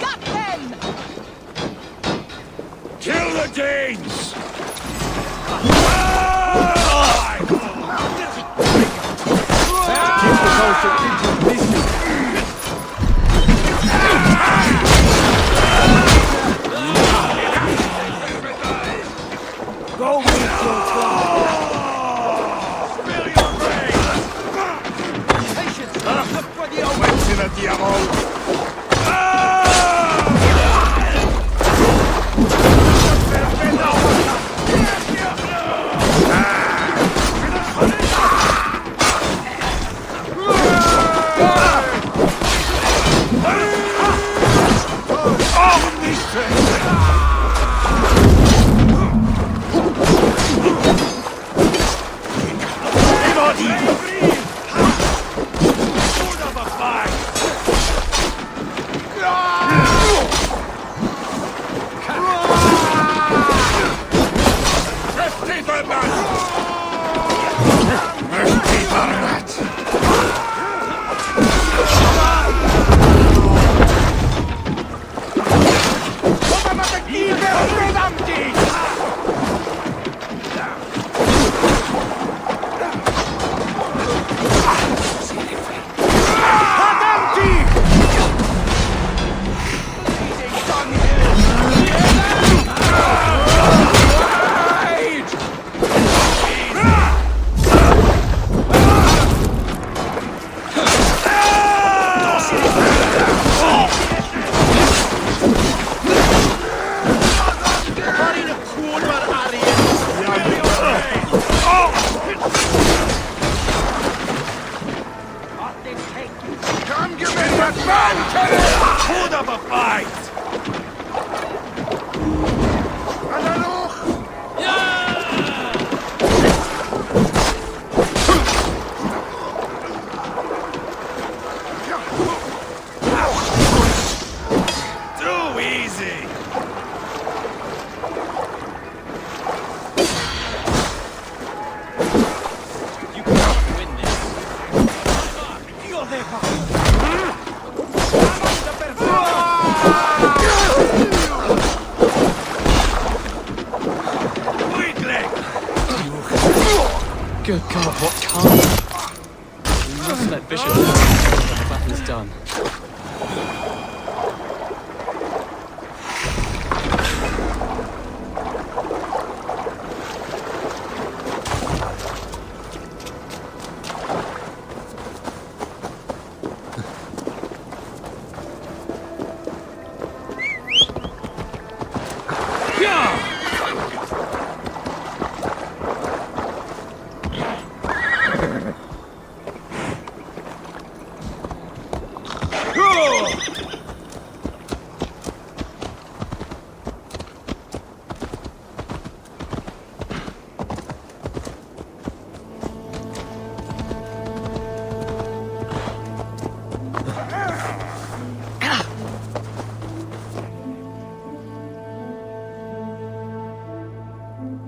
Got them! Kill the Danes! Keep the culture into business. Go with your Good God, what can't we must let Bishop know when the battle's done.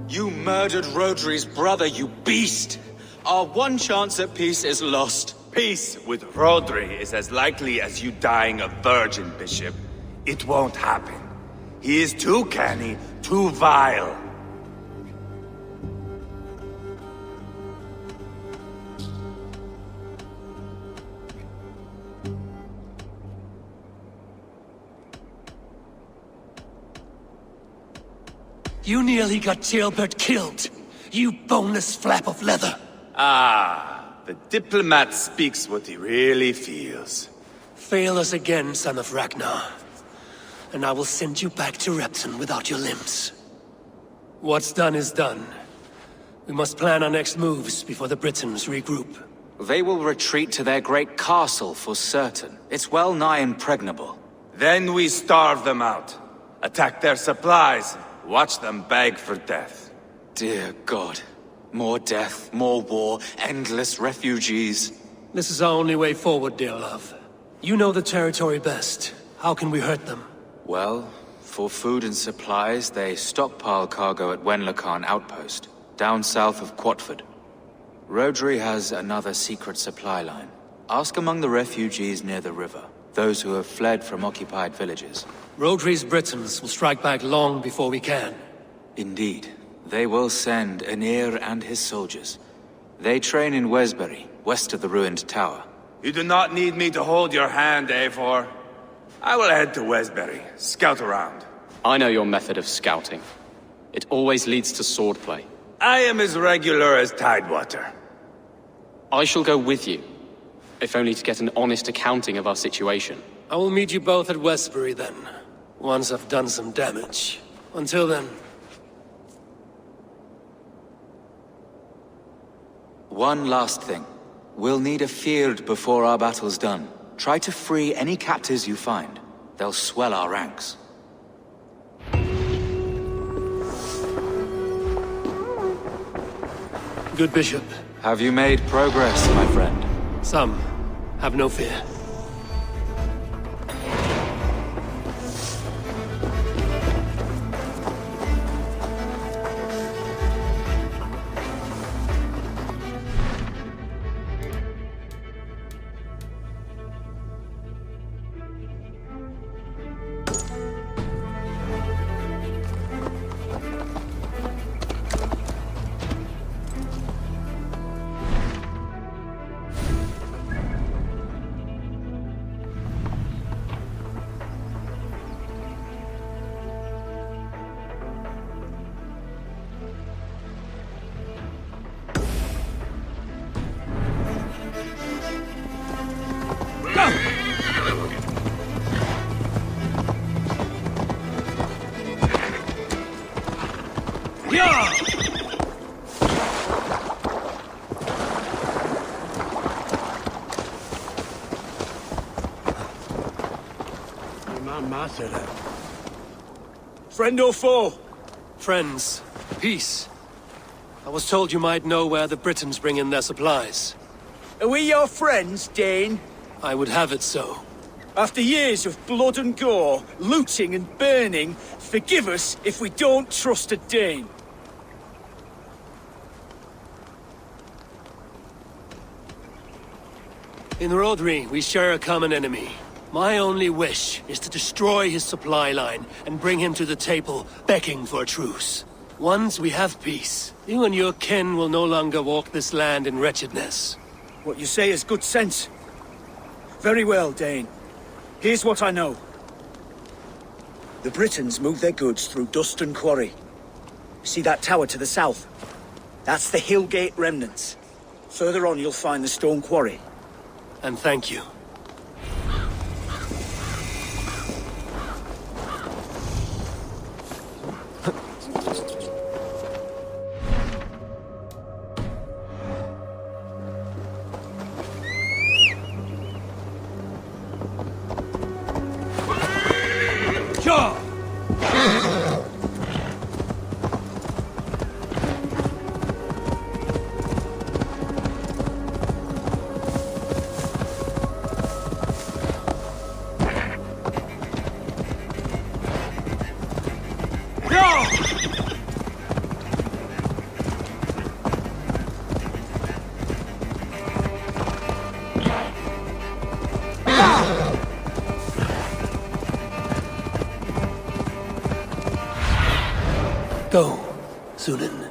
You murdered Rodri's brother, you beast! Our one chance at peace is lost. Peace with Rodri is as likely as you dying a virgin, Bishop. It won't happen. He is too canny, too vile. You nearly got Jailbird killed, you boneless flap of leather. Ah, the diplomat speaks what he really feels. Fail us again, son of Ragnar, and I will send you back to Repton without your limbs. What's done is done. We must plan our next moves before the Britons regroup. They will retreat to their great castle for certain. It's well nigh impregnable. Then we starve them out. Attack their supplies. Watch them beg for death. Dear God. More death, more war, endless refugees. This is our only way forward, dear love. You know the territory best. How can we hurt them? Well, for food and supplies, they stockpile cargo at Wenlacan Outpost, down south of Quatford. Rodri has another secret supply line. Ask among the refugees near the river, those who have fled from occupied villages. Rodri's Britons will strike back long before we can. Indeed. They will send Aenir and his soldiers. They train in Wesbury, west of the ruined tower. You do not need me to hold your hand, Eivor. I will head to Wesbury, scout around. I know your method of scouting. It always leads to swordplay. I am as regular as Tidewater. I shall go with you, if only to get an honest accounting of our situation. I will meet you both at Westbury then, once I've done some damage. Until then... One last thing. We'll need a field before our battle's done. Try to free any captives you find. They'll swell our ranks. Good Bishop. Have you made progress, my friend? Some. Have no fear. Friend or foe? Friends. Peace. I was told you might know where the Britons bring in their supplies. Are we your friends, Dane? I would have it so. After years of blood and gore, looting and burning, forgive us if we don't trust a Dane. In Rodri, we share a common enemy. My only wish is to destroy his supply line and bring him to the table, begging for a truce. Once we have peace, you and your kin will no longer walk this land in wretchedness. What you say is good sense. Very well, Dane. Here's what I know. The Britons move their goods through Dustin Quarry. See that tower to the south? That's the Hillgate remnants. Further on you'll find the stone quarry. And thank you. Go, Sunan.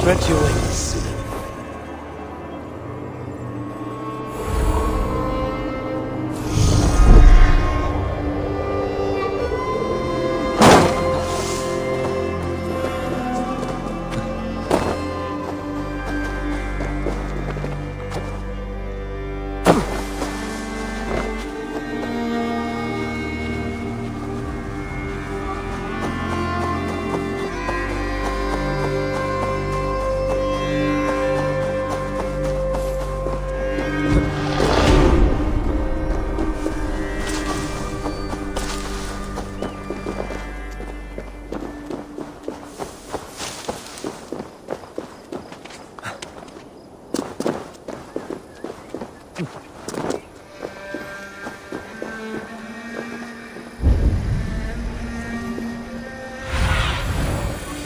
Spread your wings.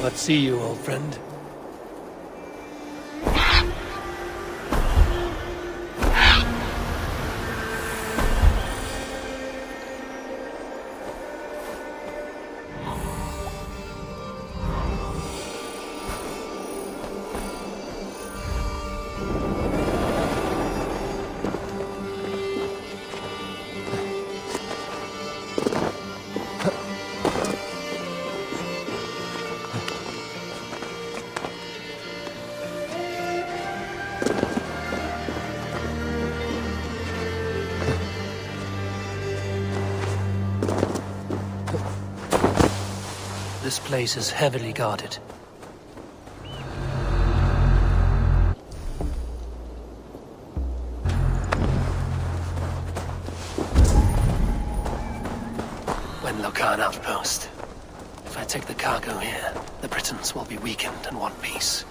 What see you, old friend? This place is heavily guarded. When Lokan outpost. If I take the cargo here, the Britons will be weakened and want peace.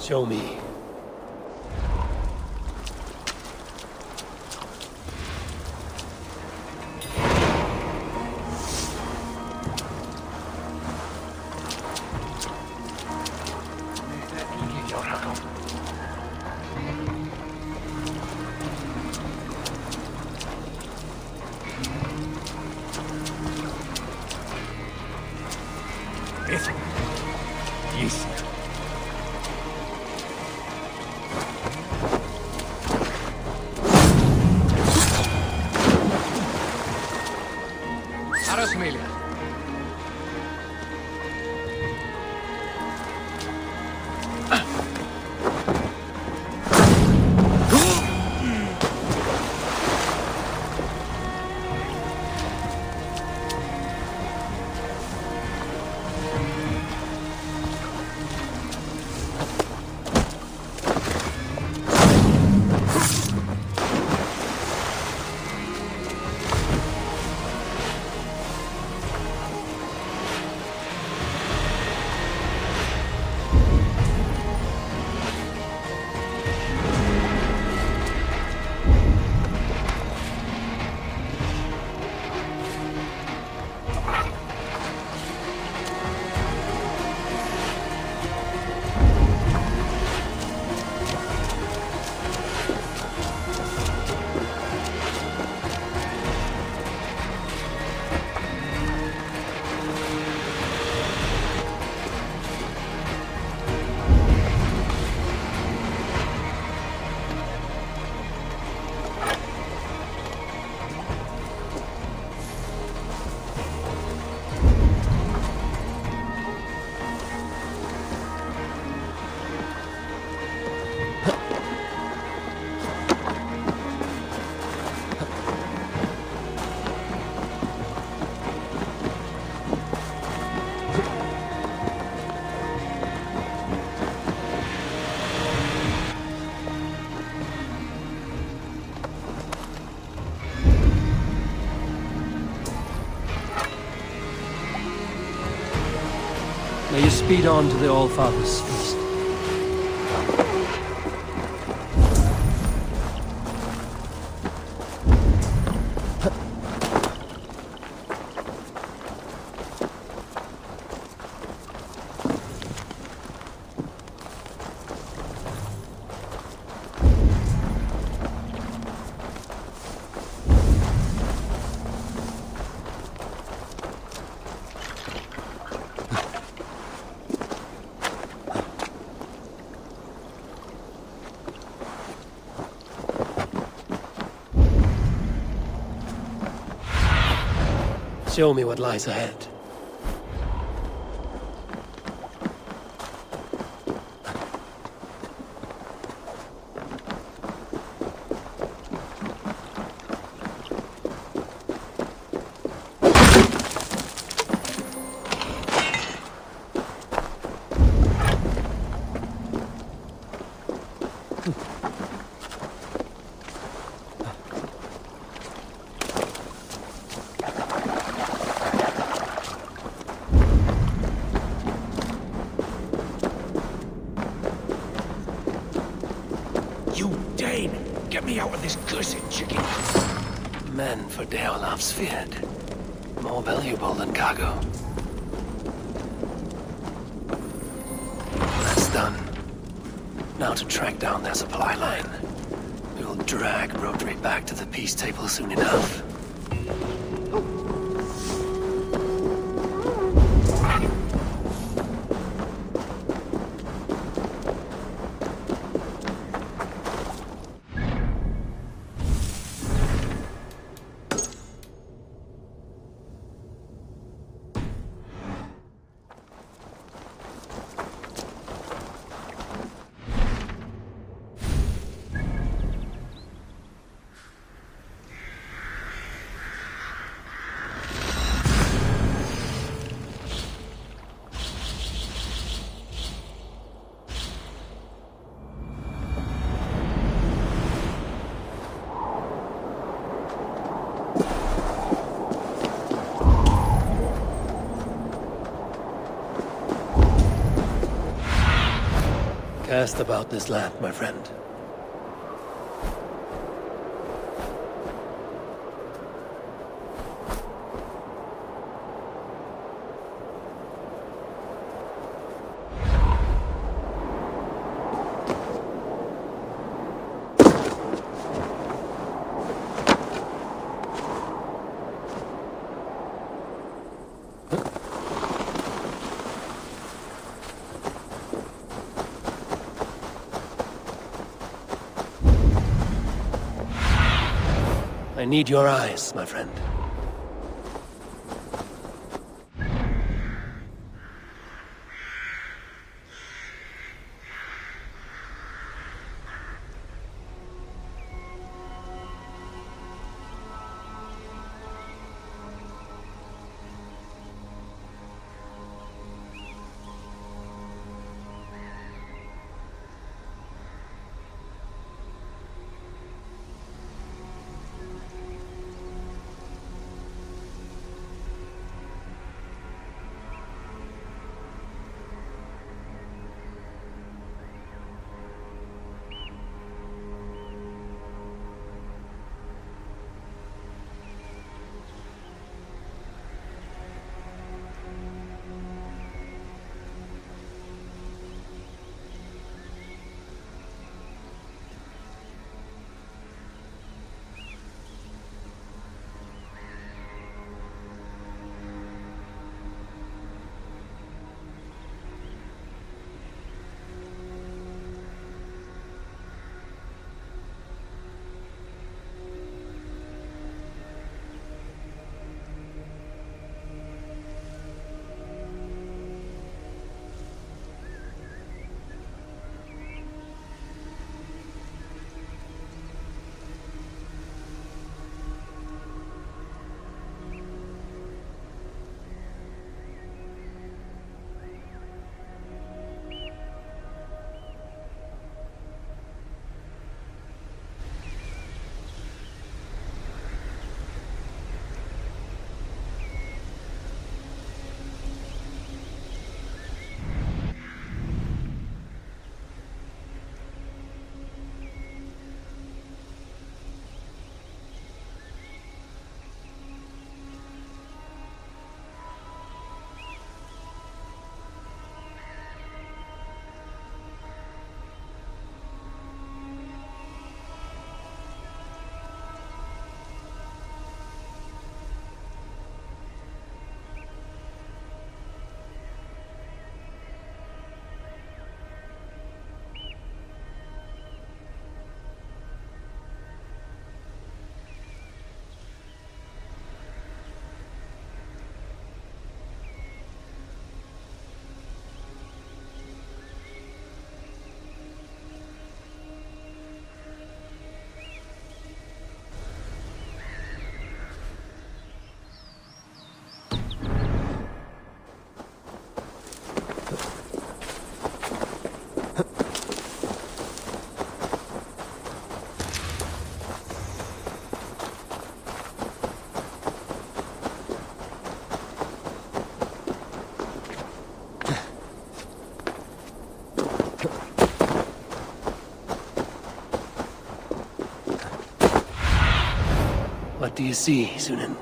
Show me. May you speed on to the All-Father's feast. Show me what lies ahead. Get me out of this cursed chicken. Men for Deolav's feared. More valuable than cargo. That's done. Now to track down their supply line. We will drag Rodri back to the peace table soon enough. Cast about this land, my friend. I need your eyes, my friend. What do you see, Sunan?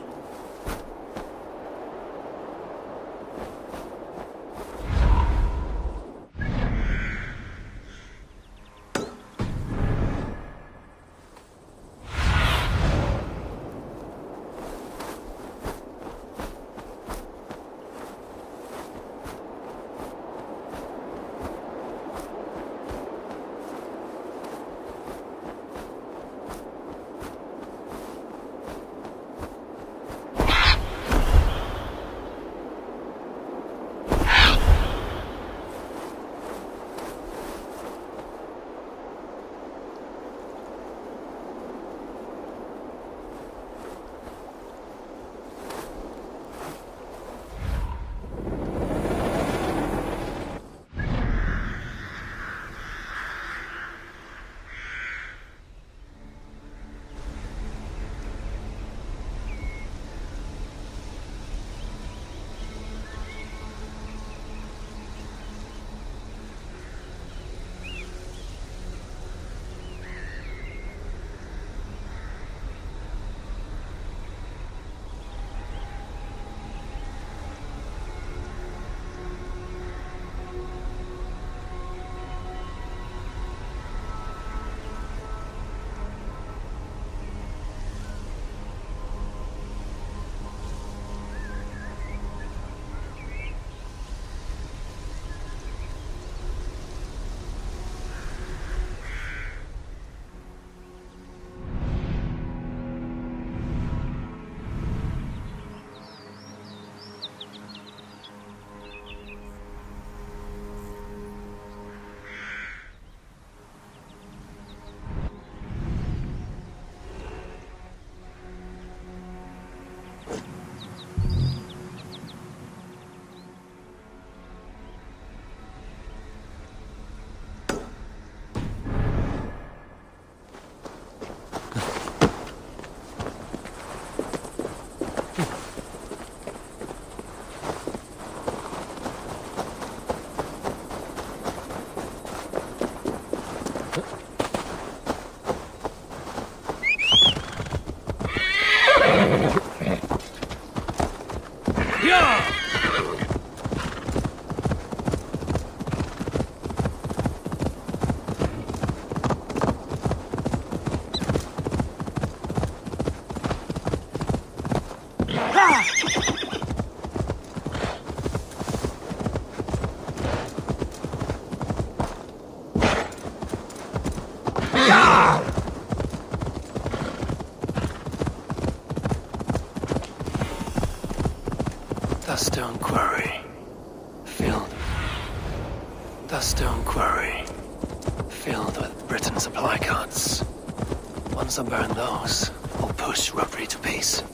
The stone quarry. Filled with Britain supply carts. Once I burn those, we'll push Rotary to peace.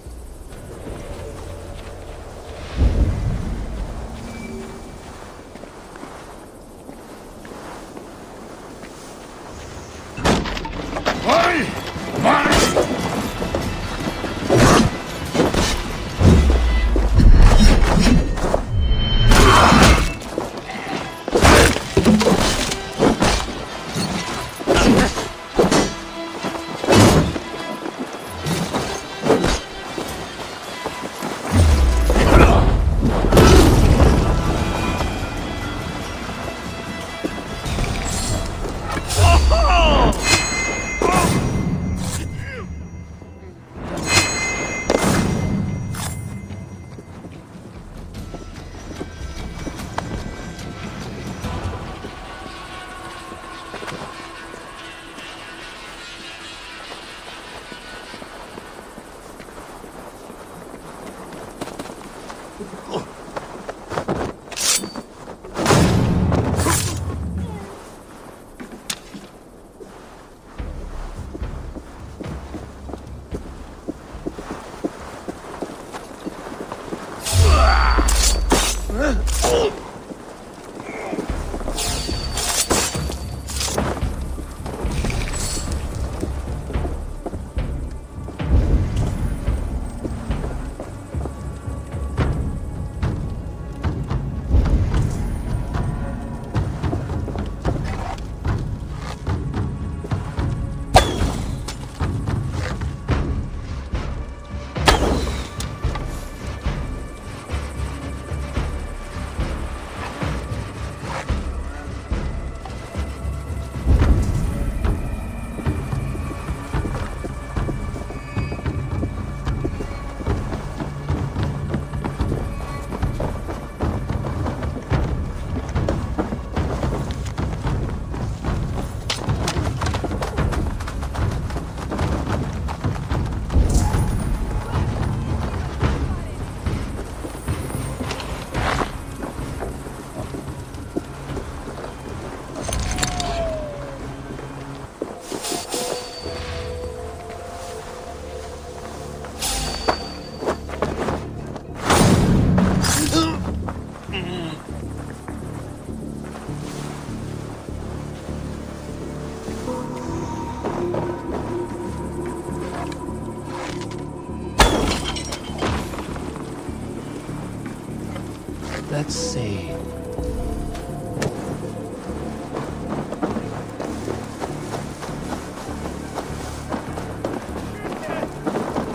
Let's see.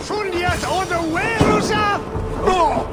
Fundiert on the Wales! Oh!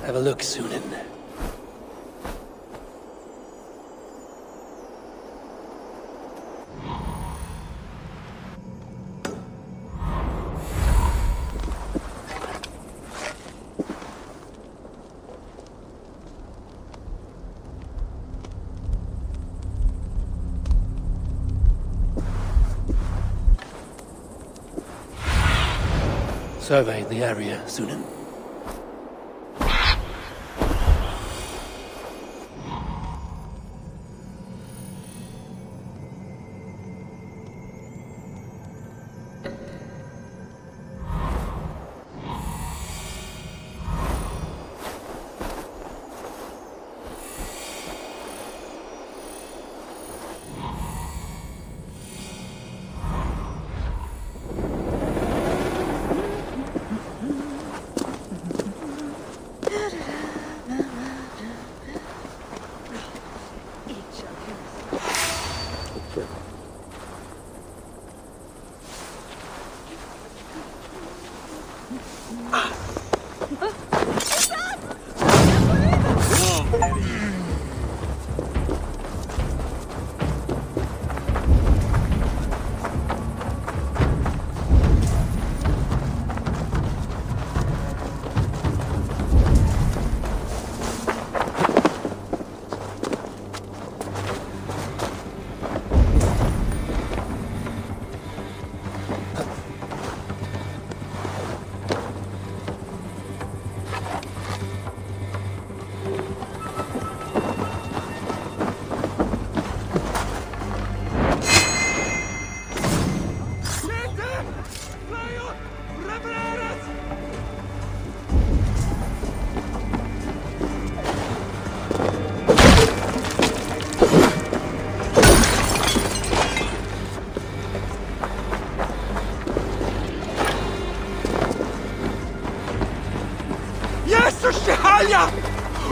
Have a look, Sunan. Survey the area, Sunan.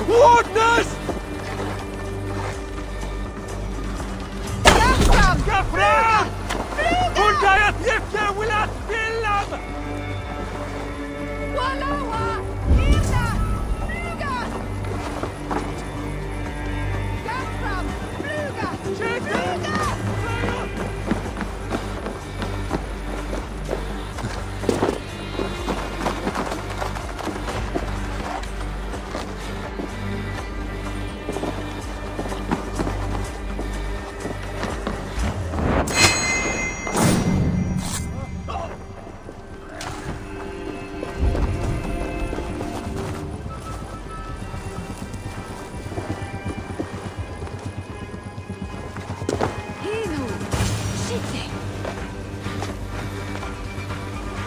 Wardness! Gafra! Hundajat jifja wilat billam! Walawa! Hilda! Fluga! Gafram! Fluga! Fluga!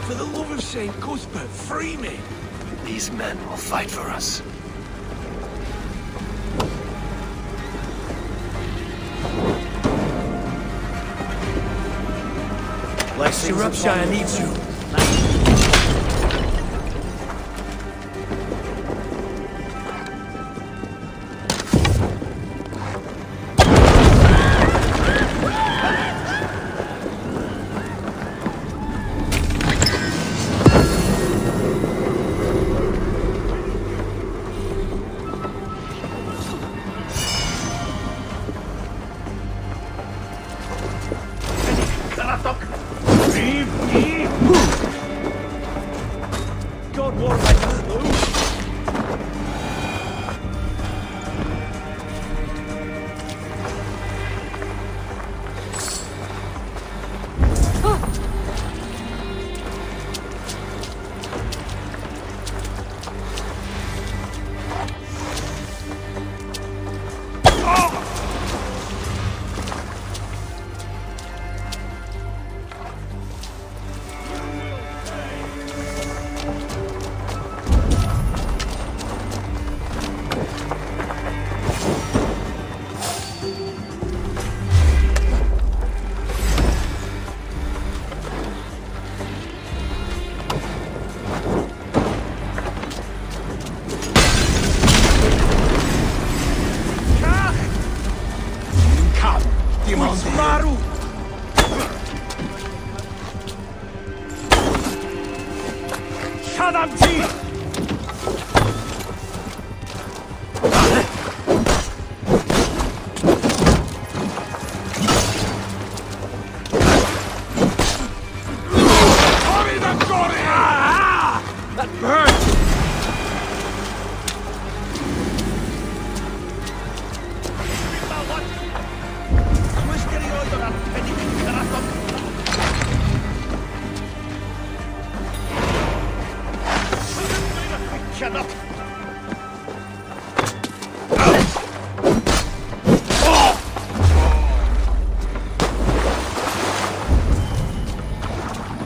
For the love of Saint Cuthbert, free me! These men will fight for us. Shropshire needs you. Maru! Shadamji! That burns!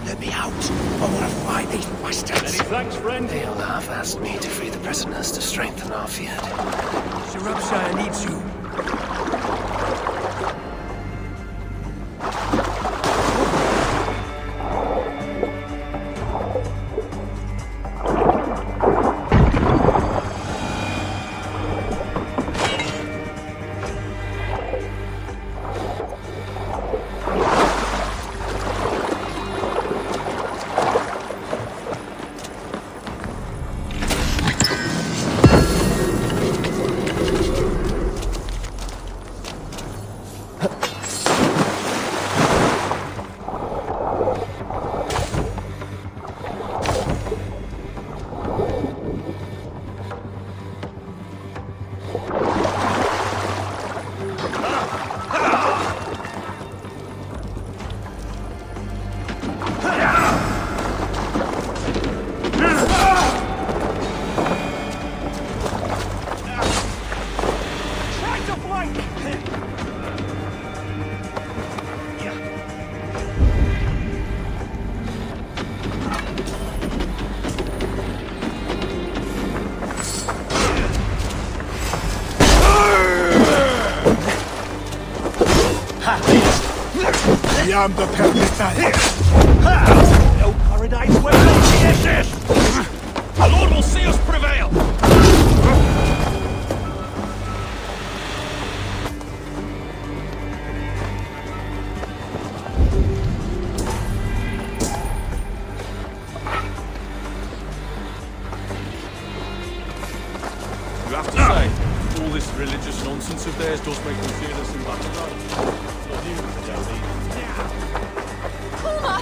Let me out. I want to find these bastards. Many thanks, friend. They'll have asked me to free the prisoners to strengthen our field. Shropshire needs you. I am the perfect here. No paradise where the exists. The Lord will see us prevail. You have to say, all this religious nonsense of theirs does make them fearless in battle. Kuma!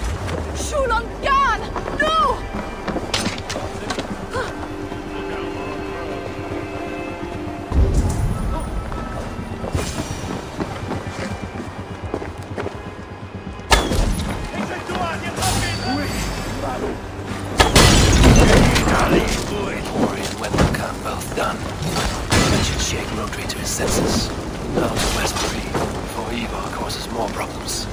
Shulon Gan! No! War and Wedlock are both done. I should shake Rodri to his senses. Now to Westbury, before Ivar causes more problems.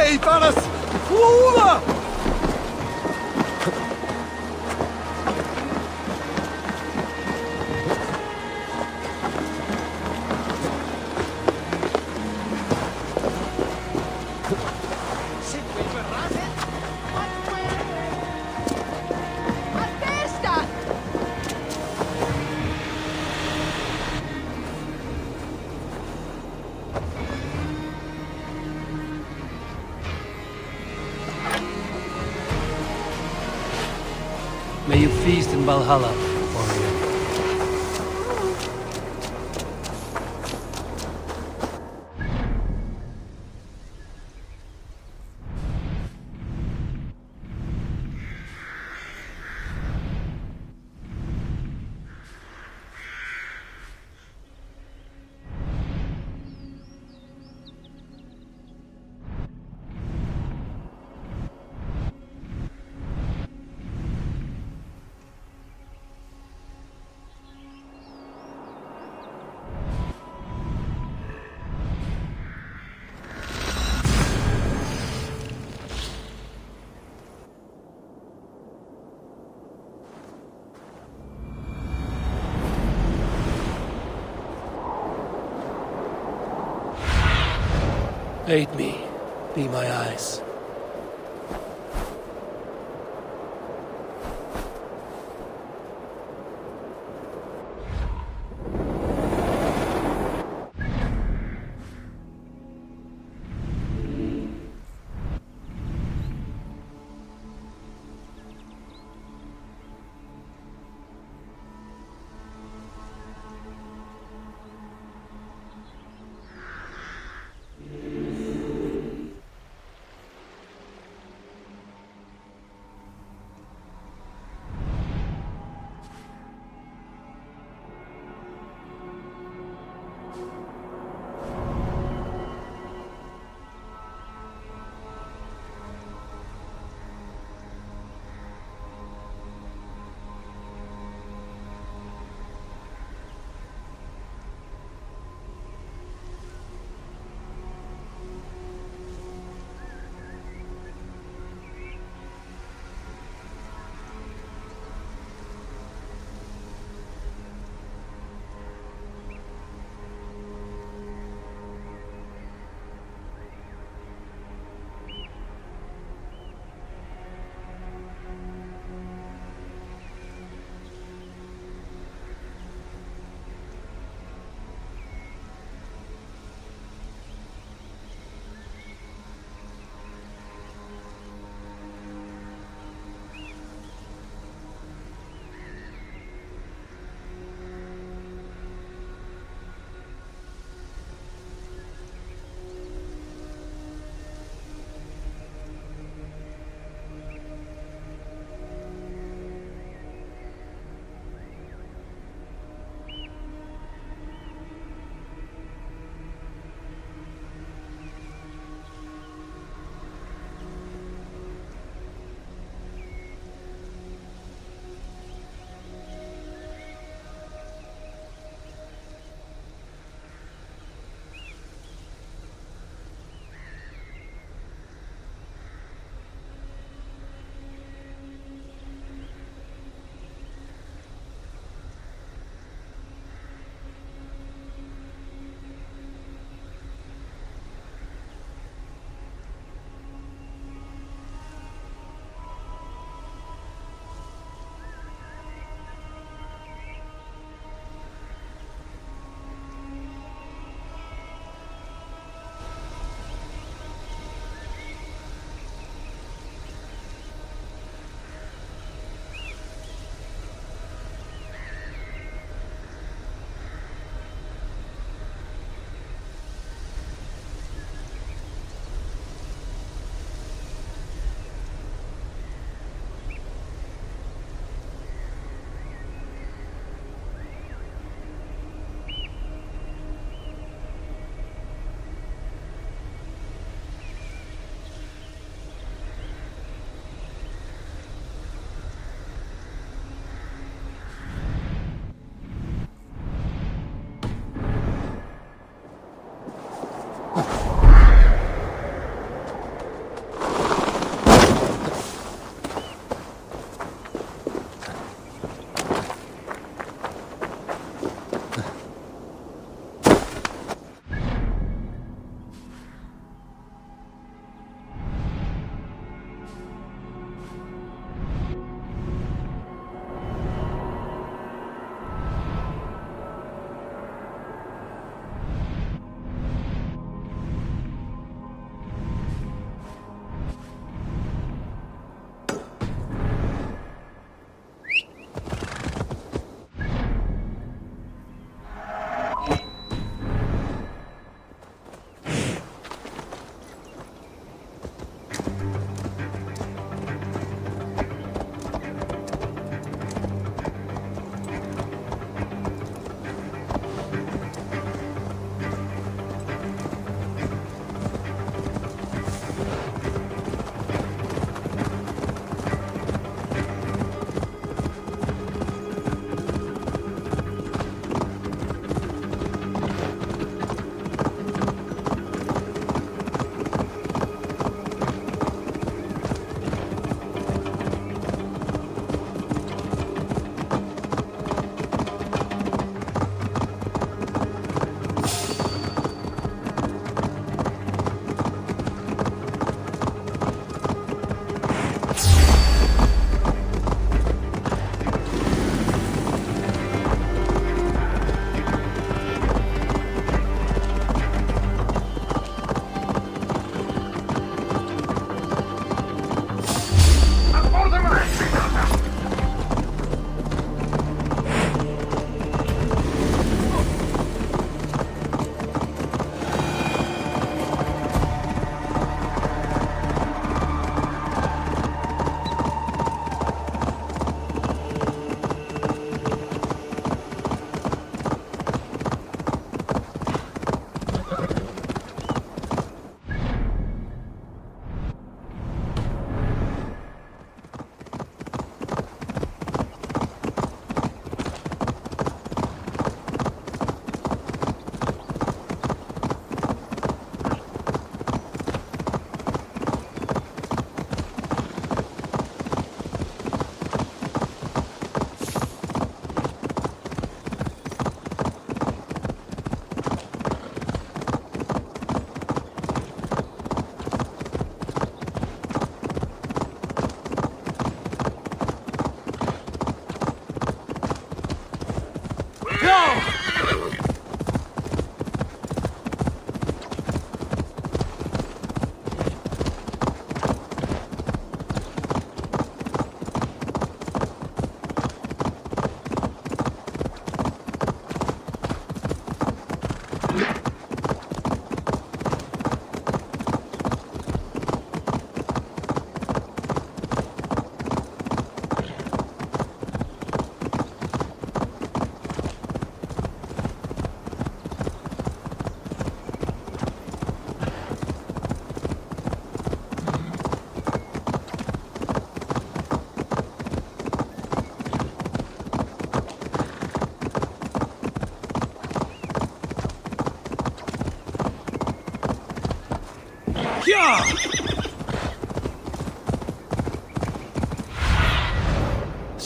Hey, Paris! Over! May you feast in Valhalla, warrior. Aid me. Be my eyes.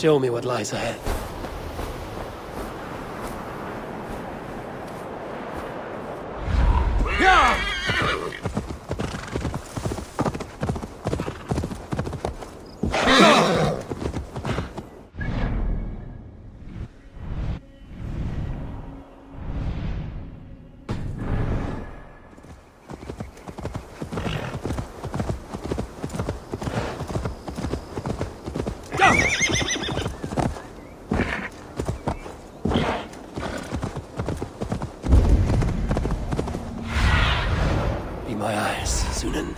Show me what lies ahead. Be my eyes, Sunan.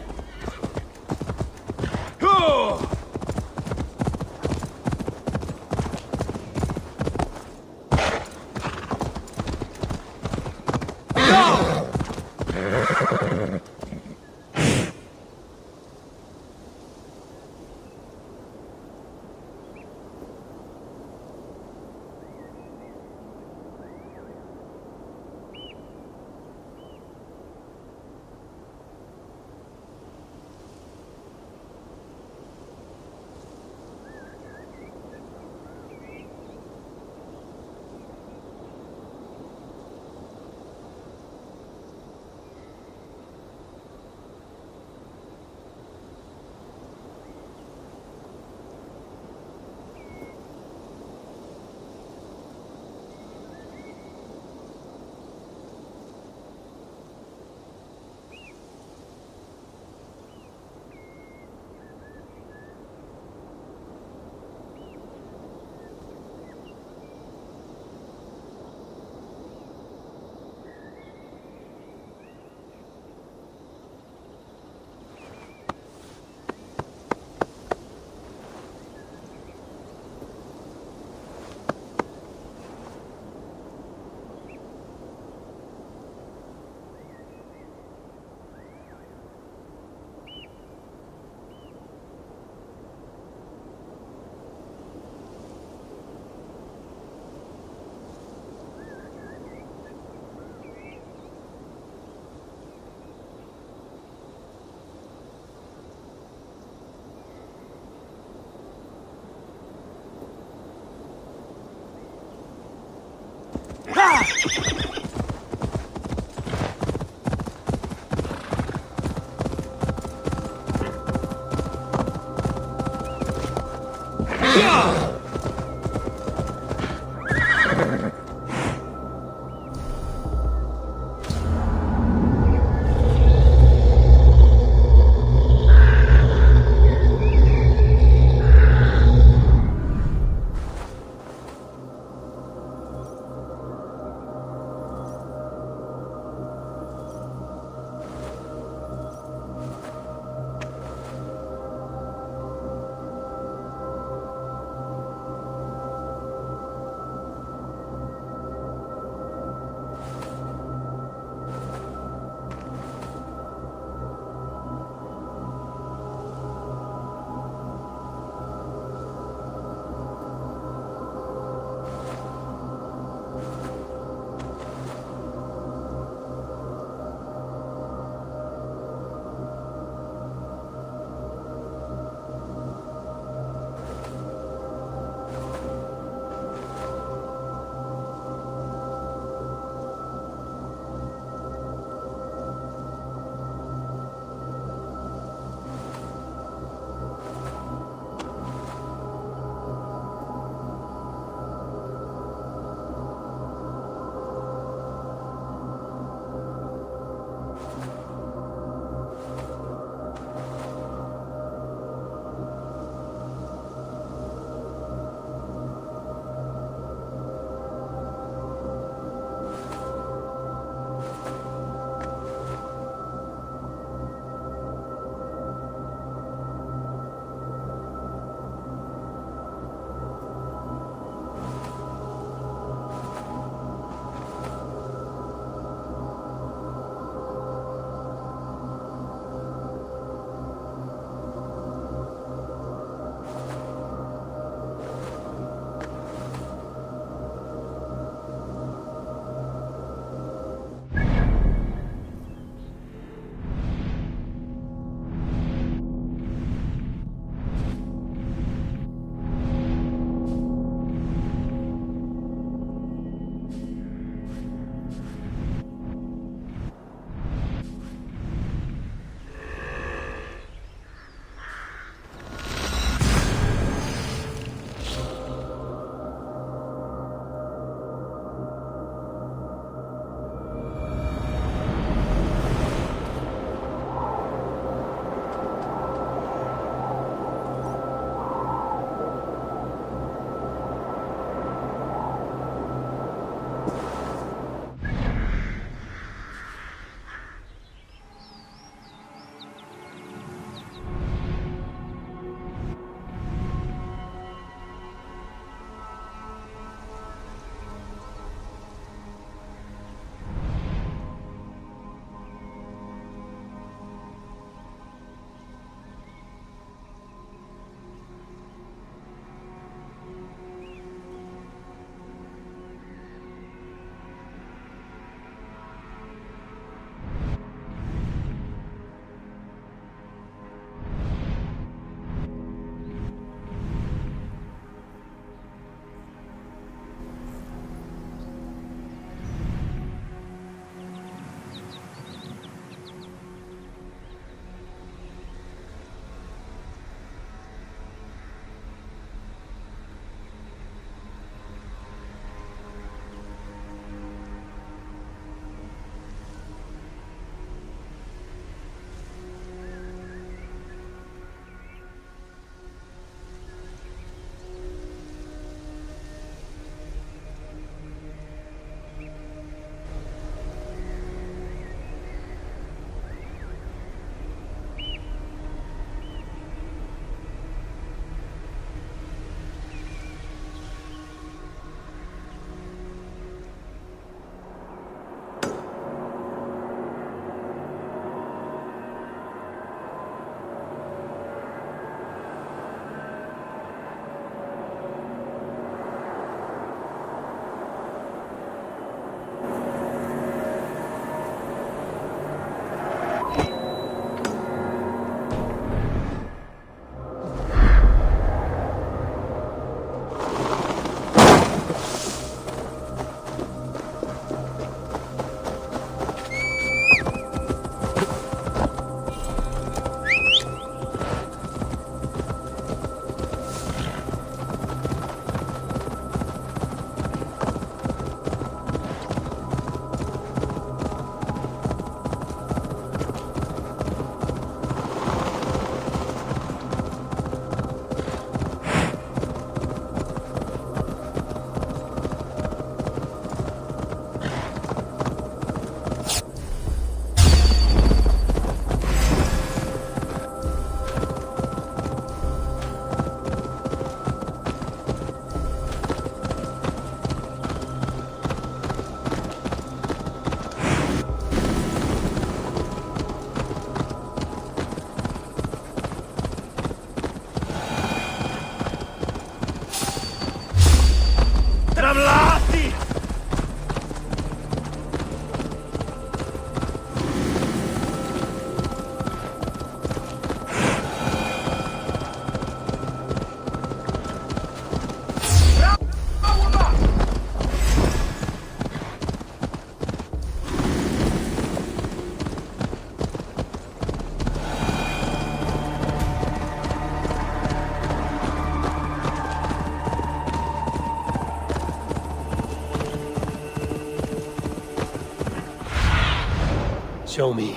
Show me.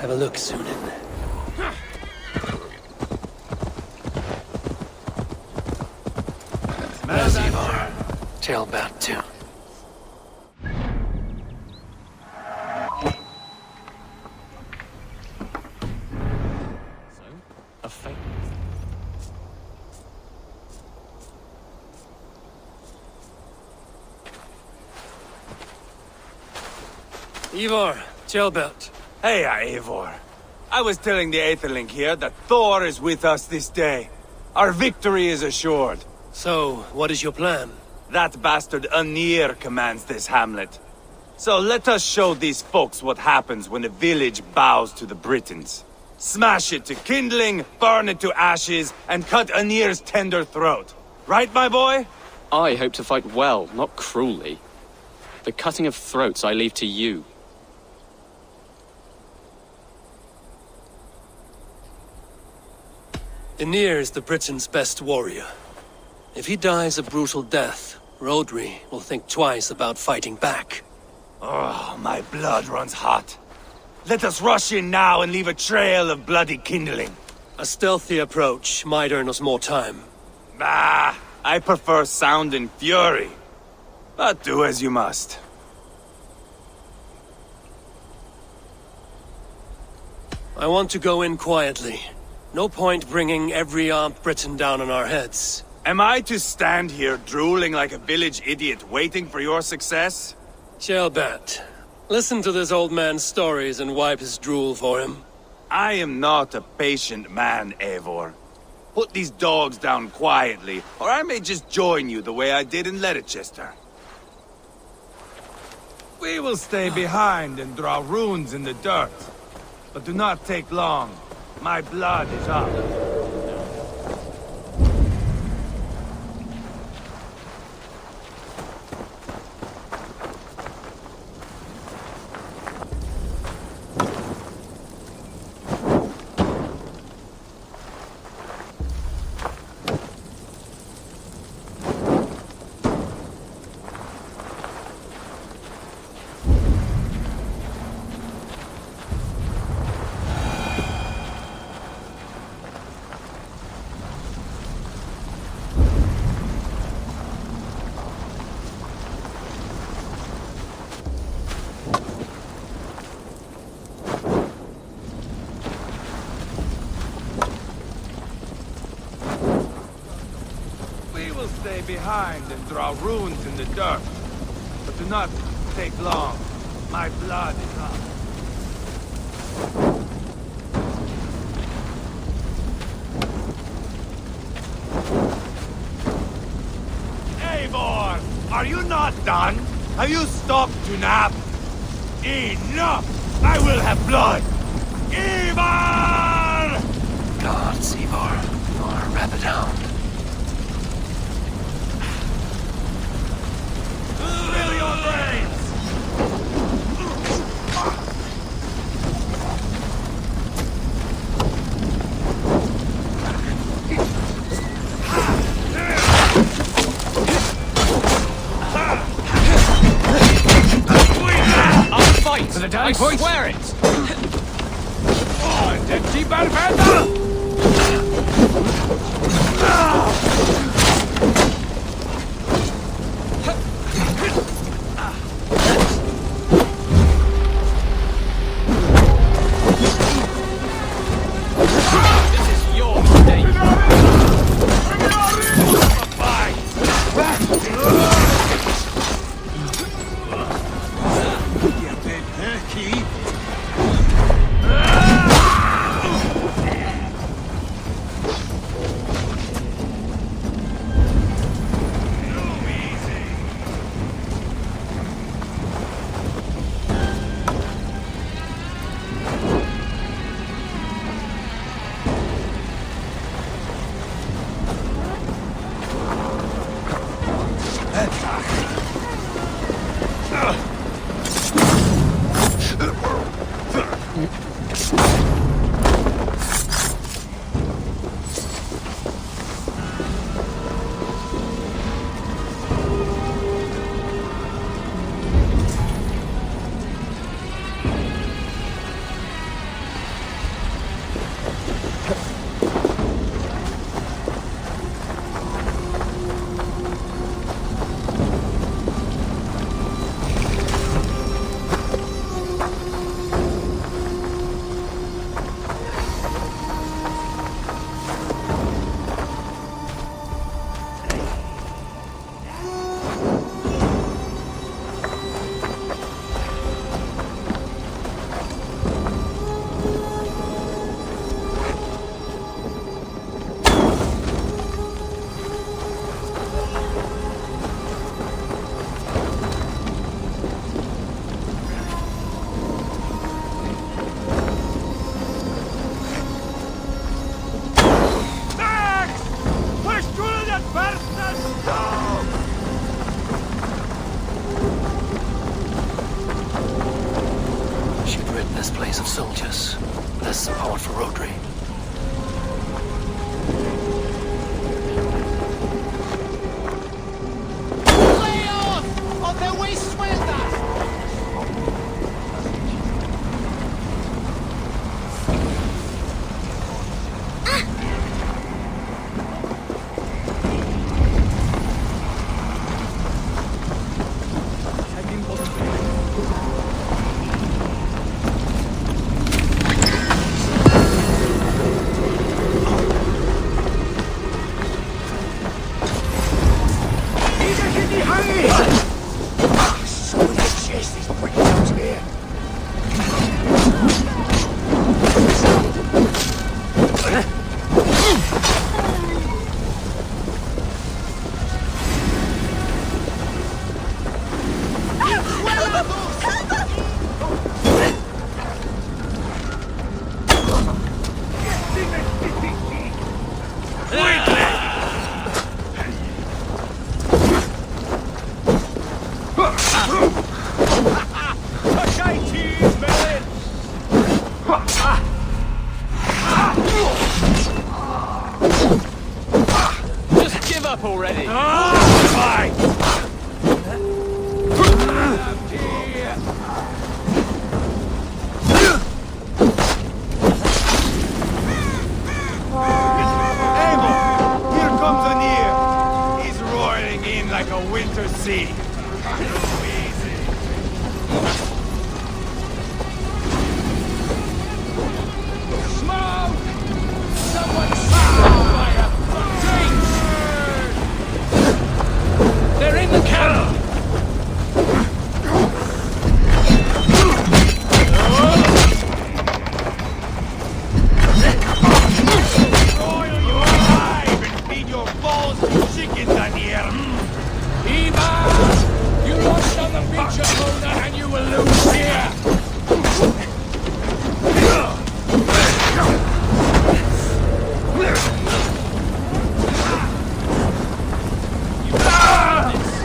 Have a look, Sunan. There's Ivar. Tail back too. A fake. Ivar, Tailbelt. Hey, Eivor. I was telling the Aetherling here that Thor is with us this day. Our victory is assured. So, what is your plan? That bastard Anir commands this hamlet. So let us show these folks what happens when a village bows to the Britons. Smash it to kindling, burn it to ashes, and cut Anir's tender throat. Right, my boy? I hope to fight well, not cruelly. The cutting of throats I leave to you. Anir is the Britons' best warrior. If he dies a brutal death, Rodri will think twice about fighting back. Oh, my blood runs hot. Let us rush in now and leave a trail of bloody kindling. A stealthy approach might earn us more time. Bah, I prefer sound and fury. But do as you must. I want to go in quietly. No point bringing every armed Briton down on our heads. Am I to stand here drooling like a village idiot waiting for your success? Shelbat, listen to this old man's stories and wipe his drool for him. I am not a patient man, Eivor. Put these dogs down quietly, or I may just join you the way I did in Leicester. We will stay behind and draw runes in the dirt. But do not take long. My blood is up. Stay behind and draw runes in the dirt. But do not take long. My blood is up. Eivor! Are you not done? Have you stopped to nap? Enough! I will have blood! Ivar! Gods, Ivar. You are a rabid hound. Fill your brains! I'll fight! For the I dying point? swear it! Oh, den Tiberfender! soldiers. Less support for Rodri. Lay off! ¡O te voy sueltas! Just give up already! Here comes Anir! He's roaring in like a winter sea. Smoke! Someone shot by a fucking... They're in the cannon! Broil you alive and feed your balls to chickens, Anir! Eva! You lost on the beach of Mona and you will lose here!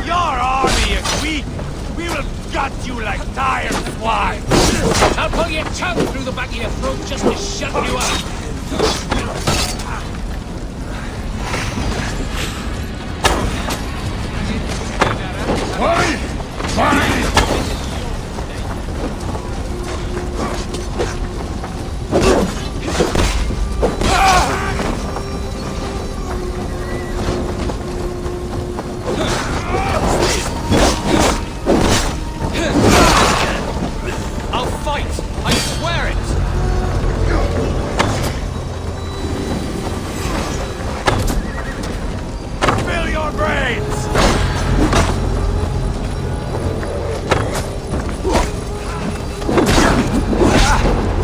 Your army is weak! We will gut you like tired swine! I'll pull your tongue through the back of your throat just to shut you up! I'll fight! I swear it! Fill your brains!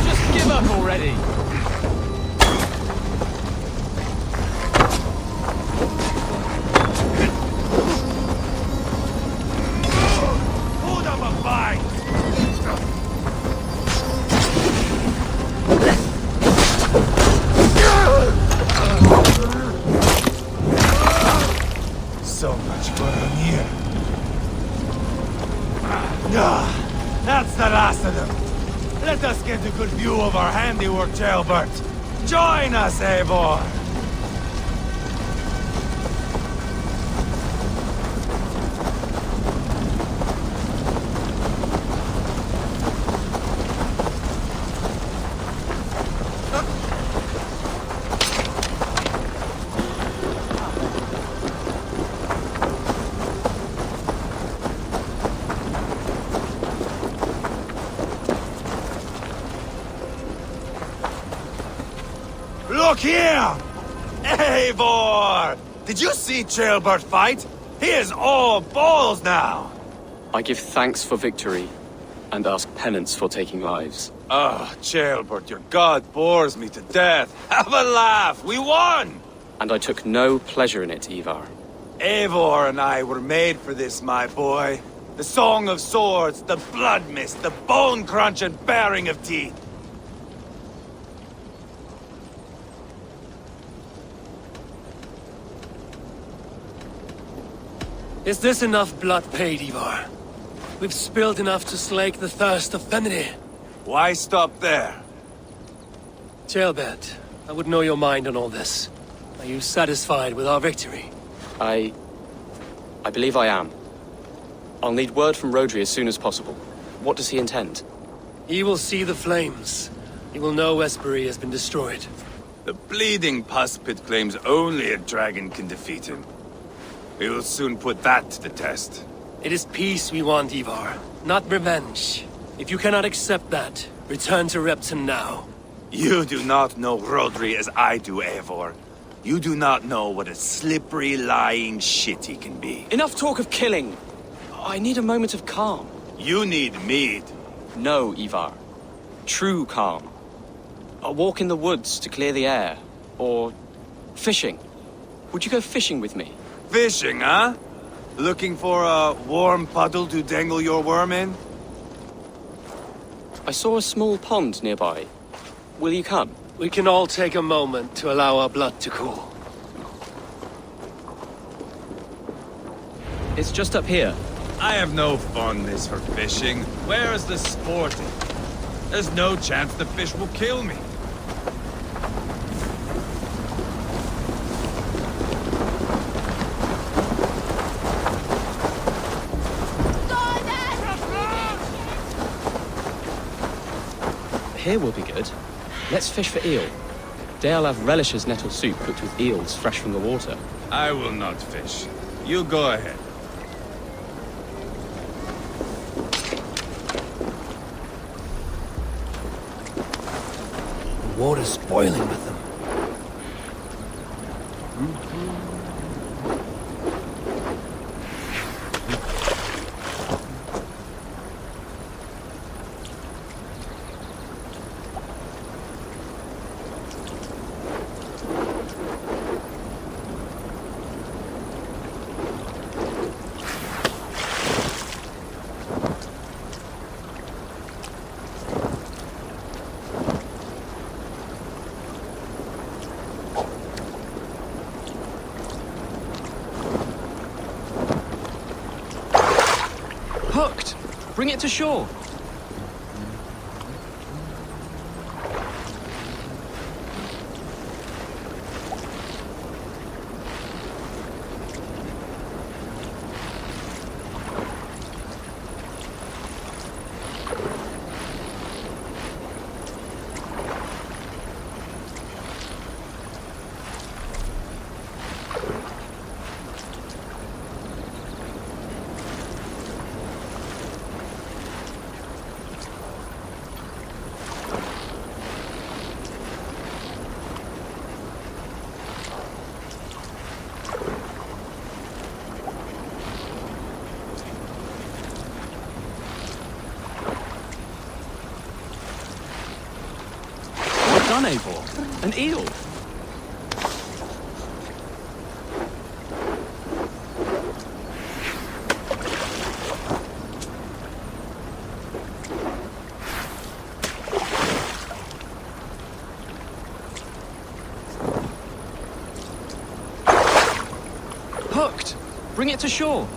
Just give up already! Hold up a fight! So much for Anir. That's the last of them. Let us get a good view of our handiwork, Jailbert. Join us, Eivor! Look here! Eivor! Did you see Jailbert fight? He is all balls now! I give thanks for victory, and ask penance for taking lives. Ah, Jailbert, your god bores me to death. Have a laugh! We won! And I took no pleasure in it, Ivar. Eivor and I were made for this, my boy. The song of swords, the blood mist, the bone crunch and baring of teeth. Is this enough blood paid, Ivar? We've spilled enough to slake the thirst of Fenrir. Why stop there? Jailbird, I would know your mind on all this. Are you satisfied with our victory? I believe I am. I'll need word from Rodri as soon as possible. What does he intend? He will see the flames. He will know Westbury has been destroyed. The bleeding pus pit claims only a dragon can defeat him. We will soon put that to the test. It is peace we want, Ivar, not revenge. If you cannot accept that, return to Repton now. You do not know Rodri as I do, Eivor. You do not know what a slippery, lying shit he can be. Enough talk of killing! I need a moment of calm. You need mead. No, Ivar. True calm. A walk in the woods to clear the air. Or fishing. Would you go fishing with me? Fishing, huh? Looking for a warm puddle to dangle your worm in? I saw a small pond nearby. Will you come? We can all take a moment to allow our blood to cool. It's just up here. I have no fondness for fishing. Where is the sporting? There's no chance the fish will kill me. Here will be good. Let's fish for eel. Deolav relishes nettle soup cooked with eels fresh from the water. I will not fish. You go ahead. The water's boiling with them. Hooked! Bring it to shore! Done, Eivor. An eel. Hooked. Bring it to shore.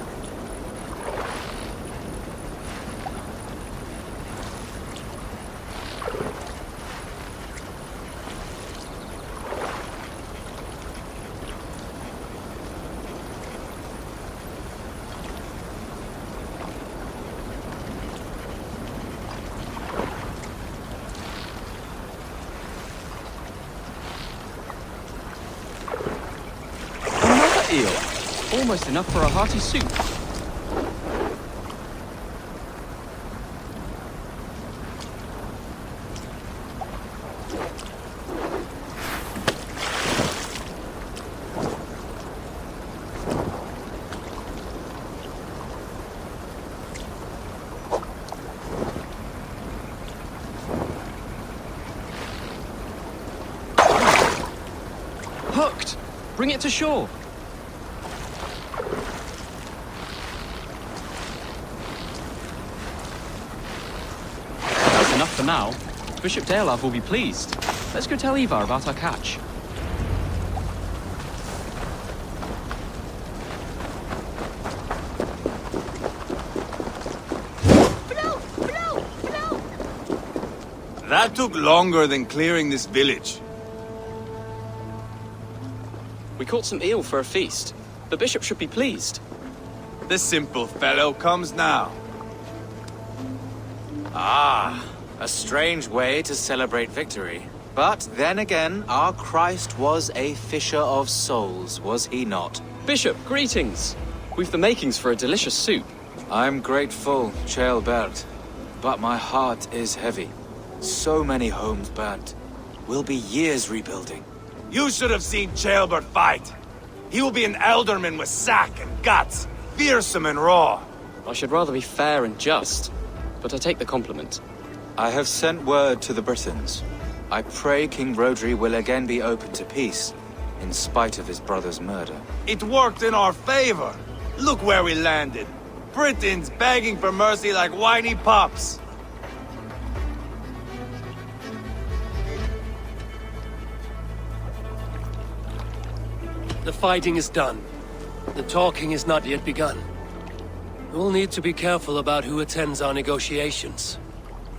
Eel. Almost enough for a hearty soup. Hooked! Bring it to shore. Enough for now. Bishop Deolav will be pleased. Let's go tell Ivar about our catch. That took longer than clearing this village. We caught some eel for a feast. The bishop should be pleased. The simple fellow comes now. Ah, a strange way to celebrate victory. But then again, our Christ was a fisher of souls, was he not? Bishop, greetings. We've the makings for a delicious soup. I'm grateful, Ceolbert, but my heart is heavy. So many homes burnt. We'll be years rebuilding. You should have seen Ceolbert fight. He will be an alderman with sack and guts, fearsome and raw. I should rather be fair and just, but I take the compliment. I have sent word to the Britons. I pray King Rodri will again be open to peace, in spite of his brother's murder. It worked in our favor. Look where we landed. Britons begging for mercy like whiny pups. The fighting is done. The talking is not yet begun. We'll need to be careful about who attends our negotiations.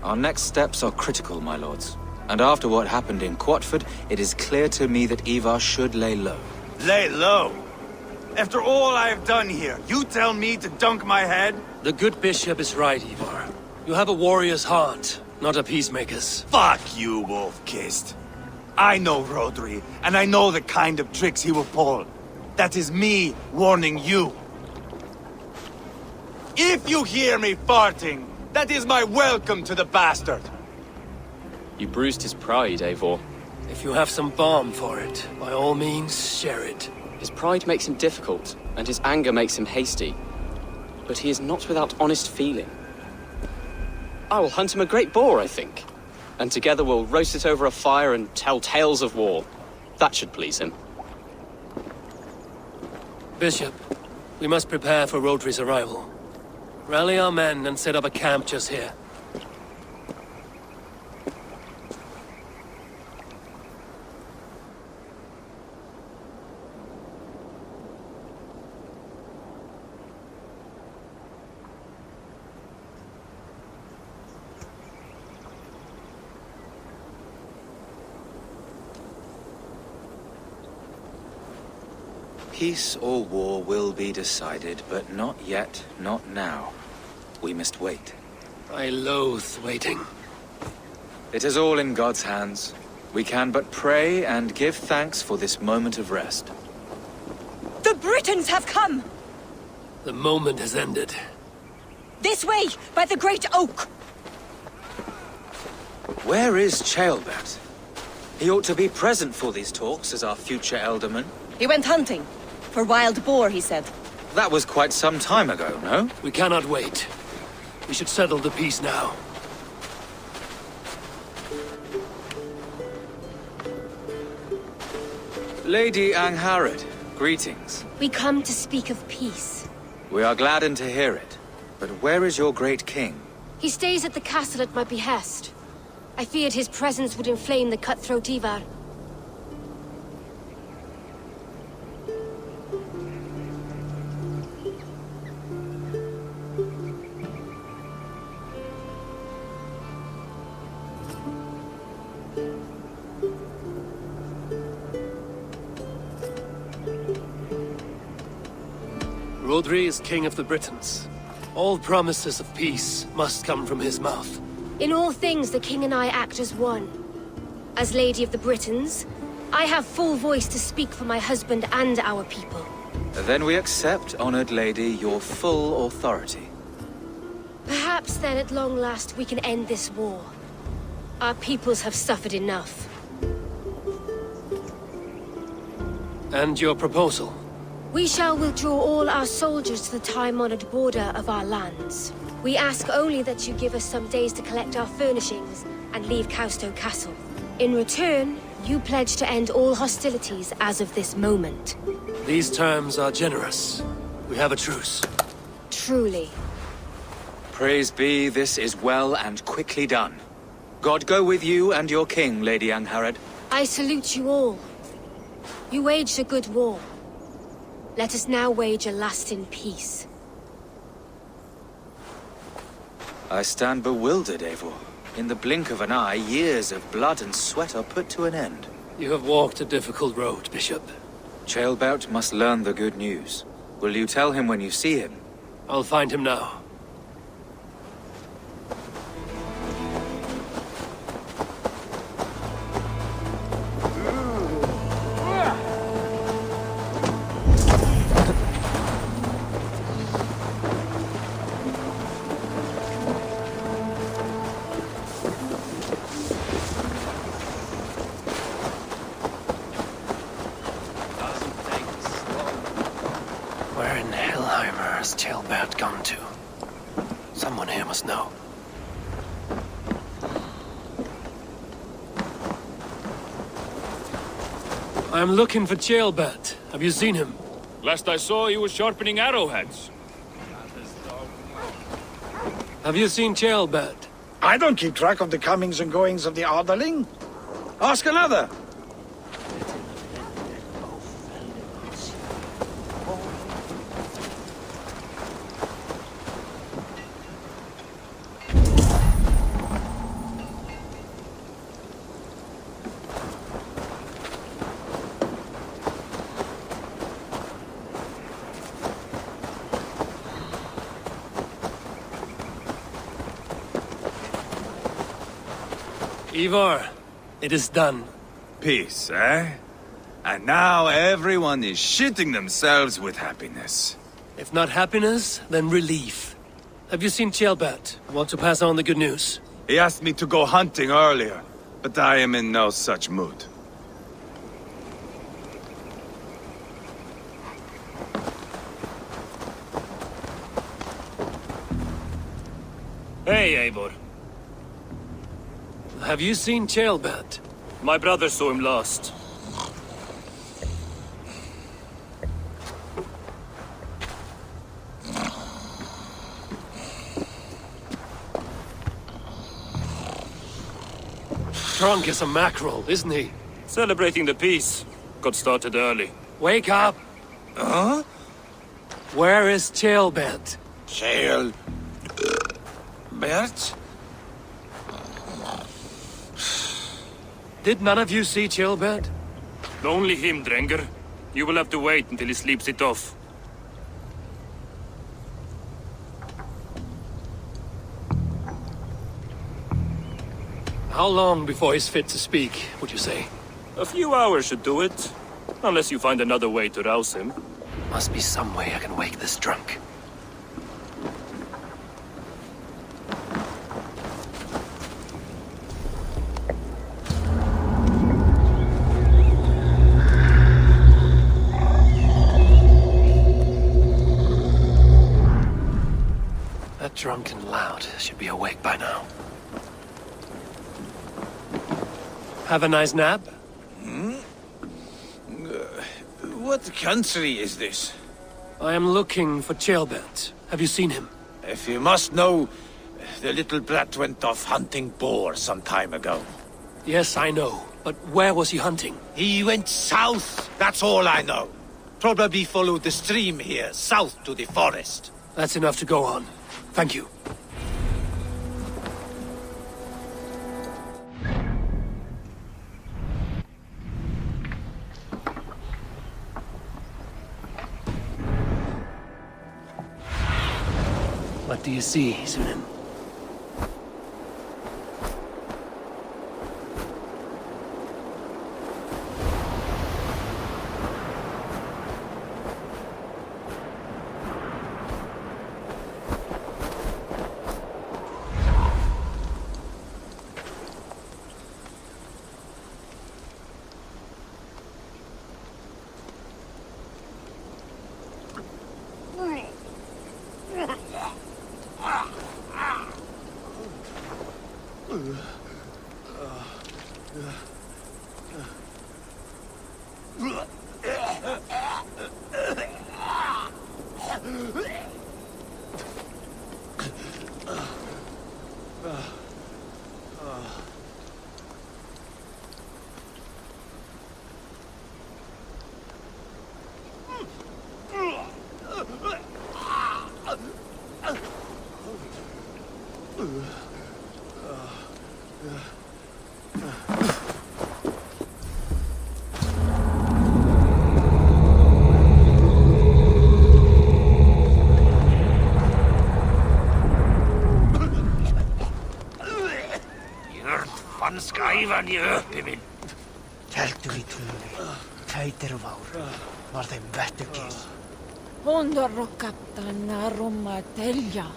Our next steps are critical, my lords. And after what happened in Quatford, it is clear to me that Ivar should lay low. Lay low? After all I have done here, you tell me to dunk my head? The good bishop is right, Ivar. You have a warrior's heart, not a peacemaker's. Fuck you, wolf-kissed. I know Rodri, and I know the kind of tricks he will pull. That is me warning you. If you hear me farting, that is my welcome to the bastard. You bruised his pride, Eivor. If you have some balm for it, by all means, share it. His pride makes him difficult, and his anger makes him hasty. But he is not without honest feeling. I will hunt him a great boar, I think. And together we'll roast it over a fire and tell tales of war. That should please him. Bishop, we must prepare for Rodri's arrival. Rally our men and set up a camp just here. Peace or war will be decided, but not yet, not now. We must wait. I loathe waiting. It is all in God's hands. We can but pray and give thanks for this moment of rest. The Britons have come! The moment has ended. This way, by the great oak! Where is Ceolbert? He ought to be present for these talks as our future elderman. He went hunting. For wild boar, he said. That was quite some time ago, no? We cannot wait. We should settle the peace now. Lady Angharad, greetings. We come to speak of peace. We are gladdened to hear it. But where is your great king? He stays at the castle at my behest. I feared his presence would inflame the cutthroat Ivar. Rodri is king of the Britons. All promises of peace must come from his mouth. In all things, the king and I act as one. As Lady of the Britons, I have full voice to speak for my husband and our people. Then we accept, honored lady, your full authority. Perhaps then at long last we can end this war. Our peoples have suffered enough. And your proposal? We shall withdraw all our soldiers to the time-honored border of our lands. We ask only that you give us some days to collect our furnishings and leave Causto Castle. In return, you pledge to end all hostilities as of this moment. These terms are generous. We have a truce. Truly. Praise be, this is well and quickly done. God go with you and your king, Lady Angharad. I salute you all. You waged a good war. Let us now wage a lasting peace. I stand bewildered, Eivor. In the blink of an eye, years of blood and sweat are put to an end. You have walked a difficult road, Bishop. Chaelbert must learn the good news. Will you tell him when you see him? I'll find him now. Where in Hellheimer has Chaelbert gone to? Someone here must know. I'm looking for Chaelbert. Have you seen him? Last I saw, he was sharpening arrowheads. Have you seen Chaelbert? I don't keep track of the comings and goings of the Arderling. Ask another. Ivar, it is done. Peace, eh? And now everyone is shitting themselves with happiness. If not happiness, then relief. Have you seen Chaelbert? I want to pass on the good news. He asked me to go hunting earlier, but I am in no such mood. Hey, Eivor. Have you seen Chaelbert? My brother saw him last. Drunk as a mackerel, isn't he? Celebrating the peace. Got started early. Wake up! Huh? Where is Chaelbert? Bert? Did none of you see Chaelbert? Only him, Drenger. You will have to wait until he sleeps it off. How long before he's fit to speak, would you say? A few hours should do it. Unless you find another way to rouse him. Must be some way I can wake this drunk. That drunken lout should be awake by now. Have a nice nap? What country is this? I am looking for Chaelbert. Have you seen him? If you must know, the little brat went off hunting boar some time ago. Yes, I know. But where was he hunting? He went south, that's all I know. Probably followed the stream here, south to the forest. That's enough to go on. Thank you. What do you see, Sunan? Ran i öpiminn. Keltur í túnni, feitir váru, var þeim vettukis. Hondorro kaptana Roma telja.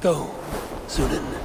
Go, Sunan.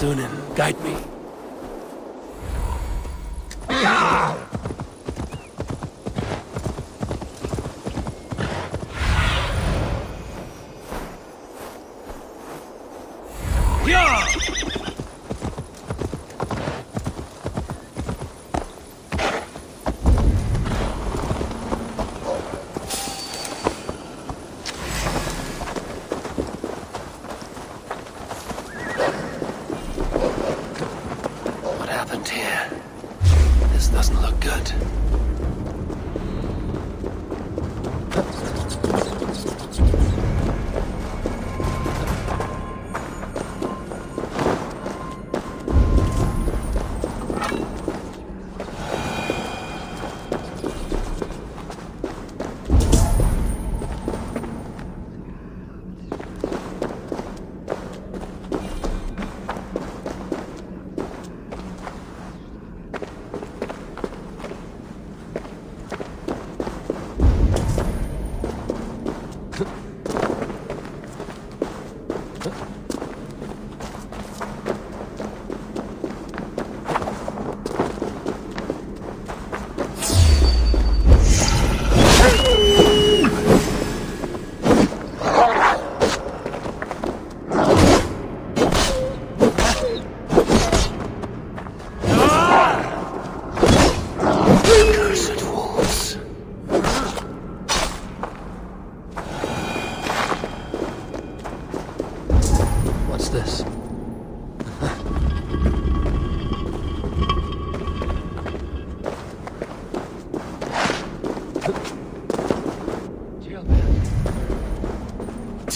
Sunan, guide me.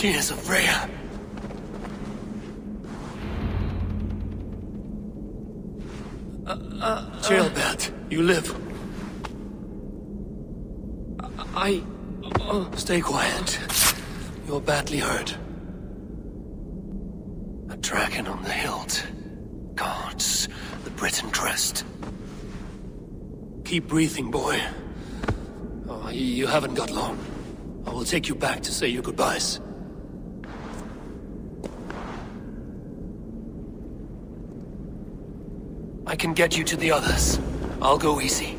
Tears of Freya. Jailbird, you live. Stay quiet. You're badly hurt. A dragon on the hilt. Guards the Britain crest. Keep breathing, boy. Oh, you haven't got long. I will take you back to say your goodbyes. I can get you to the others. I'll go easy.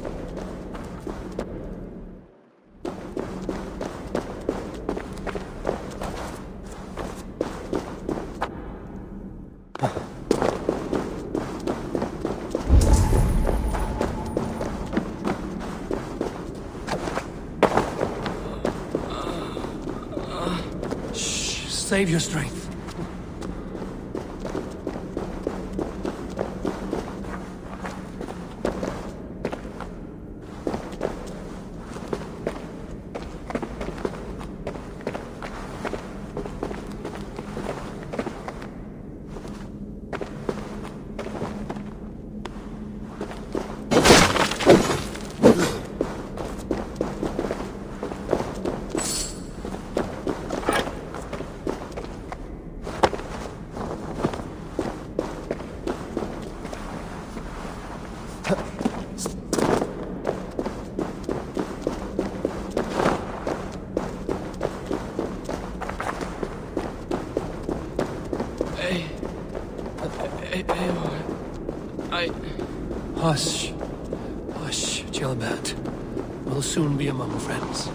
Save your strength. Hush. Hush, Gilbert. We'll soon be among friends.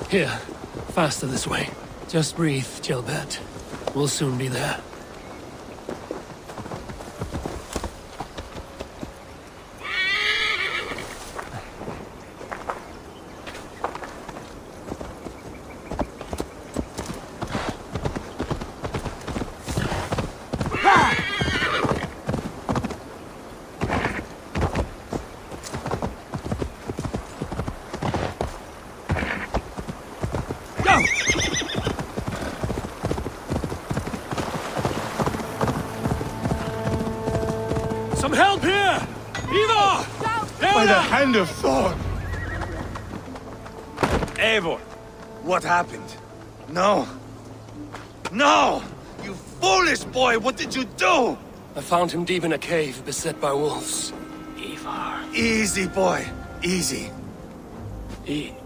Here, faster this way. Just breathe, Gilbert. We'll soon be there. Some help here! Eivor! By the hand of Thor! Eivor, what happened? No. No! You foolish boy, what did you do? I found him deep in a cave beset by wolves. Eivor. Easy, boy. Easy. Eivor.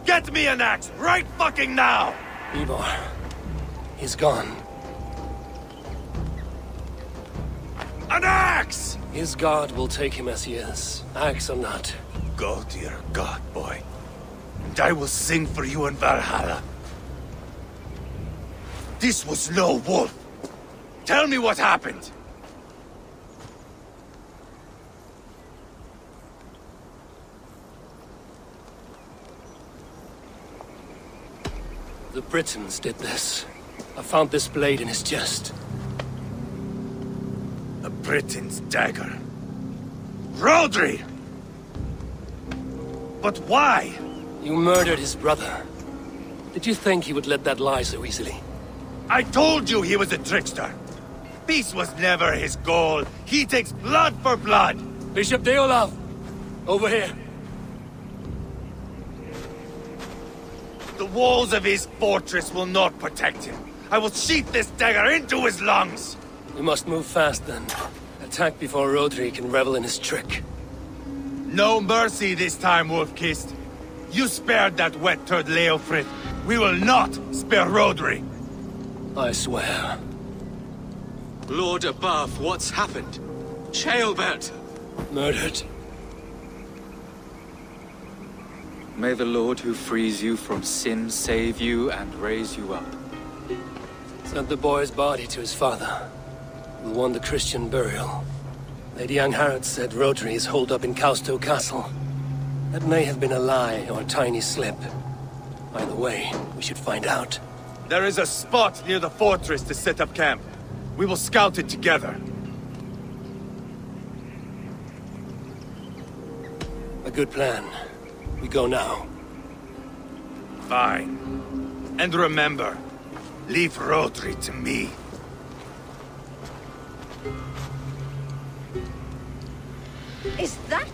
Get me an axe right fucking now! Eivor. He's gone. An axe! His god will take him as he is, axe or not. Go to your god, boy. And I will sing for you in Valhalla. This was no wolf. Tell me what happened. The Britons did this. I found this blade in his chest. A Briton's dagger. Rodri! But why? You murdered his brother. Did you think he would let that lie so easily? I told you he was a trickster. Peace was never his goal. He takes blood for blood. Bishop Deolaf! Over here. The walls of his fortress will not protect him. I will sheath this dagger into his lungs! We must move fast, then. Attack before Rodri can revel in his trick. No mercy this time, Wolf-Kissed. You spared that wet turd Leofrid. We will not spare Rodri. I swear. Lord above, what's happened? Ceolbert! Murdered. May the Lord who frees you from sin save you and raise you up. Sent the boy's body to his father. We'll want the Christian burial. Lady Angharad said Rodri is holed up in Causto Castle. That may have been a lie or a tiny slip. Either way, we should find out. There is a spot near the fortress to set up camp. We will scout it together. A good plan. We go now. Fine. And remember, leave Rodri to me. Is that